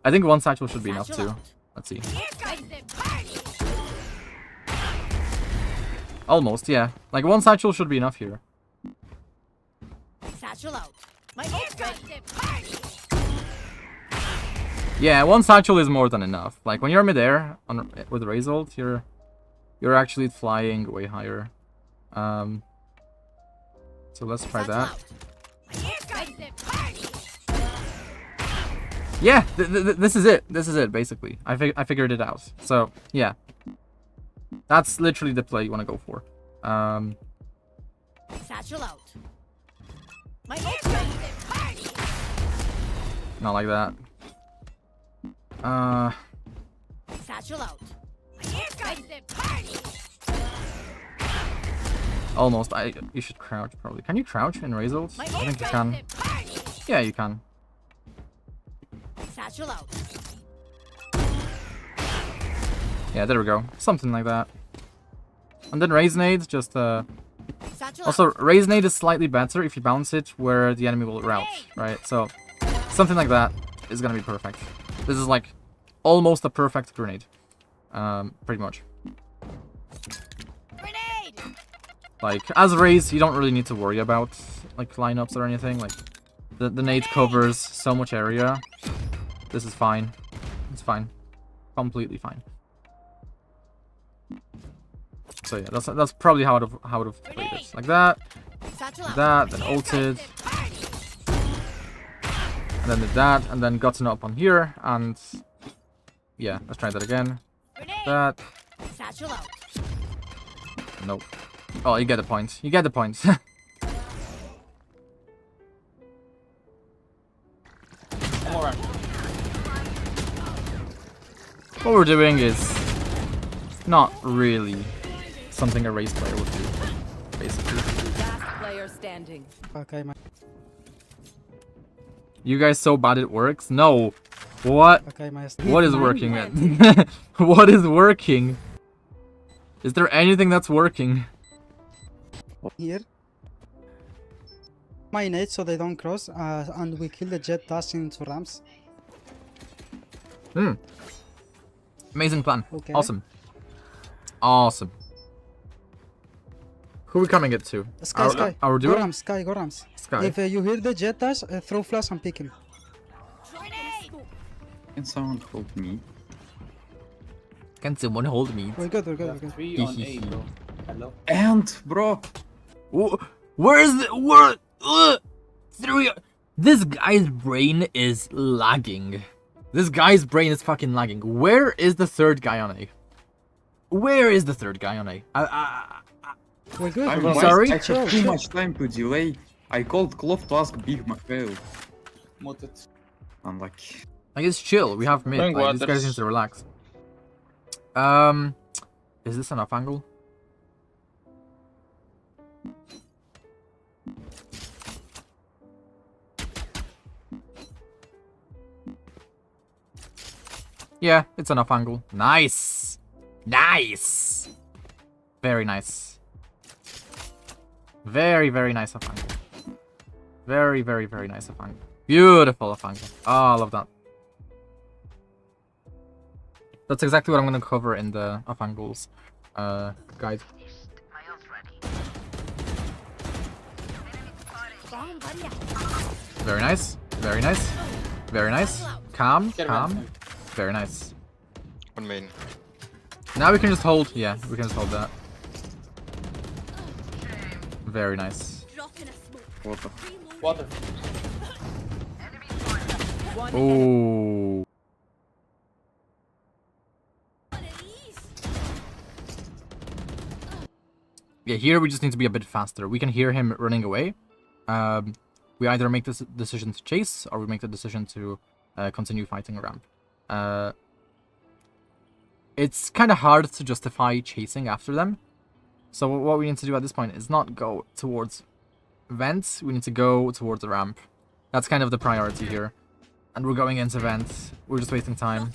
I think one satchel should be enough too. Let's see. Almost, yeah. Like one satchel should be enough here. Satchel out. Yeah, one satchel is more than enough. Like when you're midair with Raze ult, you're actually flying way higher. So let's try that. Yeah, this is it. This is it, basically. I figured it out. So yeah, that's literally the play you want to go for. Satchel out. Not like that. Satchel out. Almost. You should crouch probably. Can you crouch in Raze ult? I think you can. Yeah, you can. Satchel out. Yeah, there we go. Something like that. And then Raze nade, just also Raze nade is slightly better if you bounce it where the enemy will rout, right? So something like that is gonna be perfect. This is like almost a perfect grenade. Pretty much. Grenade! Like as Raze, you don't really need to worry about like lineups or anything. Like the nade covers so much area. This is fine. It's fine. Completely fine. So yeah, that's probably how I would have played it. Like that, then ulted, and then did that, and then gotten up on here, and yeah, let's try that again. That. Nope. Oh, you get the point. You get the point. what we're doing is not really something a race player would do, basically. Last player standing. Okay, my. You guys so bad it works? No. What? Okay, my. What is working? What is working? Is there anything that's working? Here. My nades so they don't cross, and we kill the jet dashing into ramps. Hmm. Amazing plan. Okay. Awesome. Awesome. Who are we coming it to? Sky, Sky. Our Go duo? Rams, Sky, go Rams. Sky. If you hear the jet dash, throw flash and pick him. Can someone hold me? Can someone hold me? We're good, we're good, we're good. 3 on A, bro. Hello? And, bro! Where is the... Where... This guy's brain is lagging. This guy's brain is fucking lagging. Where is the third guy on A? Where is the third guy on A? We're good. I'm sorry? I have too much time to delay. I called Clove to ask Big Macphail. Muted. Like, it's chill. We have mid. Bring Like, this guy waters. seems to relax. Is this enough angle? Yeah, it's enough angle. Nice! Nice! Very nice. Very, very nice off angle. Very, very, very nice off angle. Beautiful off angle. Oh, I love that. That's exactly what I'm going to cover in the off angles guide. Very nice. Very nice. Very nice. Calm. Calm. Very nice. One main. Now we can just hold. Yeah, we can just hold that. Very nice. Water. Water. Oh. Yeah, here we just need to be a bit faster. We can hear him running away. We either make this decision to chase, or we make the decision to continue fighting a ramp. It's kind of hard to justify chasing after them. So what we need to do at this point is not go towards vents. We need to go towards the ramp. That's kind of the priority here. And we're going into vents. We're just wasting time.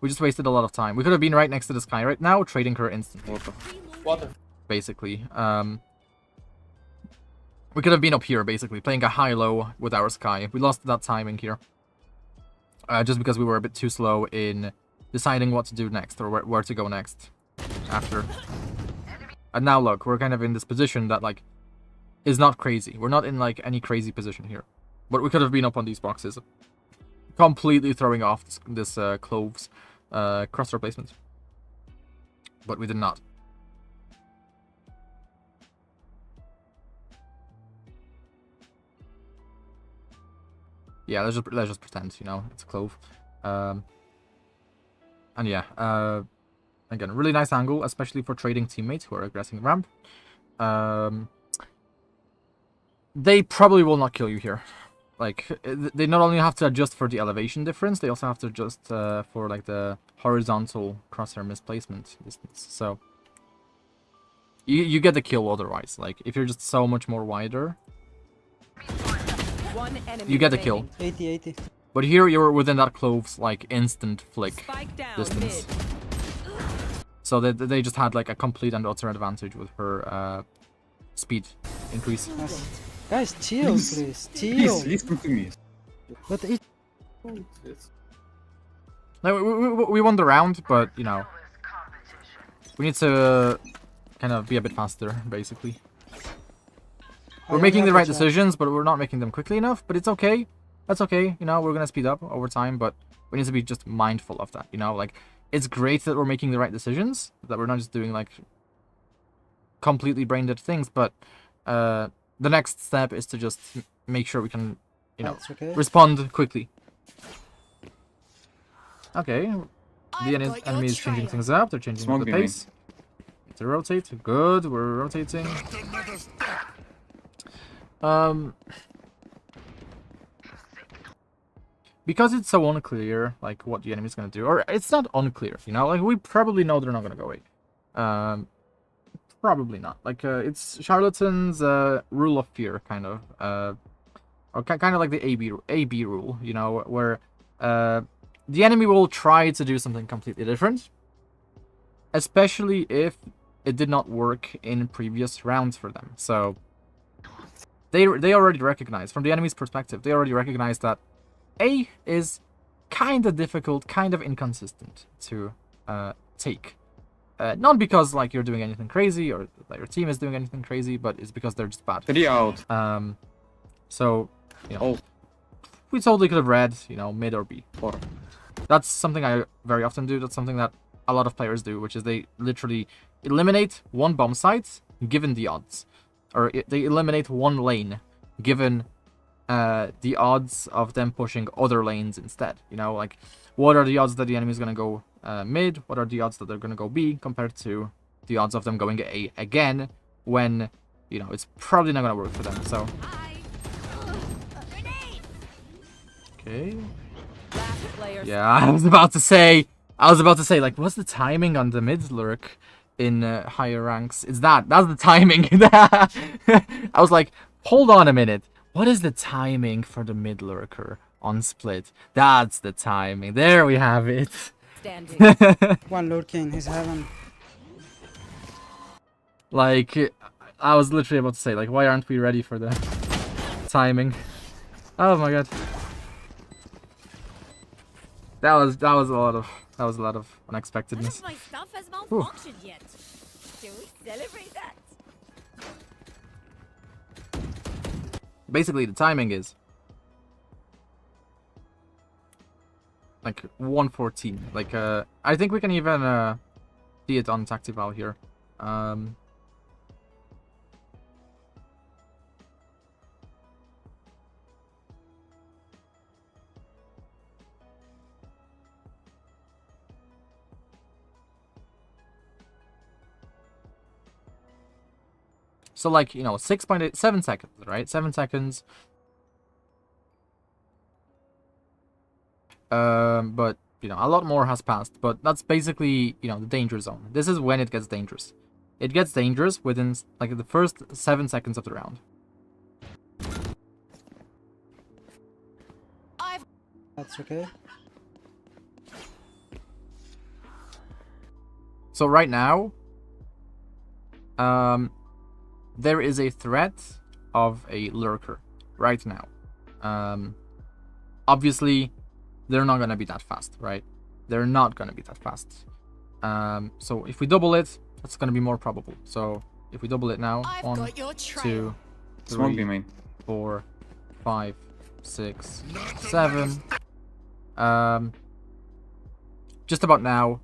We just wasted a lot of time. We could have been right next to the Sky right now, trading her instantly. Water. Water. Basically. We could have been up here, basically, playing a high-low with our Sky. We lost that timing here. Just because we were a bit too slow in deciding what to do next, or where to go next after. And now look, we're kind of in this position that, like, is not crazy. We're not in, like, any crazy position here. But we could have been up on these boxes. Completely throwing off this Clove's cross replacement. But we did not. Yeah, let's just pretend, you know, it's a Clove. And yeah, again, really nice angle, especially for trading teammates who are aggressing ramp. They probably will not kill you here. Like, they not only have to adjust for the elevation difference, they also have to adjust for, like, the horizontal crosshair misplacement distance. So, you get the kill otherwise. Like, if you're just so much more wider, you get the kill. 80. But here you're within that Clove's, like, instant flick distance. So they just had, like, a complete and utter advantage with her speed increase. Nice. Guys, chill, please. Chill. Please, listen to me. But it... No, we won the round, but, you know, we need to kind of be a bit faster, basically. We're making the right decisions, but we're not making them quickly enough, but it's okay. That's okay, you know, we're gonna speed up over time, but we need to be just mindful of that, you know, like, it's great that we're making the right decisions, that we're not just doing, like, completely brain-dead things, but, the next step is to just make sure we can, you know, respond quickly. Okay, the enemy is changing things up, they're changing the pace. Need to rotate, good, we're rotating. because it's so unclear, like, what the enemy's gonna do, or it's not unclear, you know, like, we probably know they're not gonna go A. Probably not. Like, it's Charlatan's rule of fear, kind of, or kind of like the AB rule, you know, where the enemy will try to do something completely different, especially if it did not work in previous rounds for them. So they already recognize, from the enemy's perspective, they already recognize that A is kind of difficult, kind of inconsistent to take. Not because, like, you're doing anything crazy or that your team is doing anything crazy, but it's because they're just bad. 3 out. So, you know, we totally could have read, you know, mid or B. Or that's something I very often do. That's something that a lot of players do, which is they literally eliminate one bomb site given the odds. Or they eliminate one lane given the odds of them pushing other lanes instead. You know, like, what are the odds that the enemy is going to go mid? What are the odds that they're going to go B compared to the odds of them going A again when, you know, it's probably not going to work for them. So, okay. Yeah, I was about to say, like, what's the timing on the mid lurk in higher ranks? That's the timing. I was like, hold on a minute. What is the timing for the mid lurker on split? That's the timing. There we have it. One lurking, he's heaven. Like, I was literally about to say, like, why aren't we ready for the timing? Oh my god. That was a lot of unexpectedness. None of my stuff has malfunctioned yet. Can we celebrate that? Basically, the timing is like 1:14. Like, I think we can even see it on Tactival here. So, like, you know, 7 seconds, right? 7 seconds. But, you know, a lot more has passed. But that's basically, you know, the danger zone. This is when it gets dangerous. It gets dangerous within, like, the first 7 seconds of the round. That's okay. So right now, there is a threat of a lurker right now. Obviously, they're not going to be that fast, right? They're not going to be that fast. So if we double it, that's going to be more probable. So if we double it now, 1, 2, 3, 4, 5, 6, 7. Just about now,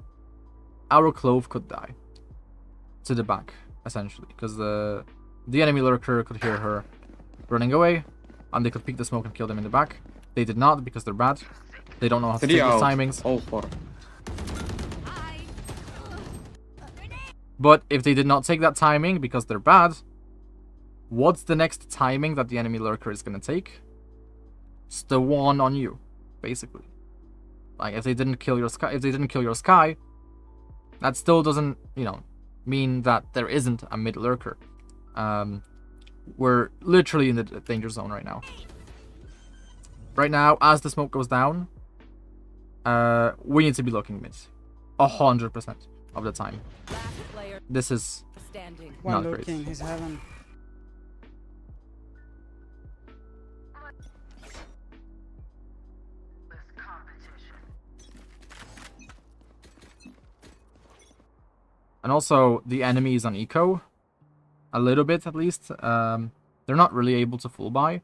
our clove could die to the back, essentially, because the enemy lurker could hear her running away, and they could peek the smoke and kill them in the back. They did not, because they're bad. They don't know how to take these timings. All 4. But if they did not take that timing because they're bad, what's the next timing that the enemy lurker is going to take? It's the one on you, basically. Like, if they didn't kill your sky, that still doesn't, you know, mean that there isn't a mid lurker. We're literally in the danger zone right now. Right now, as the smoke goes down, we need to be looking mid 100% of the time. This is not great. He's heaven. And also, the enemy is on eco. A little bit, at least. They're not really able to full buy.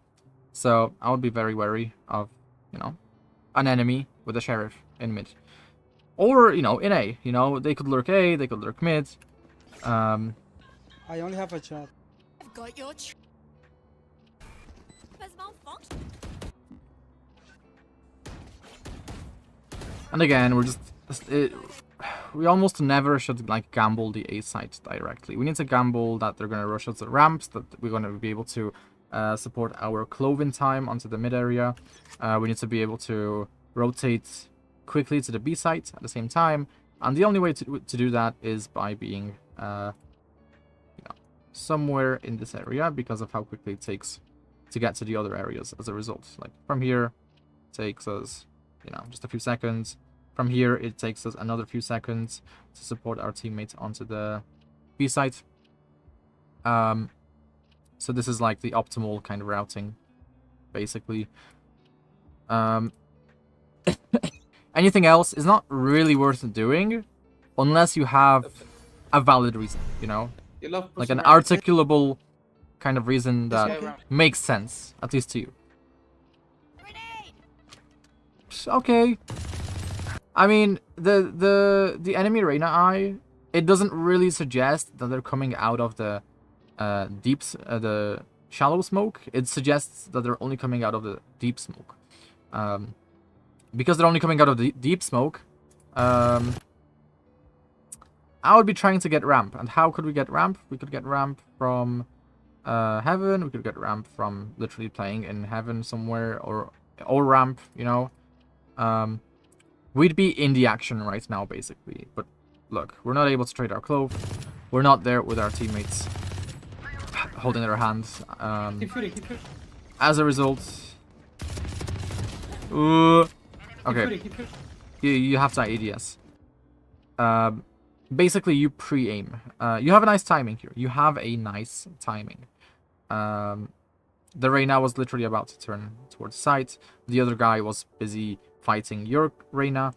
So, I would be very wary of, you know, an enemy with a sheriff in mid. Or, you know, in A. You know, they could lurk A, they could lurk mid. I only have a shot. I've got your has malfunctioned. And again, we're just... we almost never should, like, gamble the A site directly. We need to gamble that they're going to rush us the ramps, that we're going to be able to support our cloven time onto the mid area. We need to be able to rotate quickly to the B site at the same time. And the only way to do that is by being somewhere in this area because of how quickly it takes to get to the other areas as a result. Like from here, it takes us, just a few seconds. From here, it takes us another few seconds to support our teammates onto the B site. So this is like the optimal kind of routing, basically. Anything else is not really worth doing unless you have a valid reason, like an articulable kind of reason that makes sense, at least to you. Okay. I mean, the enemy Reyna eye, it doesn't really suggest that they're coming out of the the shallow smoke. It suggests that they're only coming out of the deep smoke. Because they're only coming out of the deep smoke, I would be trying to get ramp. And how could we get ramp? We could get ramp from heaven. We could get ramp from literally playing in heaven somewhere, or ramp, we'd be in the action right now, basically. But look, we're not able to trade our clove. We're not there with our teammates holding their hands. As a result, okay, you have to ADS. Basically, you pre-aim. You have a nice timing here. You have a nice timing. The Reyna was literally about to turn towards site. The other guy was busy fighting your Reyna.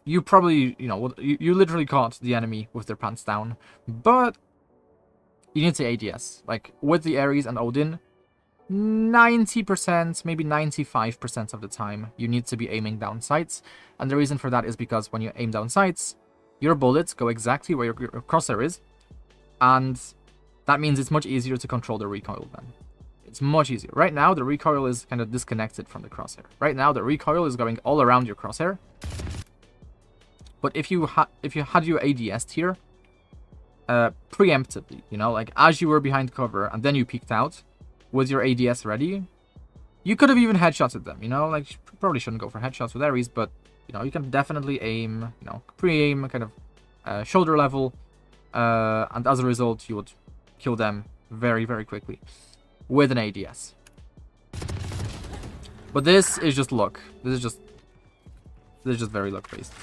You probably, you literally caught the enemy with their pants down. But you need to ADS. Like, with the Ares and Odin, 90%, maybe 95% of the time, you need to be aiming down sights. And the reason for that is because when you aim down sights, your bullets go exactly where your crosshair is. And that means it's much easier to control the recoil then. It's much easier. Right now, the recoil is kind of disconnected from the crosshair. Right now, the recoil is going all around your crosshair. But if you had your ADS'd here, preemptively, like as you were behind cover and then you peeked out with your ADS ready, you could have even headshotted them, like you probably shouldn't go for headshots with Ares, but you can definitely aim, pre-aim kind of shoulder level, and as a result, you would kill them very, very quickly with an ADS. But this is just luck. This is just very luck based.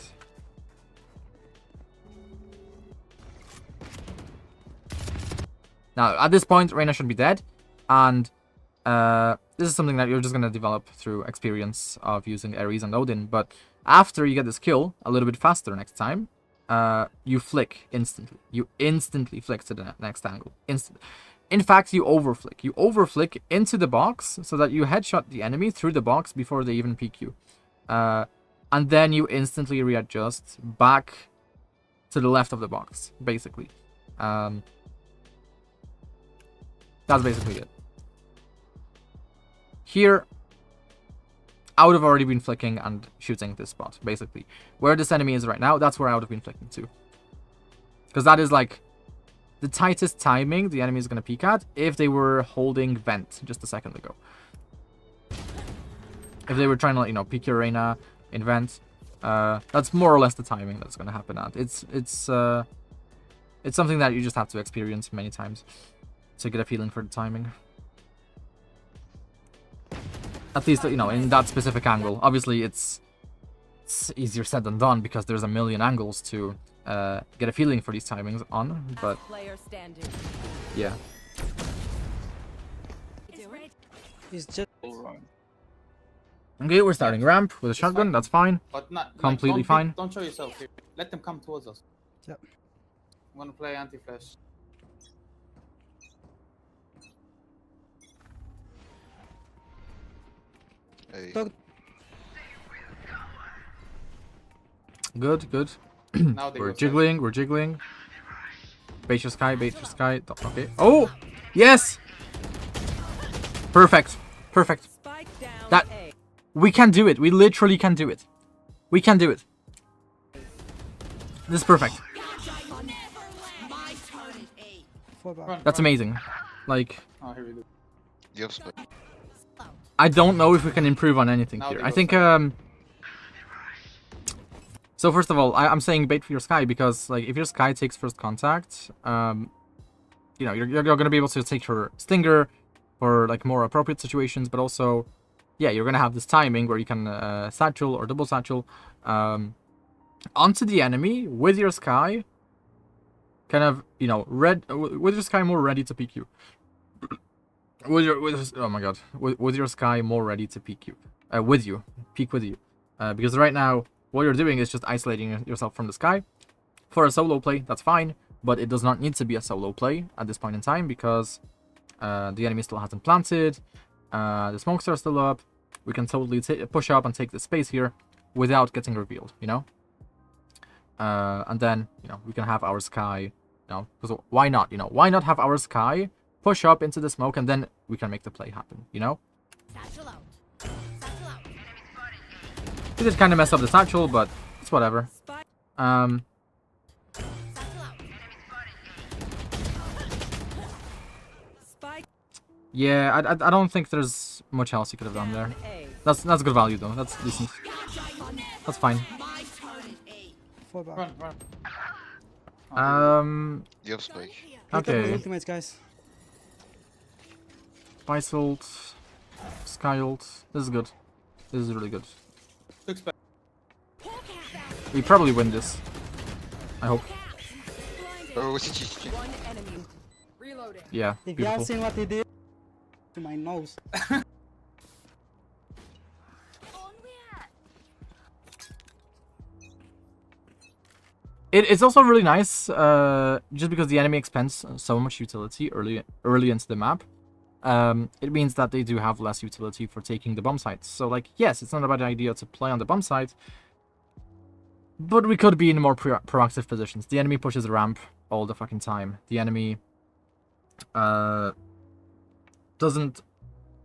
Now, at this point, Reyna should be dead, and this is something that you're just going to develop through experience of using Ares and Odin, but after you get this kill a little bit faster next time, you flick instantly. You instantly flick to the next angle. In fact, you overflick. You overflick into the box so that you headshot the enemy through the box before they even peek you. And then you instantly readjust back to the left of the box, basically. That's basically it. Here, I would have already been flicking and shooting this spot, basically. Where this enemy is right now, that's where I would have been flicking too. Because that is like the tightest timing the enemy is going to peek at if they were holding vent just a second ago. If they were trying to, peek your Reyna in vent, that's more or less the timing that's going to happen at. It's something that you just have to experience many times to get a feeling for the timing. At least, in that specific angle. Obviously, it's easier said than done because there's a million angles to get a feeling for these timings on, but yeah. It's just Okay, we're starting ramp with a shotgun, that's fine. But not completely fine. Don't show yourself here. Let them come towards us. Yep. I'm gonna play anti-flash. Hey. Good. We're jiggling. Bait your sky. Okay. Oh! Yes! Perfect. That... We can do it. We literally can do it. We can do it. This is perfect. That's amazing. Like... Oh, here we go. You have spike. I don't know if we can improve on anything Now here. they I go think so first of all, I'm saying bait for your Sky because like if your Sky takes first contact, you know, you're gonna be able to take her Stinger for like more appropriate situations, but also, yeah, you're gonna have this timing where you can satchel or double satchel onto the enemy with your Sky, kind of, you know, with your Sky more ready to peek you. Oh my god, with your Sky more ready to peek you, peek with you, because right now what you're doing is just isolating yourself from the Sky. For a solo play, that's fine, but it does not need to be a solo play at this point in time because the enemy still hasn't planted, the smokes are still up. We can totally push up and take the space here without getting revealed, you know. And then, you know, we can have our Sky, you know, because why not, you know, why not have our Sky push up into the smoke and then we can make the play happen, you know? Satchel out. Satchel out. We did kind of mess up the satchel, but it's whatever. Yeah, I don't think there's much else you could have done there. That's good value though. That's decent. That's fine. Fall back. Run. You have spike. Okay. Ultimates, guys. Spice ult, Sky ult. This is good. This is really good. Took spike. We probably win this. I hope. Oh, CT. One enemy. Reloading. Yeah, If you have beautiful. seen what he did to my nose. It's also really nice, just because the enemy expends so much utility early into the map. It means that they do have less utility for taking the bomb sites. So, like, yes, it's not a bad idea to play on the bomb site, but we could be in more proactive positions. The enemy pushes the ramp all the fucking time. The enemy doesn't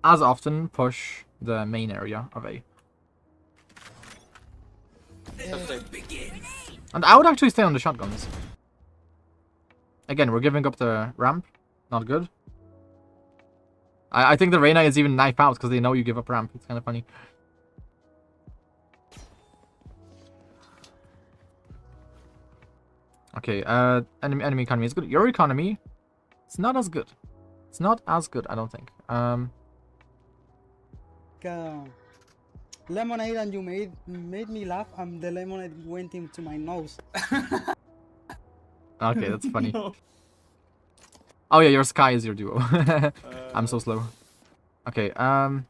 as often push the main area of A. And I would actually stay on the shotguns. Again, we're giving up the ramp. Not good. I think the Reyna is even knife out because they know you give up ramp. It's kind of funny. Okay, enemy economy is good. Your economy, it's not as good. It's not as good, I don't think. Lemonade, and you made me laugh, and the lemonade went into my nose. Okay, that's funny. No. Oh yeah, your Sky is your duo. I'm so slow. Okay, I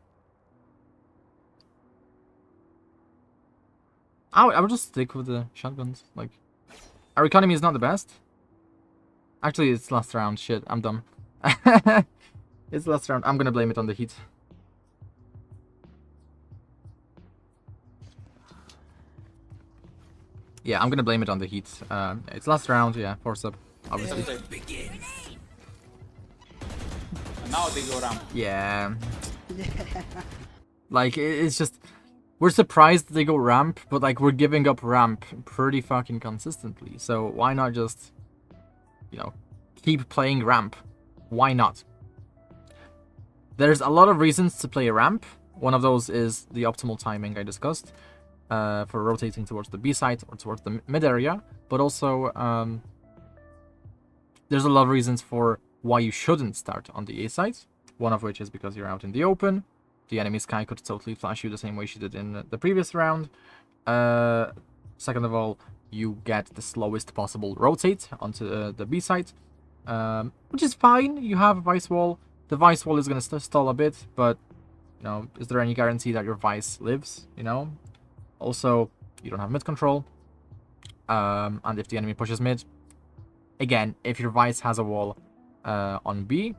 would just stick with the shotguns. Like, our economy is not the best. Actually, it's last round. Shit, I'm dumb. It's last round. I'm gonna blame it on the heat. Yeah, I'm gonna blame it on the heat. It's last round, yeah, force up, obviously. And now they go ramp. Yeah. Like, it's just... We're surprised they go ramp, but, like, we're giving up ramp pretty fucking consistently. So, why not just, you know, keep playing ramp? Why not? There's a lot of reasons to play a ramp. One of those is the optimal timing I discussed. For rotating towards the B site or towards the mid area, but also there's a lot of reasons for why you shouldn't start on the A site. One of which is because you're out in the open. The enemy Sky could totally flash you the same way she did in the previous round. Second of all, you get the slowest possible rotate onto the B site, which is fine. You have a Vice Wall. The Vice Wall is going to stall a bit, but, you know, is there any guarantee that your Vice lives, you know? Also, you don't have mid control, and if the enemy pushes mid, again, if your Vice has a wall on B,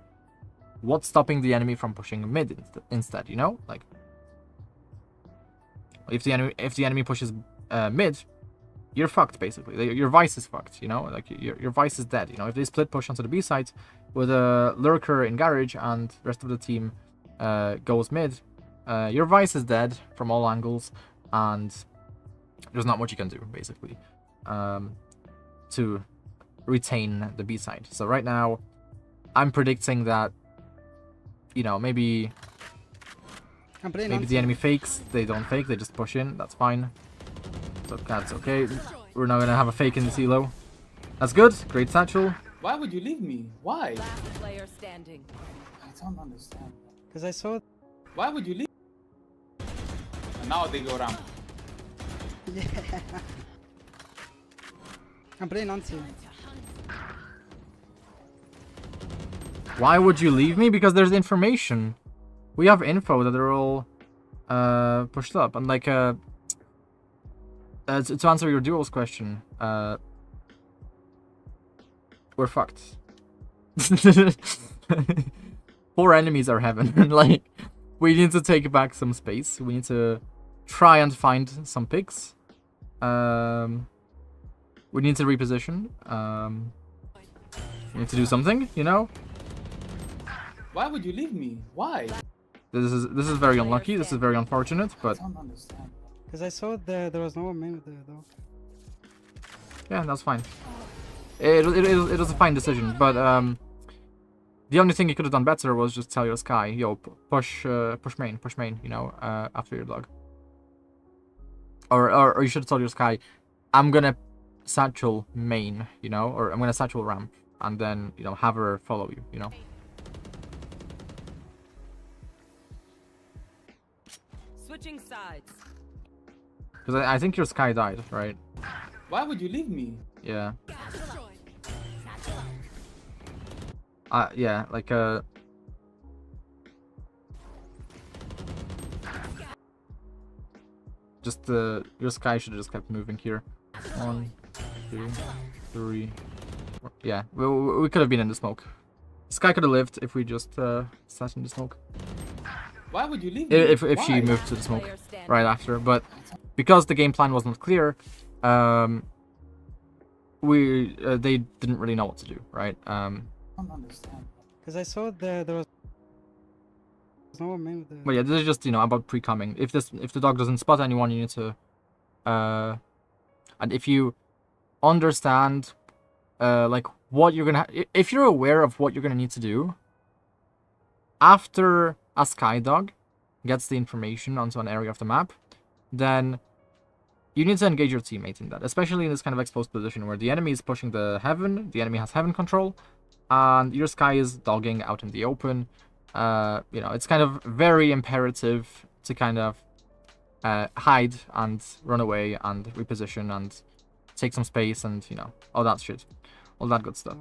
what's stopping the enemy from pushing mid instead? You know, like if the enemy pushes mid, you're fucked basically. Your Vice is fucked. You know, like your Vice is dead. You know, if they split push onto the B side with a lurker in garage and the rest of the team goes mid, your Vice is dead from all angles. And there's not much you can do, basically, to retain the B side. So right now, I'm predicting that you know, maybe I'm playing maybe on the enemy fakes. They don't fake. They just push in. That's fine. So that's okay. We're not gonna have a fake in the CLO. That's good. Great satchel. Why would you leave me? Why? Last player standing. I don't understand. because I saw. Why would you leave? And now they go ramp. Yeah. I'm playing on team. Why would you leave me? Because there's information. We have info that are all pushed up. And like to answer your duels question, we're fucked. 4 enemies are heaven. Like, we need to take back some space. We need to try and find some picks. We need to reposition. We need to do something, you know? Why would you leave me? Why? This is very unlucky. This is very unfortunate, but I don't understand. Because I saw there was no one main there though. yeah, that's fine. It was a fine decision, but the only thing you could have done better was just tell your Sky, yo, push main, you know, after your dog. Or you should have told your Sky, I'm gonna satchel main, you know, or I'm gonna satchel ramp, and then, you know, have her follow you, you know. Switching sides. Because I think your Sky died, right? Why would you leave me? Yeah. Yeah, like just your Sky should have just kept moving here. 1, 2, 3. 4. Yeah, we could have been in the smoke. Sky could have lived if we just sat in the smoke. Why would you leave me? If she moved to the smoke right after, but because the game plan was not clear, they didn't really know what to do, right? I don't understand. Because I saw there was no one main there. But yeah, this is just, you know, about pre-coming. If the dog doesn't spot anyone, you need to and if you understand like what you're gonna if you're aware of what you're gonna need to do after a Sky dog gets the information onto an area of the map, then you need to engage your teammate in that, especially in this kind of exposed position where the enemy is pushing the heaven, the enemy has heaven control, and your Sky is dogging out in the open. You know, it's kind of very imperative to kind of hide and run away and reposition and take some space and, you know, all that shit. All that good stuff.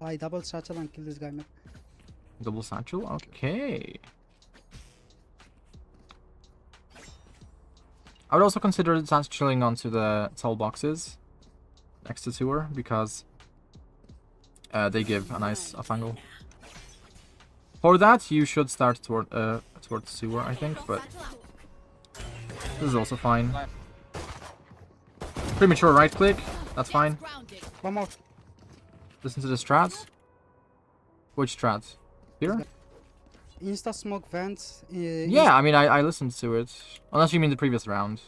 I double satchel and kill this guy, man. Double satchel? Okay. I would also consider satcheling onto the tall boxes next to sewer because they give a nice off angle. For that, you should start toward sewer, I think, but this is also fine. Premature right click, that's fine. One more. Listen to the strats. Which strats? Here? Insta smoke vents. Yeah, I mean, I listened to it. Unless you mean the previous round.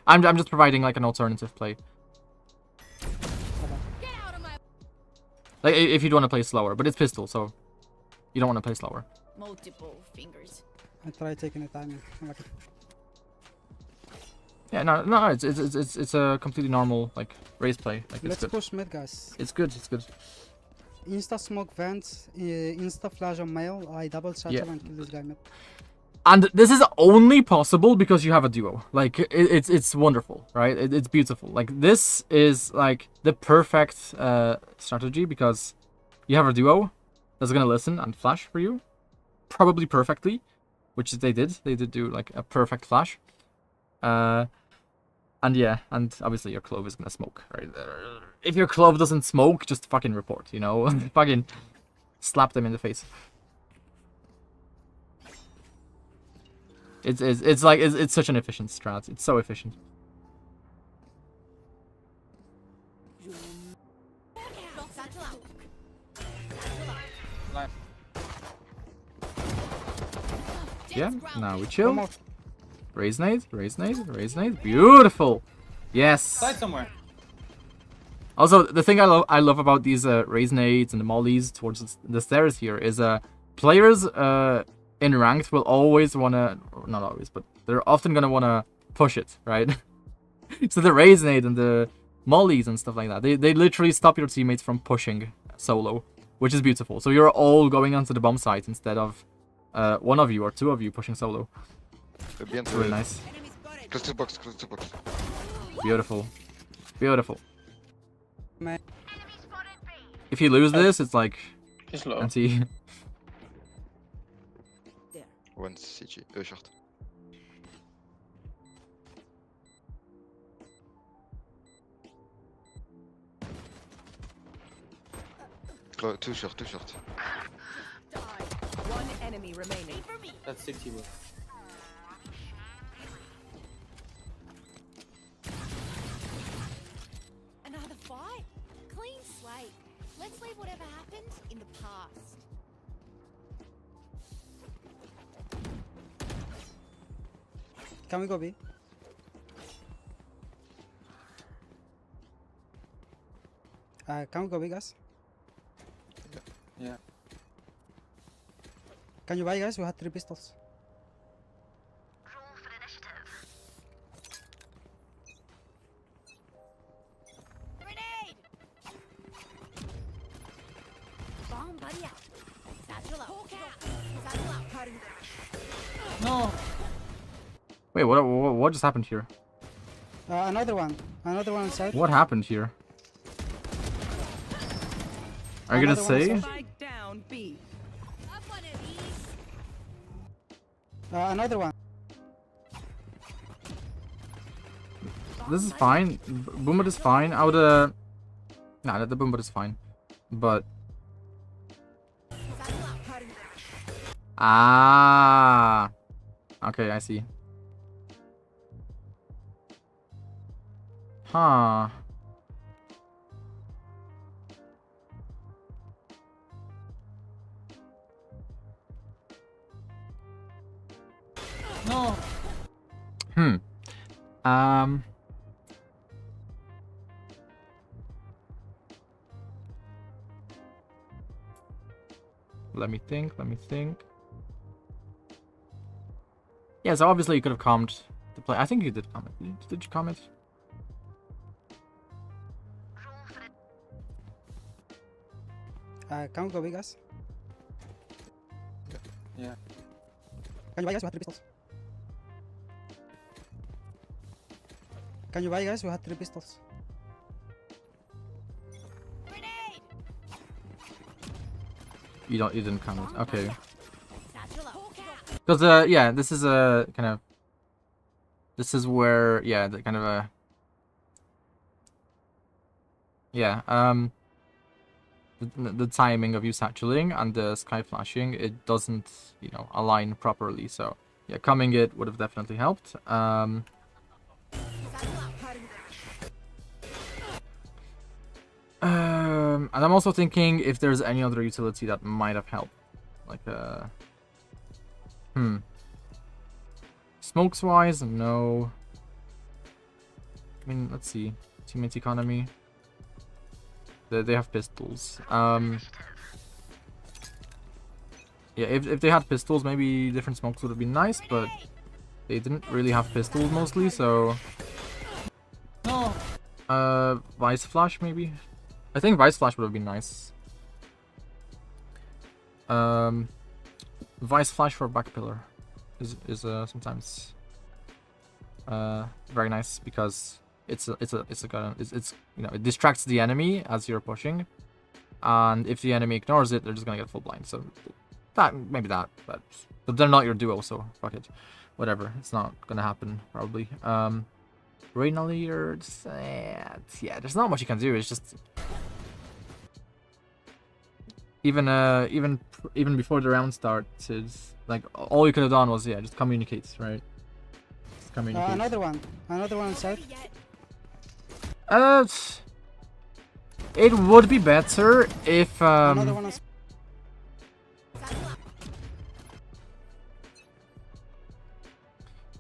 I'm just providing like an alternative play. Like if you'd want to play slower, but it's pistol, so you don't want to play slower. Multiple fingers. I try taking the timing. Okay. Yeah, no, it's a completely normal like race play. Like, Let's it's good. push mid, guys. It's good. It's good. Insta smoke vents, insta flash on male. I double satchel and kill this guy mid. And this is only possible because you have a duo. Like it's wonderful, right? It's beautiful. Like this is like the perfect strategy because you have a duo that's gonna listen and flash for you, probably perfectly, which they did. They did do like a perfect flash. And yeah, and obviously your clove is gonna smoke, right? If your clove doesn't smoke, just fucking report, you know? Fucking slap them in the face. It's like it's such an efficient strat. It's so efficient. Yeah, now we chill. Raise nade, raise nade, raise nade. Beautiful. Yes. Side somewhere. Also, the thing I love about these Raisinades and the mollies towards the stairs here is players in ranked will always wanna, not always, but they're often gonna wanna push it, right? So the Raisinade and the mollies and stuff like that, they literally stop your teammates from pushing solo, which is beautiful. So you're all going onto the bomb site instead of one of you or two of you pushing solo. It's really nice. Close to box, close to box. Beautiful. Beautiful. Man. If you lose this, it's like He's low. empty. One CG, short. Too short, too short. One enemy remaining. That's 60 bro. Another fight? Clean slate. Let's leave whatever happened in the past. Can we go B? Can we go B, guys? Yeah. Can you buy, guys? We had 3 pistols. Roll for initiative. Grenade! Bomb buddy out. Satchel up. Hawk out. Satchel up. Cutting. No. Wait, what just happened here? Another one. Another one inside. What happened here? Are you gonna Another one say? inside. Spike down B. Up one of these. Another one. This is fine. Boombot is fine. I would nah, the Boombot is fine. But Satchel up. Cutting. ah, okay, I see. Huh. No. Let me think. Yeah, so obviously you could have calmed the play. I think you did calm it. Did you calm it? Can we go B, guys? Yeah. Can you buy, guys? We had 3 pistols. Can you buy, guys? We had 3 pistols. Grenade! You didn't calm it. Okay. Satchel up. Hawk out. Because yeah, this is a kind of. This is where the kind of a. Yeah. The timing of you satcheling and the sky flashing, it doesn't, align properly. So yeah, coming it would have definitely helped. And I'm also thinking if there's any other utility that might have helped, like smokes wise, no. I mean, let's see, teammate economy. They have pistols. Yeah, if they had pistols, maybe different smokes would have been nice, but they didn't really have pistols mostly, so. No. Vice flash maybe. I think Vice flash would have been nice. Vice flash for back pillar is sometimes very nice because it distracts the enemy as you're pushing, and if the enemy ignores it, they're just gonna get full blind. So but they're not your duo, so fuck it, whatever. It's not gonna happen probably. Reina leader, yeah, there's not much you can do. It's just even before the round starts, it's like all you could have done was just communicate, right? Just communicate. Another one inside. It would be better if Another one inside.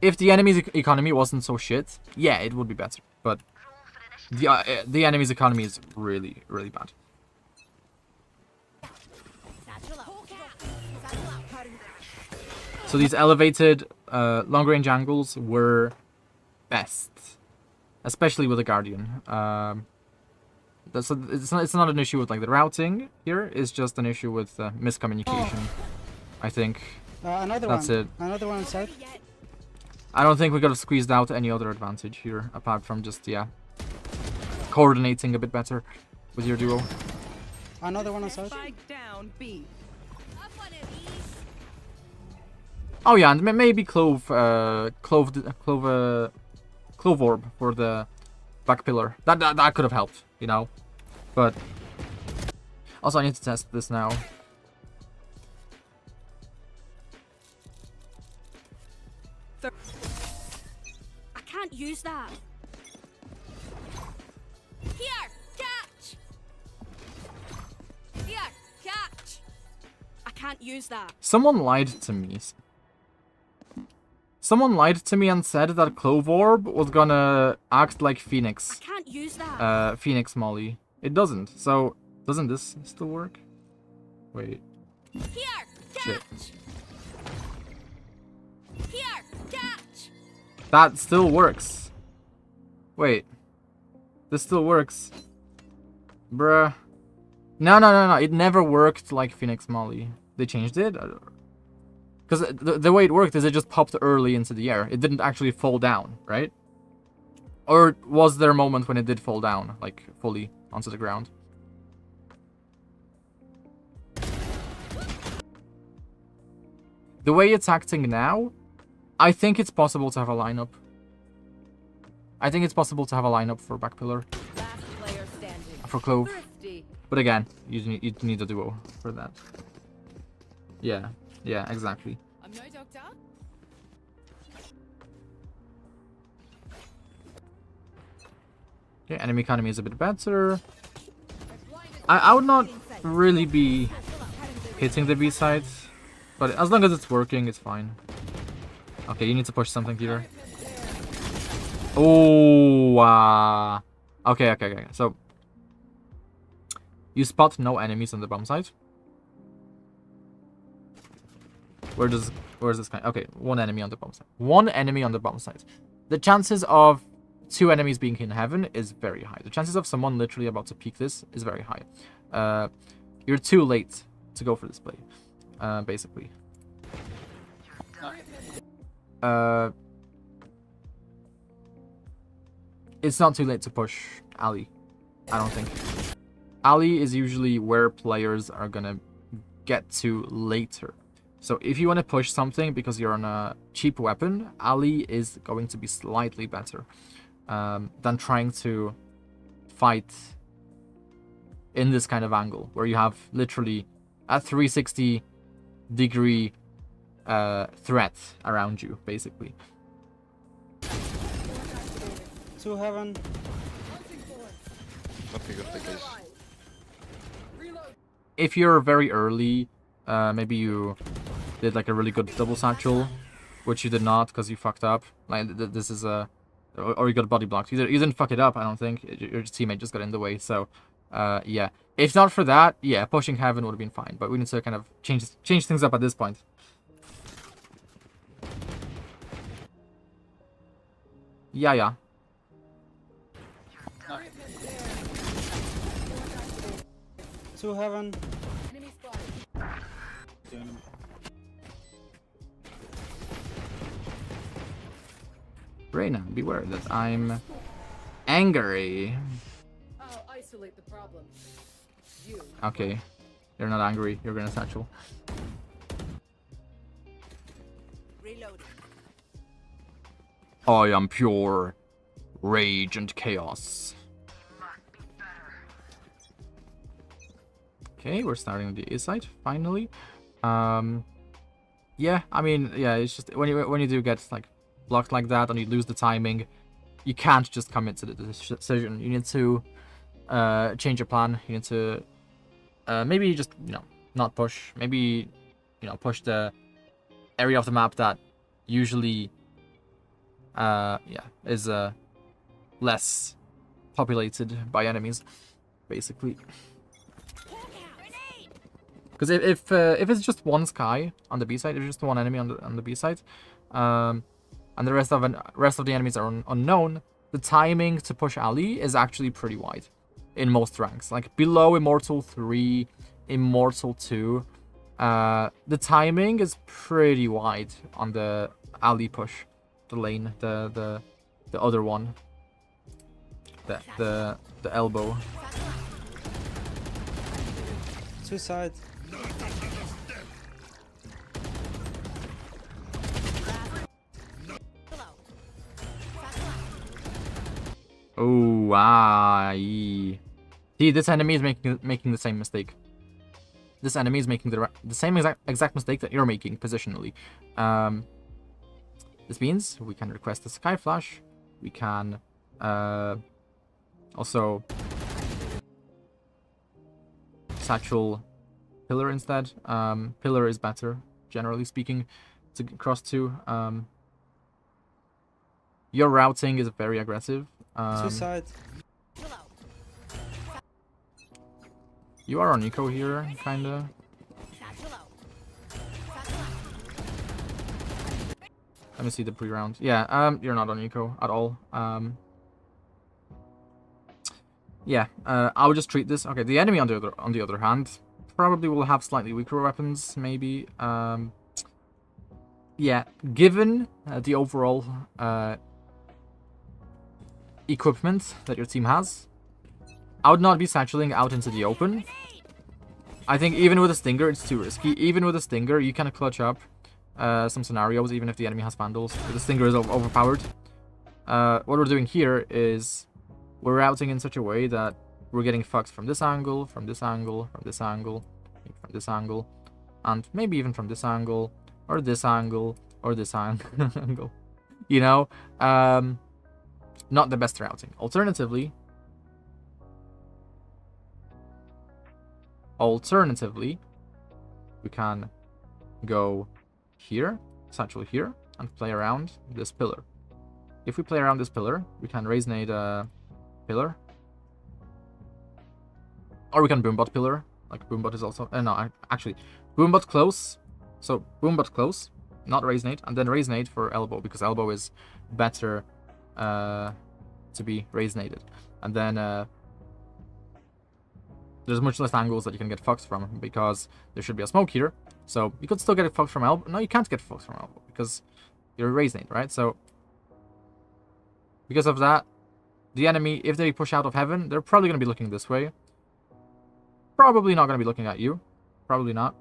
if the enemy's economy wasn't so shit, yeah, it would be better. But the enemy's economy is really, really bad. So these elevated long-range angles were best, especially with the Guardian. So it's not an issue with like the routing here. It's just an issue with miscommunication. I think that's it. Another one inside. I don't think we could have squeezed out any other advantage here apart from just coordinating a bit better with your duo. Another one inside. Down B. Oh yeah, and maybe clove orb for the back pillar. That could have helped, you know. But also I need to test this now. I can't use that. Here, catch. Here, catch. I can't use that. Someone lied to me. Someone lied to me and said that Clove Orb was gonna act like Phoenix. I can't use that. Phoenix Molly. It doesn't. So, doesn't this still work? Wait. Here, catch. Shit. Here, catch. That still works. Wait. This still works. Bruh. No. It never worked like Phoenix Molly. They changed it? Because the way it worked is it just popped early into the air. It didn't actually fall down, right? Or was there a moment when it did fall down, like fully onto the ground? The way it's acting now, I think it's possible to have a lineup. I think it's possible to have a lineup for back pillar. For Clove. But again, you need a duo for that. Yeah, exactly. I'm no doctor. Okay, enemy economy is a bit better. I would not really be hitting the B side, but as long as it's working, it's fine. Okay, you need to push something here. Oh, okay. So you spot no enemies on the bomb site. Where's this guy? Okay, one enemy on the bomb site. One enemy on the bomb site. The chances of two enemies being in heaven is very high. The chances of someone literally about to peek this is very high. You're too late to go for this play, basically. It's not too late to push Ali, I don't think. Ali is usually where players are gonna get to later. So if you want to push something because you're on a cheap weapon, Ali is going to be slightly better than trying to fight in this kind of angle where you have literally a 360-degree threat around you, basically. Two heaven. If you're very early, maybe you did like a really good double satchel, which you did not because you fucked up. Like this is a, or you got body blocked. You didn't fuck it up, I don't think. Your teammate just got in the way. So, yeah. If not for that, yeah, pushing heaven would have been fine. But we need to kind of change things up at this point. Yeah. Two heaven. Reyna, beware that I'm angry. I'll isolate the problem. You. Okay, you're not angry. You're gonna satchel. Reload. I am pure rage and chaos. Okay, we're starting the A side finally. Yeah, I mean, yeah, it's just when you do get like blocked like that and you lose the timing, you can't just commit to the decision. You need to change your plan. You need to maybe just, you know, not push. Maybe, you know, push the area of the map that usually yeah, is less populated by enemies, basically. Because if it's just one Sky on the B side, if it's just one enemy on the B side, and the rest of the enemies are unknown, the timing to push Ali is actually pretty wide in most ranks. Like below Immortal 3, Immortal 2, the timing is pretty wide on the Ali push, the lane, the other one, the elbow. Suicide. Oh, see, this enemy is making the same mistake. This enemy is making the same exact mistake that you're making positionally. This means we can request a Sky Flash. We can also satchel Pillar instead. Pillar is better, generally speaking, to cross to. Your routing is very aggressive. Suicide. You are on eco here, kinda. Let me see the pre-round. Yeah, you're not on eco at all. Yeah, I would just treat this. Okay, the enemy on the other hand probably will have slightly weaker weapons, maybe. Yeah, given the overall equipment that your team has, I would not be satcheling out into the open. I think even with a Stinger, it's too risky. Even with a Stinger, you can clutch up some scenarios, even if the enemy has Vandals. The Stinger is overpowered. What we're doing here is we're routing in such a way that we're getting fucked from this angle, from this angle, from this angle, from this angle, and maybe even from this angle, or this angle, or this angle. You know? Not the best routing. Alternatively, we can go here, satchel here, and play around this pillar. If we play around this pillar, we can raise nade pillar. Or we can boombot pillar. Like boombot is also... no, actually, boombot close. So boombot close, not raise nade, and then raise nade for elbow, because elbow is better to be raise naded. And then there's much less angles that you can get fucked from, because there should be a smoke here. So you could still get it fucked from elbow. No, you can't get fucked from elbow, because you're raise nade, right? So because of that, the enemy, if they push out of heaven, they're probably going to be looking this way. Probably not going to be looking at you. Probably not.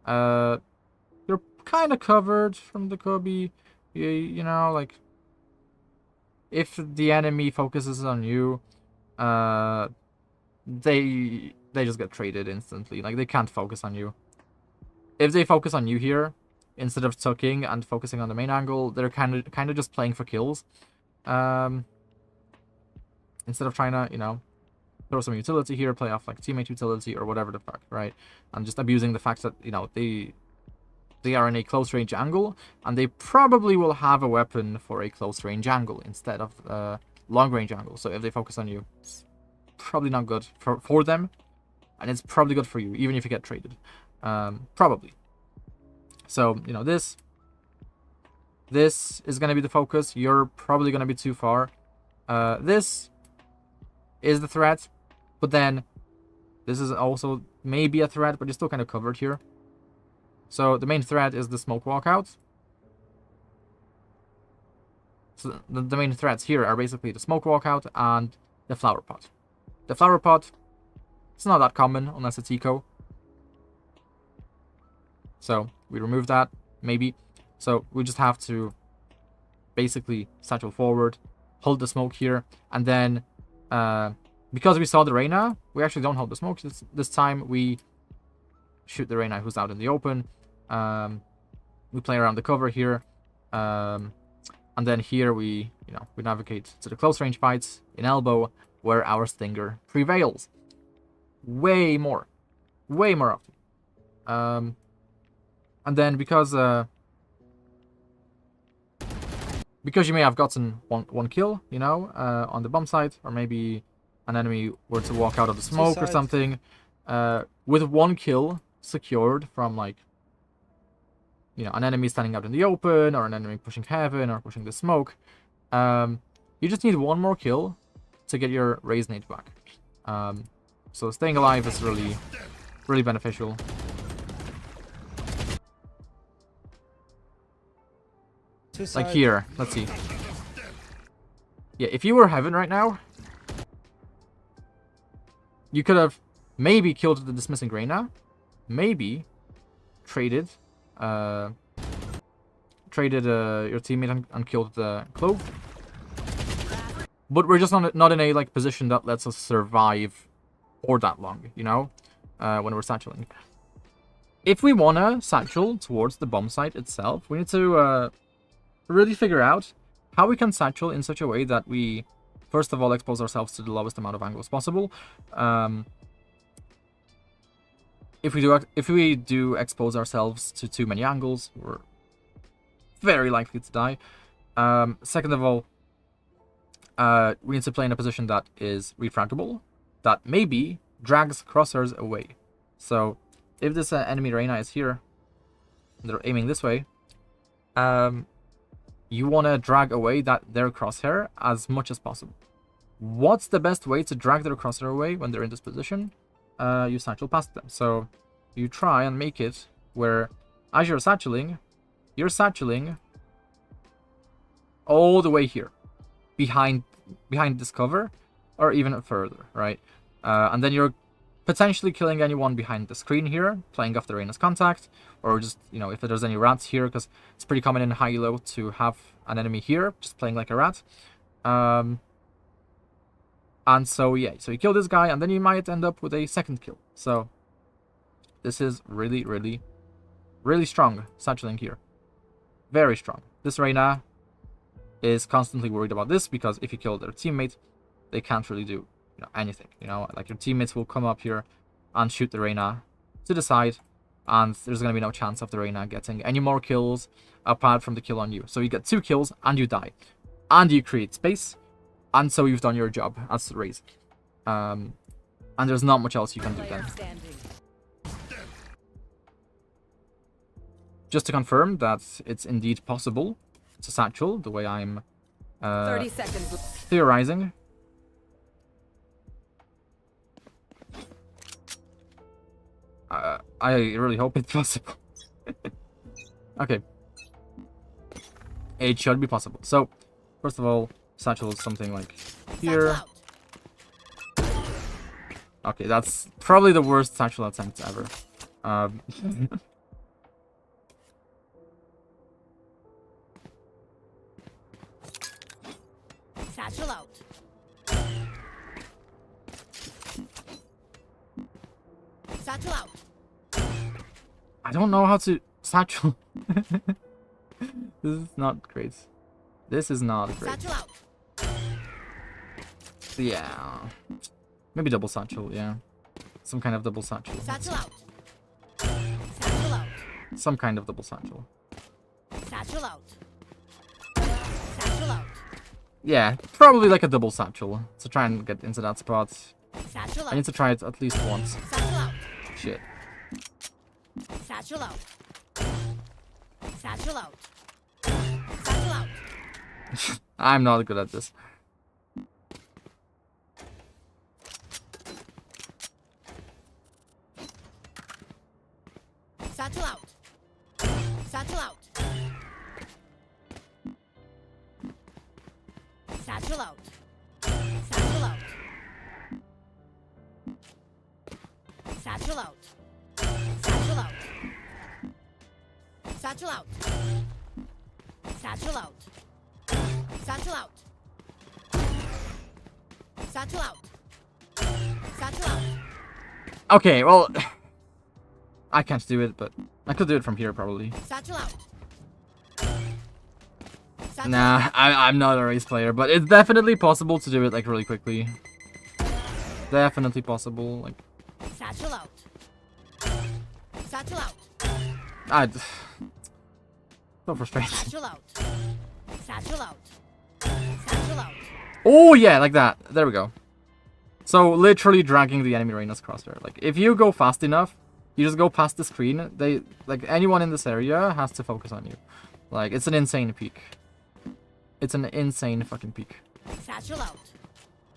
You're kind of covered from the Kobe. You know, like, if the enemy focuses on you, they just get traded instantly. Like, they can't focus on you. If they focus on you here, instead of tucking and focusing on the main angle, they're kind of just playing for kills. Instead of trying to, you know, throw some utility here, play off like teammate utility or whatever the fuck, right? And just abusing the fact that, you know, they are in a close range angle, and they probably will have a weapon for a close range angle instead of long range angle. So if they focus on you, it's probably not good for them, and it's probably good for you, even if you get traded. Probably. So, you know, this is going to be the focus. You're probably going to be too far. This is the threat, but then this is also maybe a threat, but you're still kind of covered here. So the main threat is the smoke walkout. So the main threats here are basically the smoke walkout and the flower pot. The flower pot, it's not that common unless it's eco. So we remove that, maybe. So we just have to basically satchel forward, hold the smoke here, and then because we saw the Reyna, we actually don't hold the smoke. This time we shoot the Reyna who's out in the open. We play around the cover here, and then here we navigate to the close range fights in elbow, where our Stinger prevails way more often. And then because because you may have gotten one kill, you know, on the bomb site, or maybe an enemy were to walk out of the smoke or something, with 1 kill secured from, like, you know, an enemy standing out in the open, or an enemy pushing heaven, or pushing the smoke. You just need 1 more kill to get your raise nade back. So staying alive is really beneficial. Like here, let's see. Yeah, if you were heaven right now, you could have maybe killed the dismissing Reyna, maybe traded your teammate and killed the Clove. But we're just not in a like position that lets us survive for that long, you know, when we're satcheling. If we wanna satchel towards the bomb site itself, we need to really figure out how we can satchel in such a way that we, first of all, expose ourselves to the lowest amount of angles possible. If we do expose ourselves to too many angles, we're very likely to die. Second of all, we need to play in a position that is refragable, that maybe drags crosshairs away. So if this enemy Reyna is here, and they're aiming this way, you want to drag away their crosshair as much as possible. What's the best way to drag their crosshair away when they're in this position? You satchel past them. So you try and make it where, as you're satcheling all the way here, behind this cover, or even further, right? And then you're potentially killing anyone behind the screen here, playing off the Reyna's contact, or just, you know, if there's any rats here, because it's pretty common in high-low to have an enemy here, just playing like a rat. And so, yeah, so you kill this guy, and then you might end up with a second kill. So this is really strong satcheling here. Very strong. This Reyna is constantly worried about this, because if you kill their teammate, they can't really do, you know, anything. You know, like your teammates will come up here and shoot the Reyna to the side, and there's gonna be no chance of the Reyna getting any more kills apart from the kill on you. So you get 2 kills and you die, and you create space, and so you've done your job as the raise. And there's not much else you can do then. Just to confirm that it's indeed possible to satchel the way I'm 30 seconds. theorizing. I really hope it's possible. Okay. It should be possible. So, first of all, satchel is something like here. Okay, that's probably the worst satchel attempt ever. Satchel out. Satchel out. I don't know how to satchel. This is not great. This is not great. Satchel out. Yeah. Maybe double satchel, yeah. Some kind of double satchel. Satchel out. Satchel out. Some kind of double satchel. Satchel out. Satchel out. Yeah, probably like a double satchel to try and get into that spot. Satchel out. I need to try it at least once. Satchel out. Shit. Satchel out. Satchel out. Satchel out. I'm not good at this. Satchel out. Satchel out. Satchel out. Satchel out. Satchel out. Satchel out. Satchel out. Satchel out. Satchel out. Satchel out. Satchel out. Okay, well, I can't do it, but I could do it from here probably. Satchel out. Nah, I'm not a race player, but it's definitely possible to do it like really quickly. Definitely possible, like. Satchel out. Satchel out. So frustrating. Satchel out. Satchel out. Satchel out. Oh yeah, like that. There we go. So literally dragging the enemy Reyna's crosshair. Like if you go fast enough, you just go past the screen. They like anyone in this area has to focus on you. Like it's an insane peak. It's an insane fucking peak. Satchel out.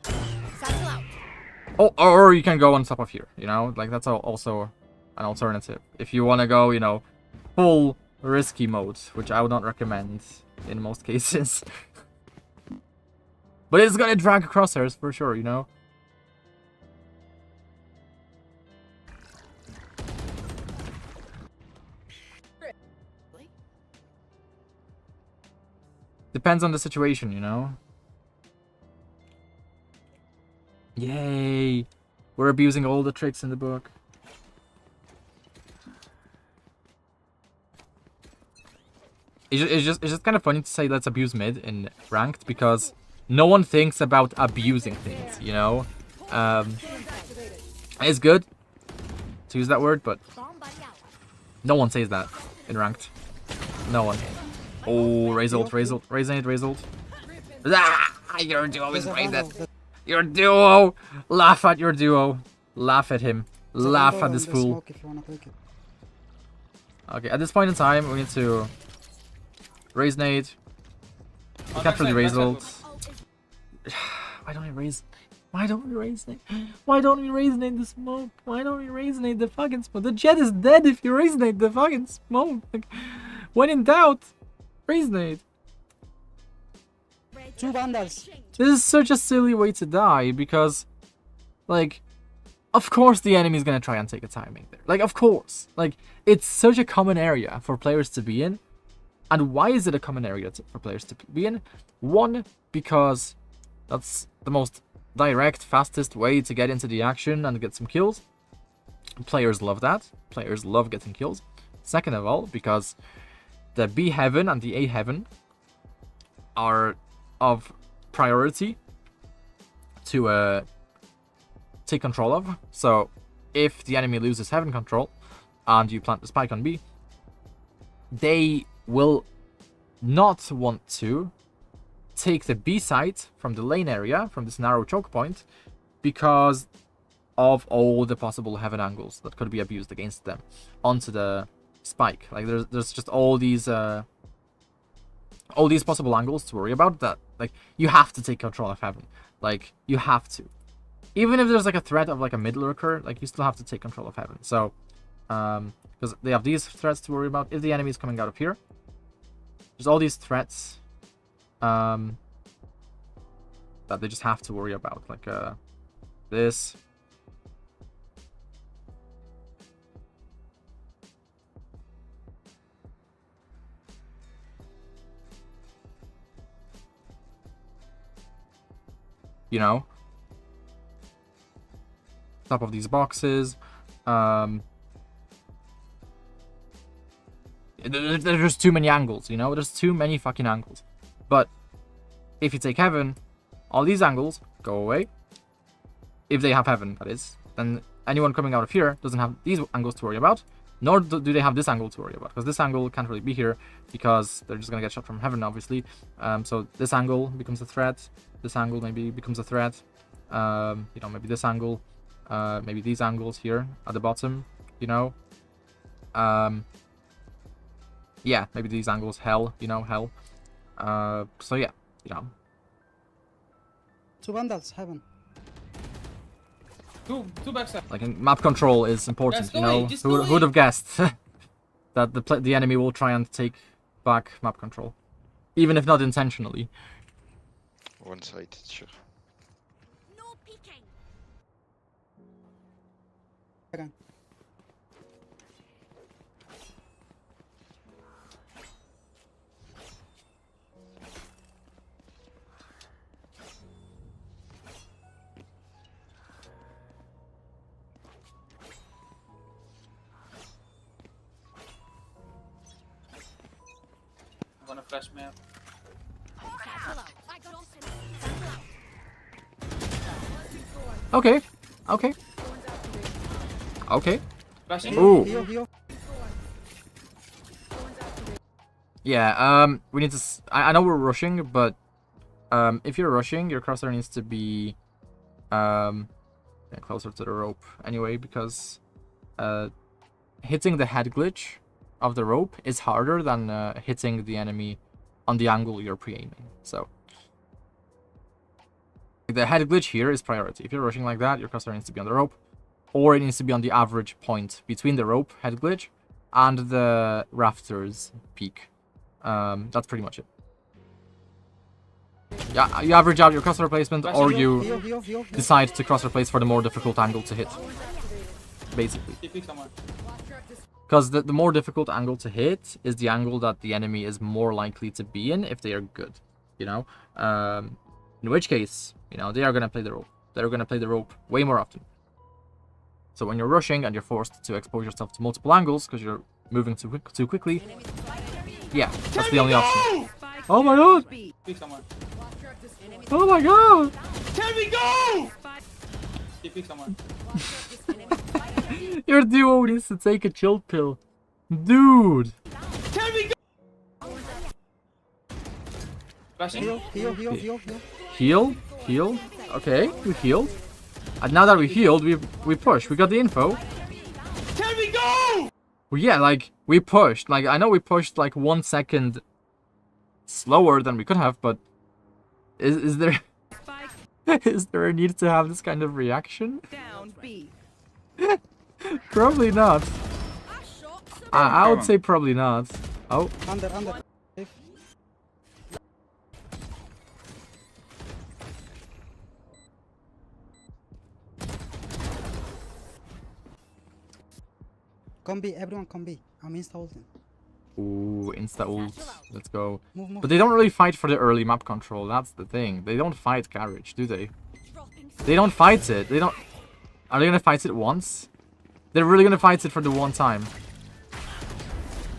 Satchel out. Oh, or you can go on top of here. You know, like that's also an alternative. If you want to go, you know, full risky mode, which I would not recommend in most cases. But it's gonna drag crosshairs for sure, you know. Depends on the situation, you know. Yay! We're abusing all the tricks in the book. It's just kind of funny to say let's abuse mid in ranked because no one thinks about abusing things, you know. It's good to use that word, but no one says that in ranked. No one. Oh, result. Ah, your duo is raised. Your duo. Laugh at your duo. Laugh at him. Laugh at this fool. Okay, at this point in time, we need to raise nade. We can't really raise ult. Why don't we raise? Why don't we raise nade? Why don't we raise nade the smoke? Why don't we raise nade the fucking smoke? The jet is dead if you raise nade the fucking smoke. Like, when in doubt, raise nade. 2 vandals. This is such a silly way to die because, like, of course the enemy is gonna try and take a timing there. Like, of course. Like, it's such a common area for players to be in. And why is it a common area for players to be in? One, because that's the most direct, fastest way to get into the action and get some kills. Players love that. Players love getting kills. Second of all, because the B heaven and the A heaven are of priority to take control of. So if the enemy loses heaven control and you plant the spike on B, they will not want to take the B site from the lane area, from this narrow choke point, because of all the possible heaven angles that could be abused against them onto the spike. Like there's just all these possible angles to worry about that. Like you have to take control of heaven. Like you have to. Even if there's like a threat of like a mid lurker, like you still have to take control of heaven. So because they have these threats to worry about. If the enemy is coming out of here, there's all these threats that they just have to worry about, like this. You know, top of these boxes. There's just too many angles, you know? There's too many fucking angles. But if you take heaven, all these angles go away. If they have heaven, that is. Then anyone coming out of here doesn't have these angles to worry about. Nor do they have this angle to worry about. Because this angle can't really be here. Because they're just going to get shot from heaven, obviously. So this angle becomes a threat. This angle maybe becomes a threat. You know, maybe this angle. Maybe these angles here at the bottom. You know. Yeah, maybe these angles, hell, you know, hell. So yeah, you know. 2 vandals, heaven. Two backside. Like map control is important, you know. Who would have guessed that the enemy will try and take back map control, even if not intentionally. One side, sure. No peeking. Again. I'm gonna flash me up. Satchel out. I got satchel out. Okay, okay, okay. Flashing. Ooh. Heal. Yeah, we need to... I know we're rushing, but if you're rushing, your crosshair needs to be closer to the rope anyway, because hitting the head glitch of the rope is harder than hitting the enemy on the angle you're pre-aiming. So the head glitch here is priority. If you're rushing like that, your crosshair needs to be on the rope, or it needs to be on the average point between the rope head glitch and the rafters peak. That's pretty much it. Yeah, you average out your crosshair placement, or you decide to crosshair place for the more difficult angle to hit. Basically. Because the more difficult angle to hit is the angle that the enemy is more likely to be in if they are good. You know? In which case, you know, they are going to play the rope. They're going to play the rope way more often. So when you're rushing and you're forced to expose yourself to multiple angles because you're moving too quickly, yeah, that's the only option. Oh my god! Oh my god! Can we go? Your duo needs to take a chill pill. Dude! Can we go? Heal. Heal? Okay, we healed. And now that we healed, we push. We got the info. Can we go? Well, yeah, like, we pushed. Like, I know we pushed like 1 second slower than we could have, but is there is there a need to have this kind of reaction? Down B. Probably not. I would say probably not. Oh. Under. Come B, everyone come B. I'm insta-ulting. Ooh, insta-ult. Let's go. Move. But they don't really fight for the early map control, that's the thing. They don't fight carriage, do they? They don't fight it. They don't... Are they gonna fight it once? They're really gonna fight it for the one time.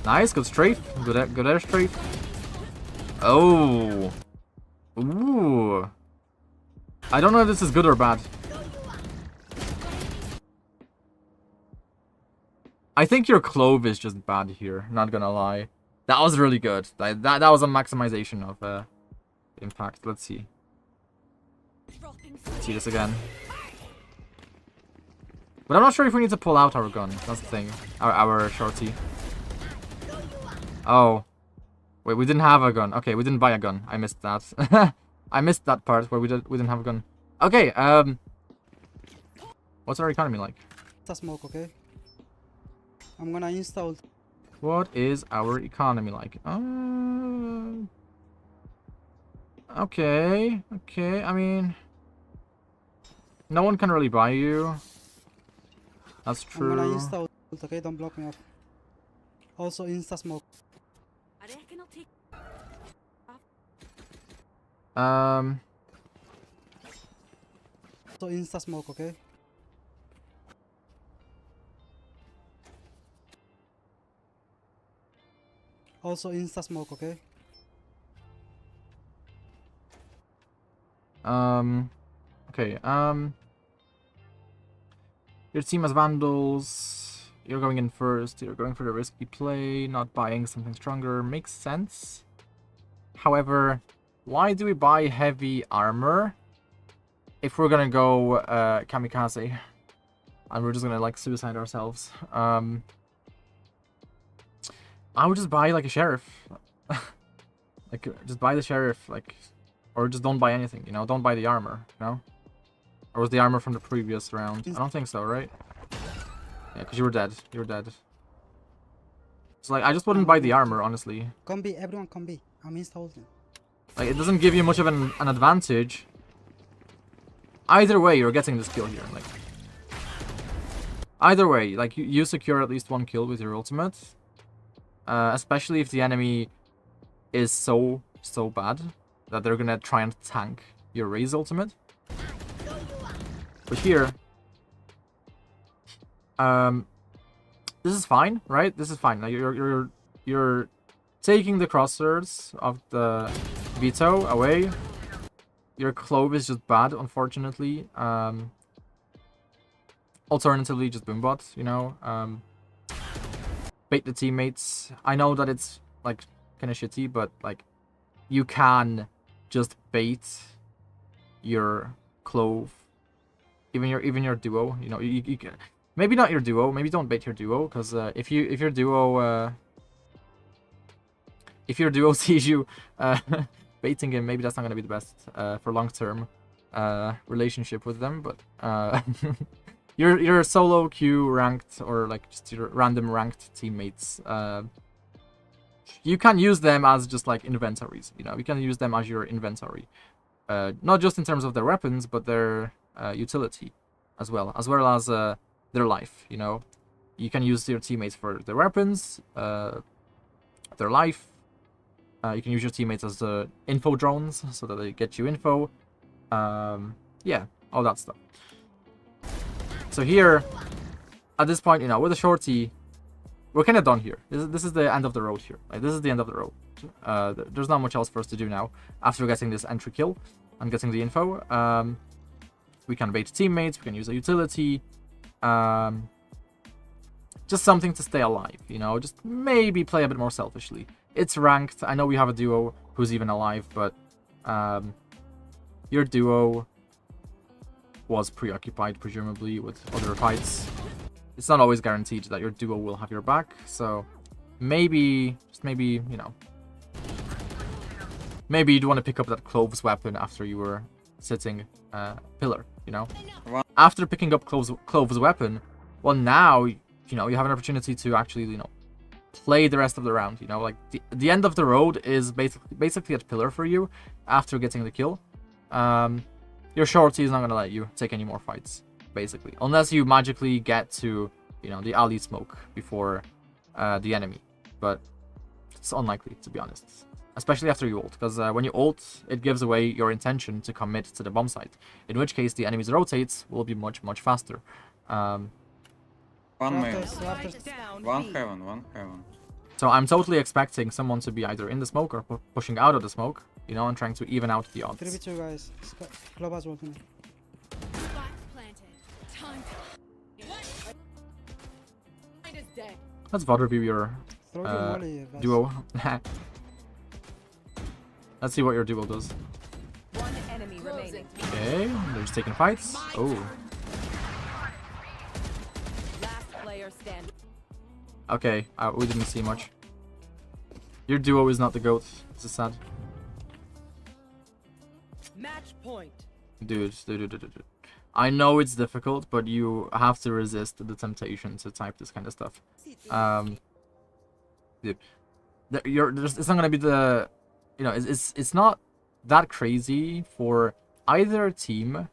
Nice, good strafe. Good air strafe. Oh. Ooh. I don't know if this is good or bad. I think your clove is just bad here, not gonna lie. That was really good. That was a maximization of impact. Let's see. Let's see this again. But I'm not sure if we need to pull out our gun. That's the thing. Our shorty. Oh. Wait, we didn't have a gun. Okay, we didn't buy a gun. I missed that. I missed that part where we didn't have a gun. Okay, what's our economy like? It's a smoke, okay? I'm gonna install. What is our economy like? Okay, I mean... No one can really buy you. That's true. I'm gonna install, okay? Don't block me off. Also insta smoke. So insta smoke, okay? Also insta smoke, okay? Okay, your team has Vandals. You're going in first. You're going for the risky play, not buying something stronger. Makes sense. However, why do we buy heavy armor if we're gonna go kamikaze? And we're just gonna like suicide ourselves. I would just buy like a sheriff. Like just buy the sheriff, like, or just don't buy anything, you know, don't buy the armor, you know? Or was the armor from the previous round? I don't think so, right? Yeah, because you were dead. You were dead. So like I just wouldn't buy the armor, honestly. Come B, everyone come B. I'm installing. Like it doesn't give you much of an advantage. Either way, you're getting this kill here. Like either way, like you secure at least one kill with your ultimate. Especially if the enemy is so bad that they're gonna try and tank your Raze ultimate. But here, this is fine, right? This is fine. Like you're taking the crosshairs of the veto away. Your clove is just bad, unfortunately. Alternatively, just boombot, you know. Bait the teammates. I know that it's like kind of shitty, but like you can just bait your clove, even your duo. You know, you can maybe not your duo. Maybe don't bait your duo, because if your duo sees you baiting him, maybe that's not gonna be the best for long-term relationship with them. But your solo queue ranked, or like just your random ranked teammates, you can use them as just like inventories. You know, you can use them as your inventory, not just in terms of their weapons, but their utility as well as their life. You know, you can use your teammates for their weapons, their life. You can use your teammates as info drones so that they get you info. Yeah, all that stuff. So here, at this point, you know, with the shorty, we're kind of done here. This is the end of the road here. Like, this is the end of the road. There's not much else for us to do now after getting this entry kill and getting the info. We can bait teammates. We can use a utility. Just something to stay alive, you know. Just maybe play a bit more selfishly. It's ranked. I know we have a duo who's even alive, but your duo was preoccupied, presumably, with other fights. It's not always guaranteed that your duo will have your back, so maybe, just maybe, you know, maybe you'd want to pick up that Clove's weapon after you were sitting pillar, you know? After picking up Clove's weapon, well, now, you know, you have an opportunity to actually, you know, play the rest of the round, you know? Like, the end of the road is basically at pillar for you after getting the kill. Your shorty is not going to let you take any more fights, basically. Unless you magically get to, you know, the alley smoke before the enemy. But it's unlikely, to be honest. Especially after you ult, because when you ult, it gives away your intention to commit to the bomb site. In which case, the enemy's rotates will be much, much faster. One main. One heaven. So I'm totally expecting someone to be either in the smoke or pushing out of the smoke, you know, and trying to even out the odds. 3v2 guys. Club has one. Let's Vader be your duo. Let's see what your duo does. One enemy remaining. Okay, they're just taking fights. Oh. Last player standing. Okay, we didn't see much. Your duo is not the GOAT. This is sad. Match point. Dude. I know it's difficult, but you have to resist the temptation to type this kind of stuff. Dude, it's not gonna be the, you know, it's not that crazy for either team,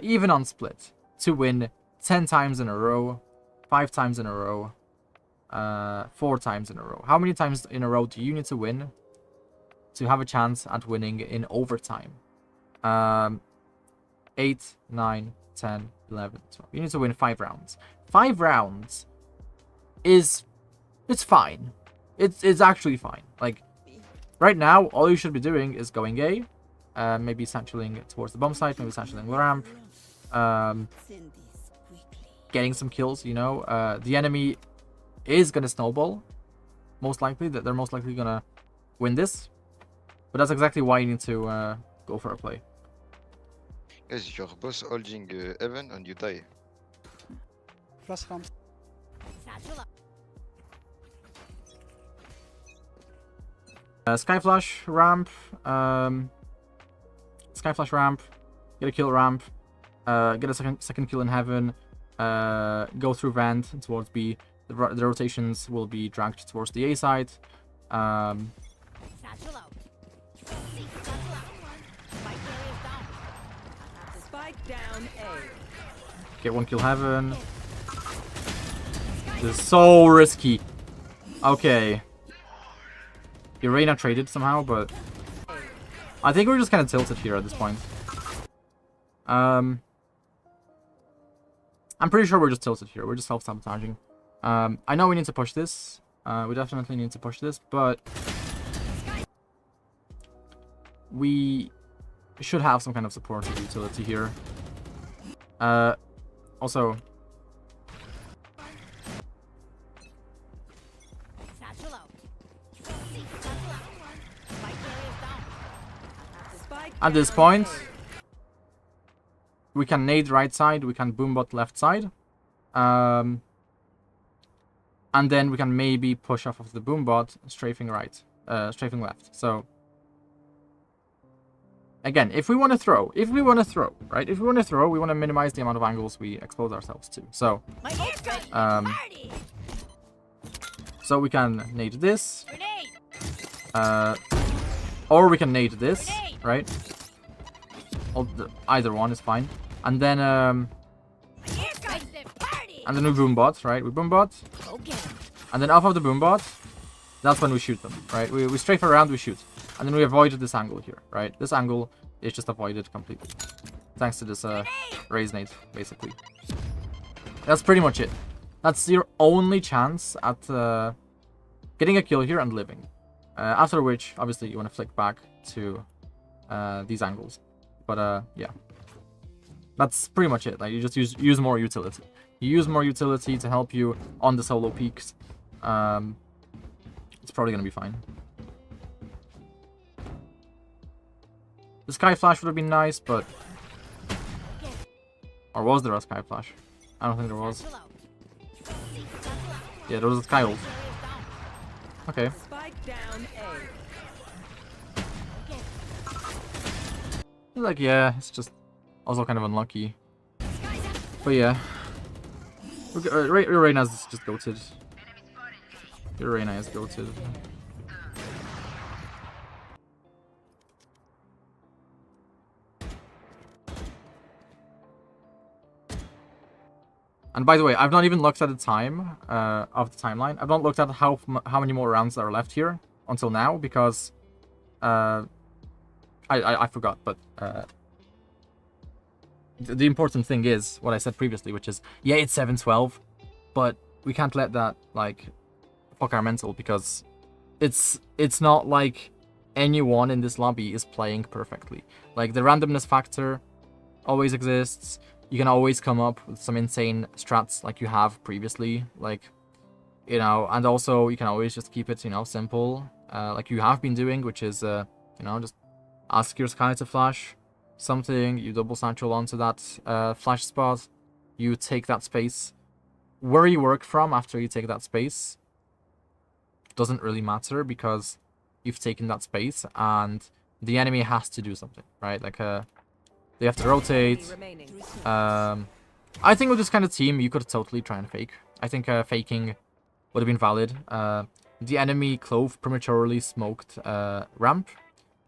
even on split, to win 10 times in a row, 5 times in a row, 4 times in a row. How many times in a row do you need to win to have a chance at winning in overtime? 8, 9, 10, 11, 12. You need to win 5 rounds. 5 rounds it's fine. It's actually fine. Like, right now, all you should be doing is going A, maybe satcheling towards the bomb site, maybe satcheling the ramp, getting some kills, you know. The enemy is gonna snowball, most likely. That they're most likely gonna win this, but that's exactly why you need to go for a play. Guys, your boss holding heaven and you die. Flash ramp. Sky flash ramp. Sky flash ramp. Get a kill ramp. Get a second kill in heaven. Go through vent towards B. The rotations will be dragged towards the A side. Spike down A. Get 1 kill heaven. This is so risky. Okay. Irena traded somehow, but I think we're just kind of tilted here at this point. I'm pretty sure we're just tilted here. We're just self-sabotaging. I know we need to push this. We definitely need to push this, but we should have some kind of supportive utility here. Also, At this point, we can nade right side, we can boombot left side. And then we can maybe push off of the boombot, strafing right, strafing left. So again, if we want to throw, right? If we want to throw, we want to minimize the amount of angles we expose ourselves to. So so we can nade this, or we can nade this, right? Either one is fine. And then we boombot, right? We boombot, and then off of the boombot, that's when we shoot them, right? We strafe around, we shoot, and then we avoid this angle here, right? This angle is just avoided completely, thanks to this raise nade, basically. That's pretty much it. That's your only chance at getting a kill here and living. After which, obviously, you want to flick back to these angles. But yeah, that's pretty much it. Like, you just use more utility. You use more utility to help you on the solo peaks. It's probably gonna be fine. The sky flash would have been nice, but or was there a sky flash? I don't think there was. Yeah, there was a sky ult. Okay. Like, yeah, it's just also kind of unlucky. But yeah. Reina's just goated. Your Reina is goated. And by the way, I've not even looked at the time of the timeline. I've not looked at how many more rounds are left here until now, because I forgot, but the important thing is what I said previously, which is, yeah, it's 7-12, but we can't let that, like, fuck our mental, because it's not like anyone in this lobby is playing perfectly. Like, the randomness factor always exists. You can always come up with some insane strats like you have previously, like, you know, and also you can always just keep it, you know, simple, like you have been doing, which is, you know, just ask your Sky to flash something, you double satchel onto that flash spot, you take that space. Where you work from after you take that space doesn't really matter, because you've taken that space and the enemy has to do something, right? Like, they have to rotate. I think with this kind of team, you could totally try and fake. I think faking would have been valid. The enemy clove prematurely smoked ramp,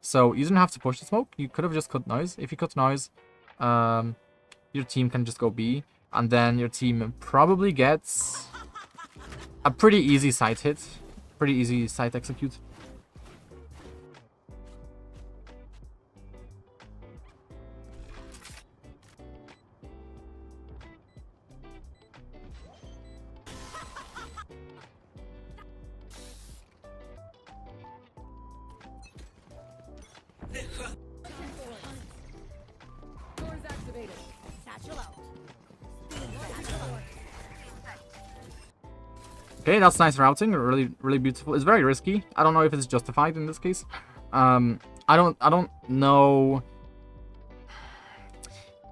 so you didn't have to push the smoke. You could have just cut noise. If you cut noise, your team can just go B, and then your team probably gets a pretty easy site hit, pretty easy site execute. Okay, that's nice routing, really, really beautiful. It's very risky. I don't know if it's justified in this case. I don't know.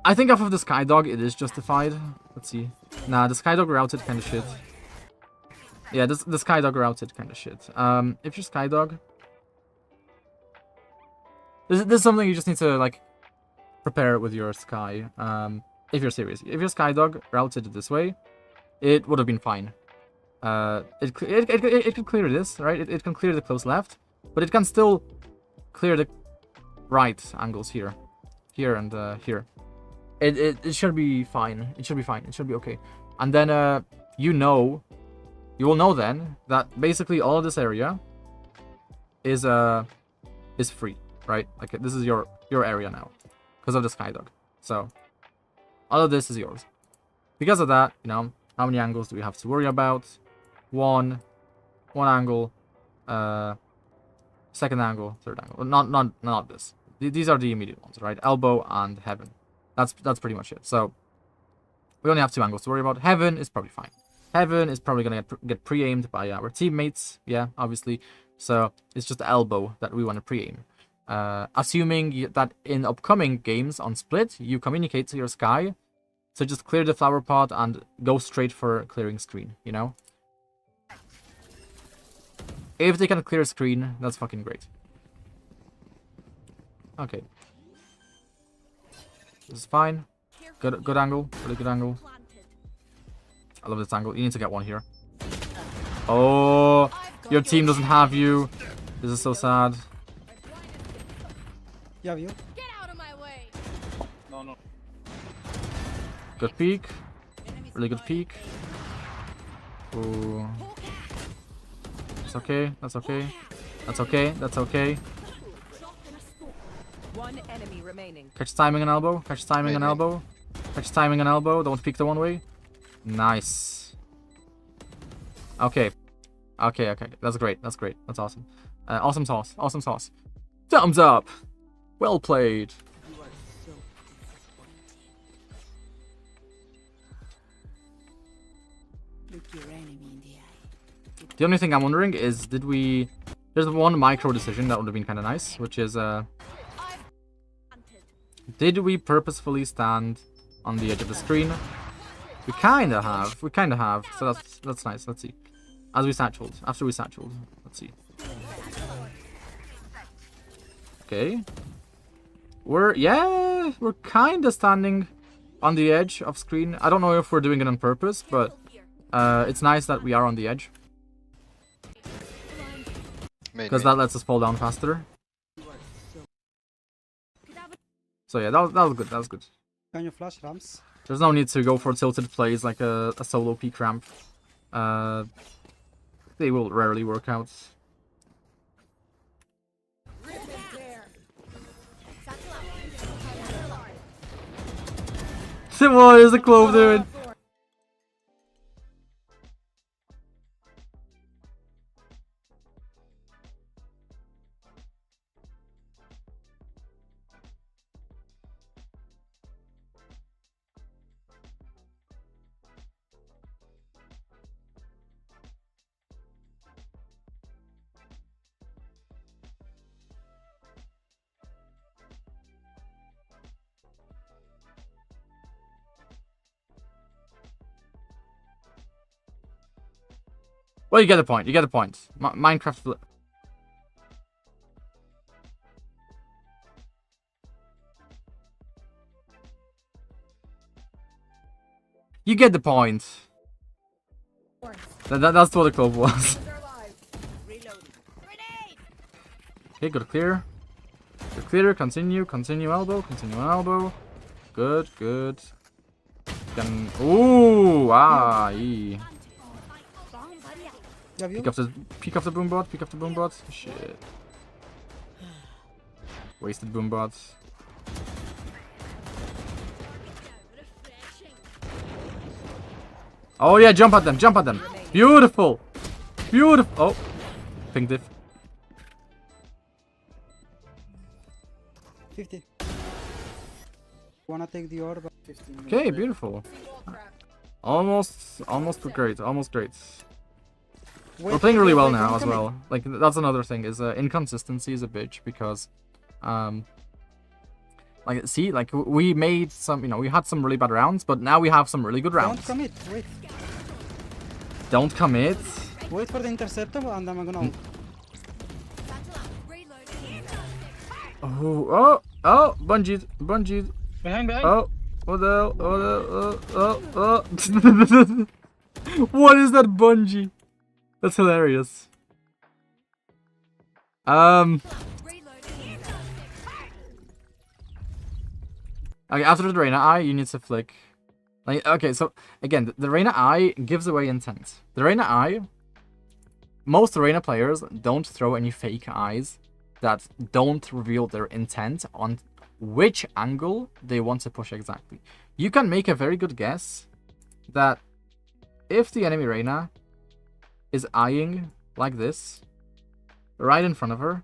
I think off of the Skydog, it is justified. Let's see. Nah, the Skydog routed kind of shit. Yeah, the Skydog routed kind of shit. If you're Skydog, this is something you just need to, like, prepare with your Sky. If you're serious. If your Skydog routed it this way, it would have been fine. It can clear this, right? It can clear the close left, but it can still clear the right angles here, and here. It should be fine. It should be fine. It should be okay. And then you will know then that basically all of this area is free, right? Like, this is your area now because of the Skydog. So all of this is yours. Because of that, you know, how many angles do we have to worry about? One angle, second angle, third angle. Not this. These are the immediate ones, right? Elbow and heaven. That's pretty much it. So we only have 2 angles to worry about. Heaven is probably fine. Heaven is probably gonna get pre-aimed by our teammates. Yeah, obviously. So it's just the elbow that we want to pre-aim. assuming that in upcoming games on Split, you communicate to your Sky, so just clear the flower pot and go straight for clearing screen, you know? If they can clear screen, that's fucking great. Okay. This is fine. Good angle. Really good angle. I love this angle. You need to get one here. Oh, your team doesn't have you. This is so sad. You have you. Get out of my way. No, no. Good peek. Really good peek. Ooh. That's okay. That's okay. That's okay. That's okay. One enemy remaining. Catch timing and elbow. Catch timing and elbow. Catch timing and elbow. Don't peek the one way. Nice. Okay. Okay, okay. That's great. That's great. That's awesome. Awesome sauce. Awesome sauce. Thumbs up. Well played. Look your enemy in the eye. The only thing I'm wondering is, did we... There's one micro decision that would have been kind of nice, which is, did we purposefully stand on the edge of the screen? We kind of have. We kind of have. So that's nice. Let's see. As we satcheled. After we satcheled. Let's see. Okay. We're kind of standing on the edge of screen. I don't know if we're doing it on purpose, but it's nice that we are on the edge. Because that lets us fall down faster. So yeah, that was good. That was good. Can you flash ramps? There's no need to go for tilted plays like a solo peak ramp. They will rarely work out. What is the clove doing? Well, you get the point. You get the point. Minecraft. You get the point. That's what the club was. Okay, good clear. Good clear. Continue. Continue elbow. Continue elbow. Good. Good. Can. Ooh. Ah. Peek off the boombot, peek off the boombot. Shit. Wasted boombot. Oh yeah, jump at them, jump at them. Beautiful. Beautiful. Oh. Ping diff. 50. Wanna take the orb? Okay, beautiful. Almost great, almost great. We're playing really well now as well. Like, that's another thing, is inconsistency is a bitch, because like, see, like, we made some, you know, we had some really bad rounds, but now we have some really good rounds. Don't commit, wait. Don't commit. Wait for the interceptor and I'm gonna... Oh, bungeed. Behind. Oh, what the hell? Oh. What is that bungee? That's hilarious. Okay, after the Reyna eye, you need to flick. Like, okay, so again, the Reyna eye gives away intent. The Reyna eye, most Reyna players don't throw any fake eyes that don't reveal their intent on which angle they want to push exactly. You can make a very good guess that if the enemy Reyna is eyeing like this, right in front of her,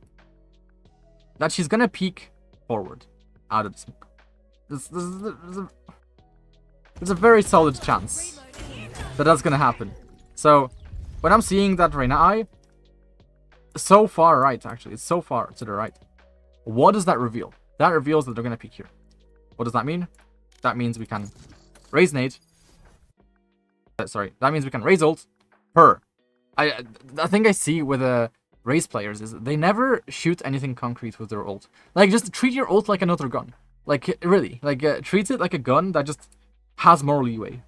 that she's gonna peek forward out of the smoke. There's a very solid chance that that's gonna happen. So when I'm seeing that Reyna eye, so far right, actually, it's so far to the right. What does that reveal? That reveals that they're going to peek here. What does that mean? That means we can raise nade. Sorry, that means we can raise ult per. I think I see with raise players is they never shoot anything concrete with their ult. Like, just treat your ult like another gun. Like, really. Like, treat it like a gun that just has more leeway.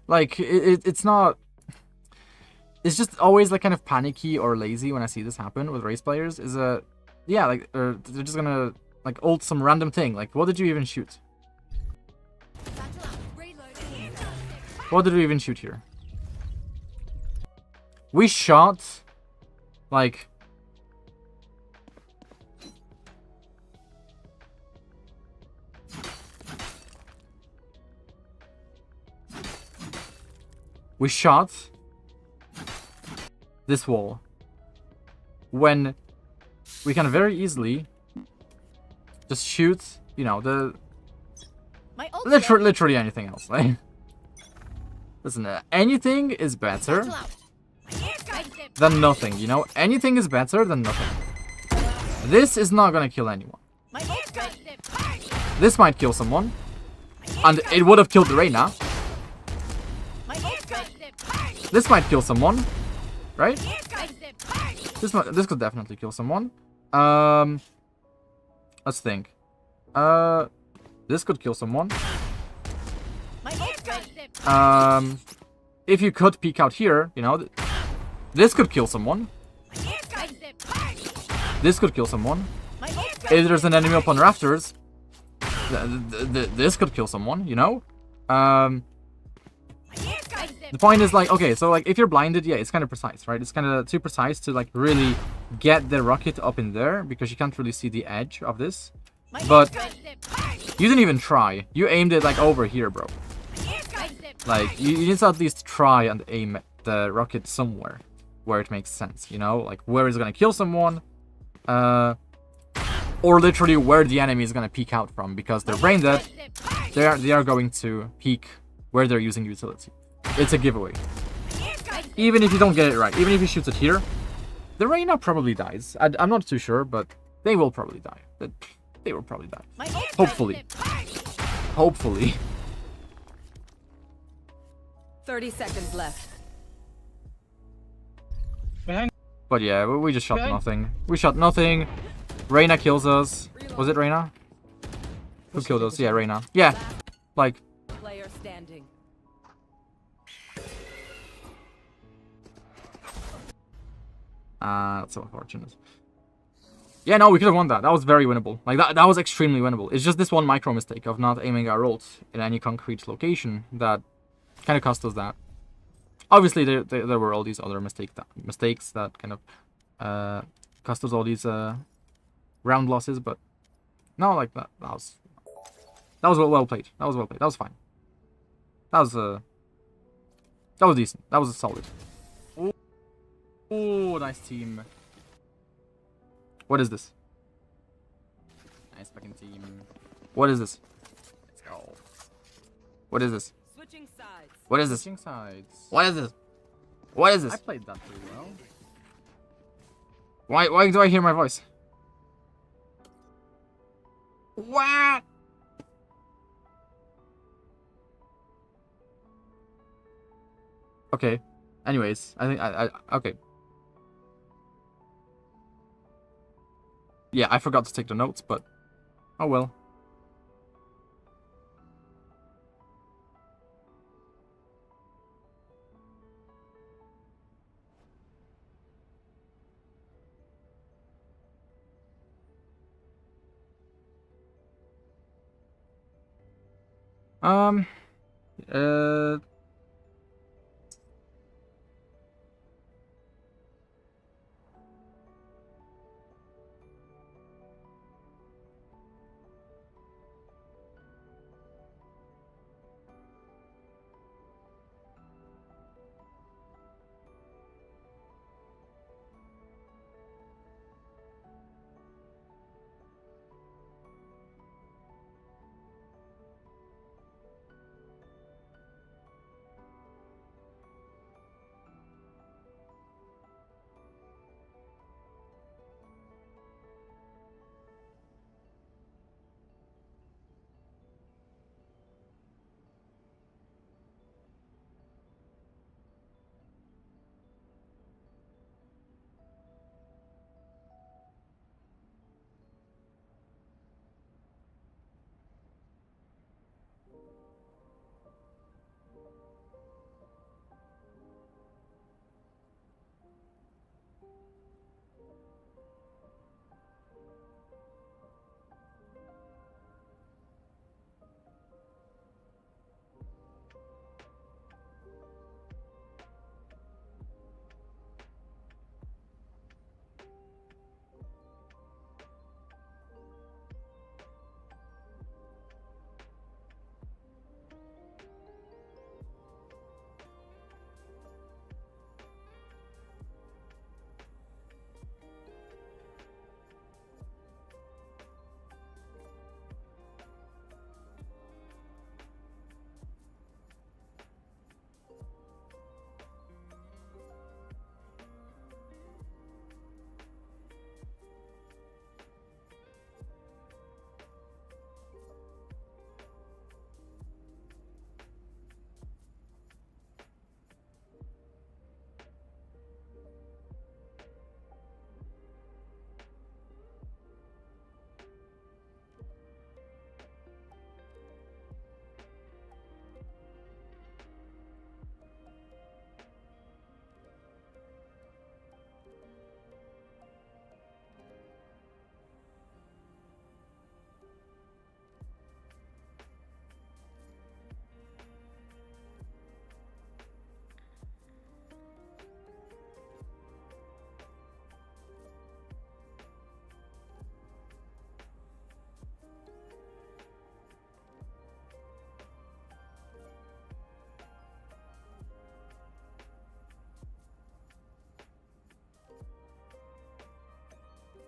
Like, it's not... It's just always, like, kind of panicky or lazy when I see this happen with race players. Is yeah, like, they're just gonna, like, ult some random thing. Like, what did you even shoot? What did we even shoot here? We shot, like... We shot this wall when we can very easily just shoot, you know, the literally anything else. Like, listen, anything is better than nothing, you know? Anything is better than nothing. This is not gonna kill anyone. This might kill someone, and it would have killed Reyna. This might kill someone, right? This could definitely kill someone. Let's think. This could kill someone. If you could peek out here, you know, this could kill someone. This could kill someone. If there's an enemy up on rafters, this could kill someone, you know? The point is, like, okay, so, like, if you're blinded, yeah, it's kind of precise, right? It's kind of too precise to, like, really get the rocket up in there, because you can't really see the edge of this. But you didn't even try. You aimed it, like, over here, bro. Like, you need to at least try and aim the rocket somewhere where it makes sense, you know? Like, where it's gonna kill someone, or literally where the enemy is gonna peek out from, because they're brain dead. They are going to peek where they're using utility. It's a giveaway. Even if you don't get it right, even if he shoots it here, the Reyna probably dies. I'm not too sure, but they will probably die. They will probably die. Hopefully. Hopefully. 30 seconds left. But yeah, we just shot nothing. We shot nothing. Reyna kills us. Was it Reyna? Who killed us? Yeah, Reyna. Yeah. Like... Player standing. That's so unfortunate. Yeah, no, we could have won that. That was very winnable. Like, that was extremely winnable. It's just this one micro mistake of not aiming our ult in any concrete location that kind of cost us that. Obviously, there were all these other mistakes that kind of cost us all these round losses, but no, like that was well played. That was well played. That was fine. That was decent. That was solid. Oh, nice team. What is this? Nice fucking team. What is this? Let's go. What is this? Switching sides. What is this? Switching sides. What is this? What is this? I played that pretty well. Why do I hear my voice? What? Okay. Anyways, I think okay. Yeah, I forgot to take the notes, but oh well. Uh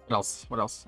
What else? What else?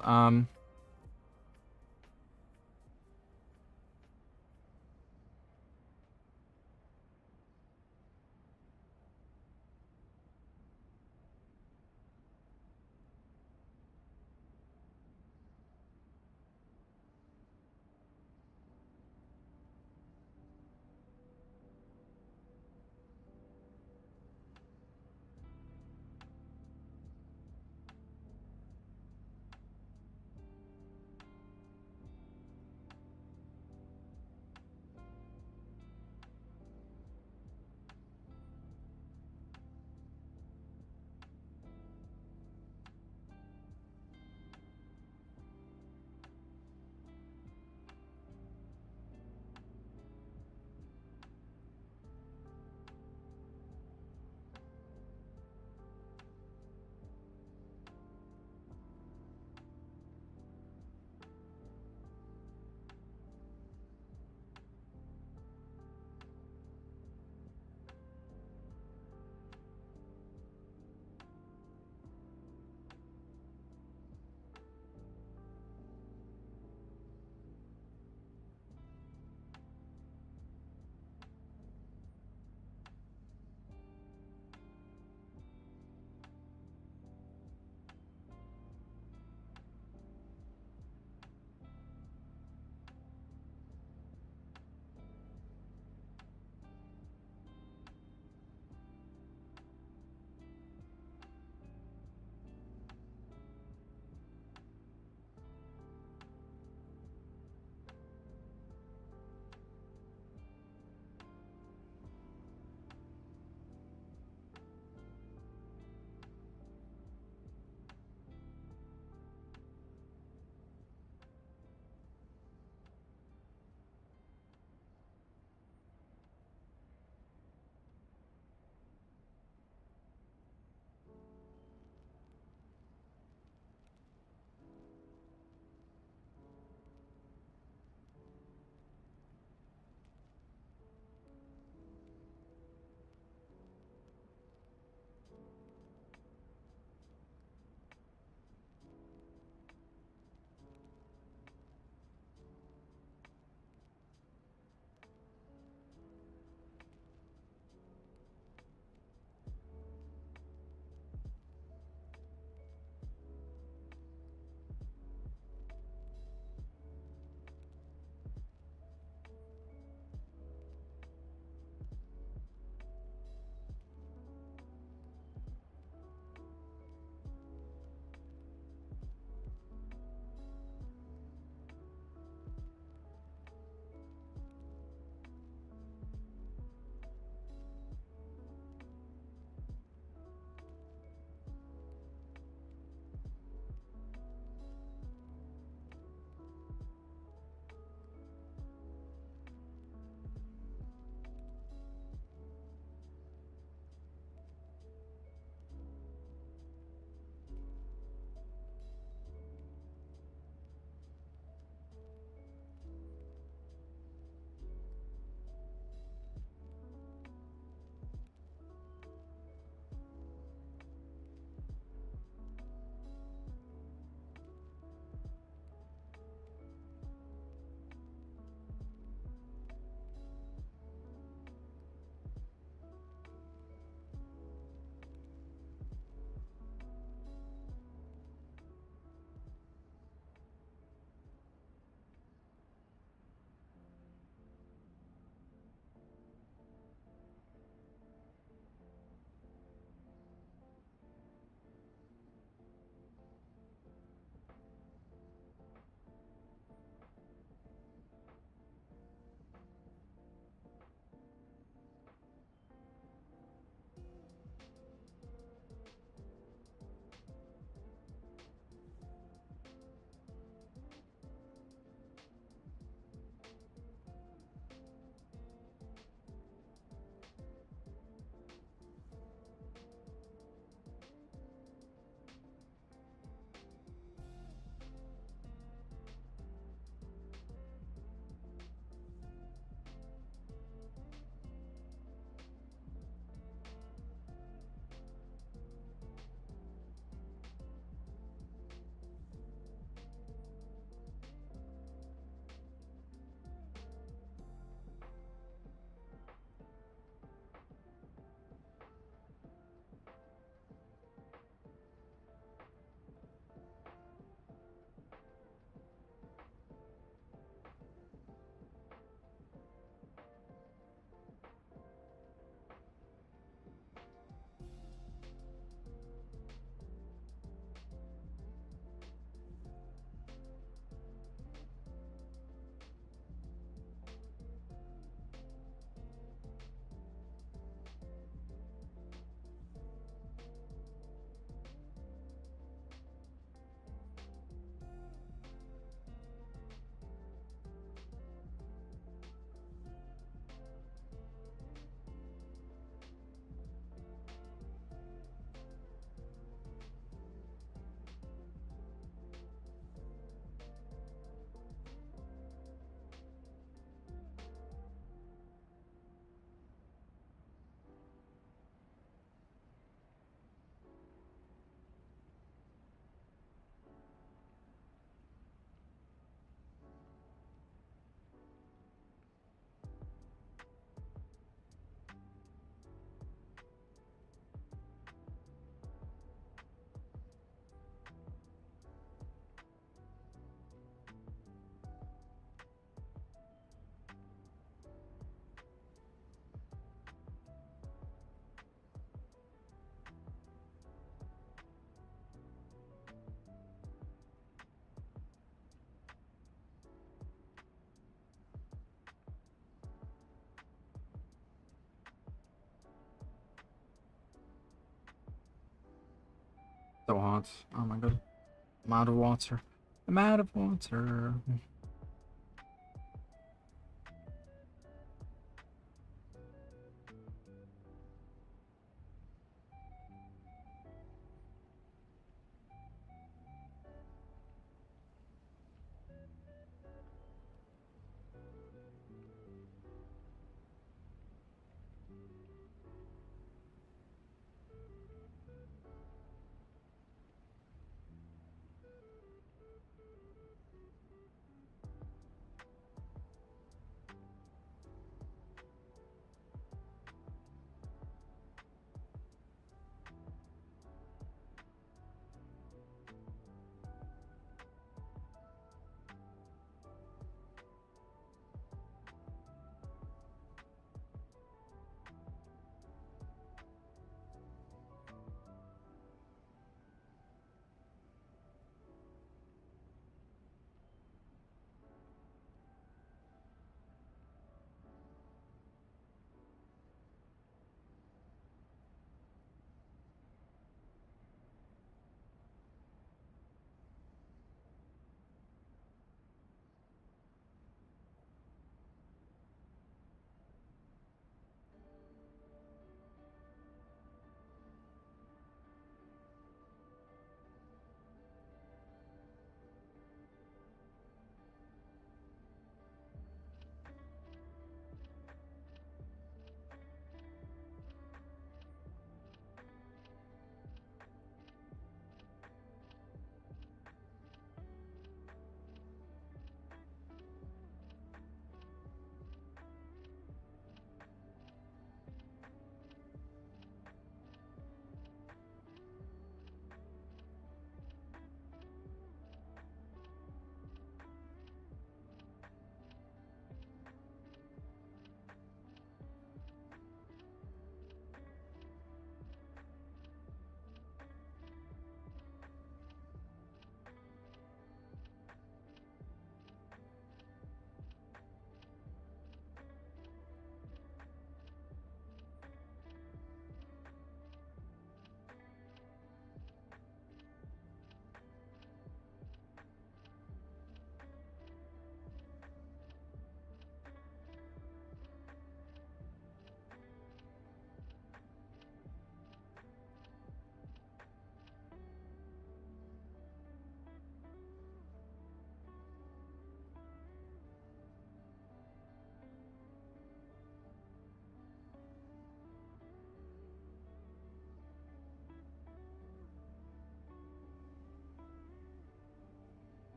So hot. Oh my god. I'm out of water. I'm out of water.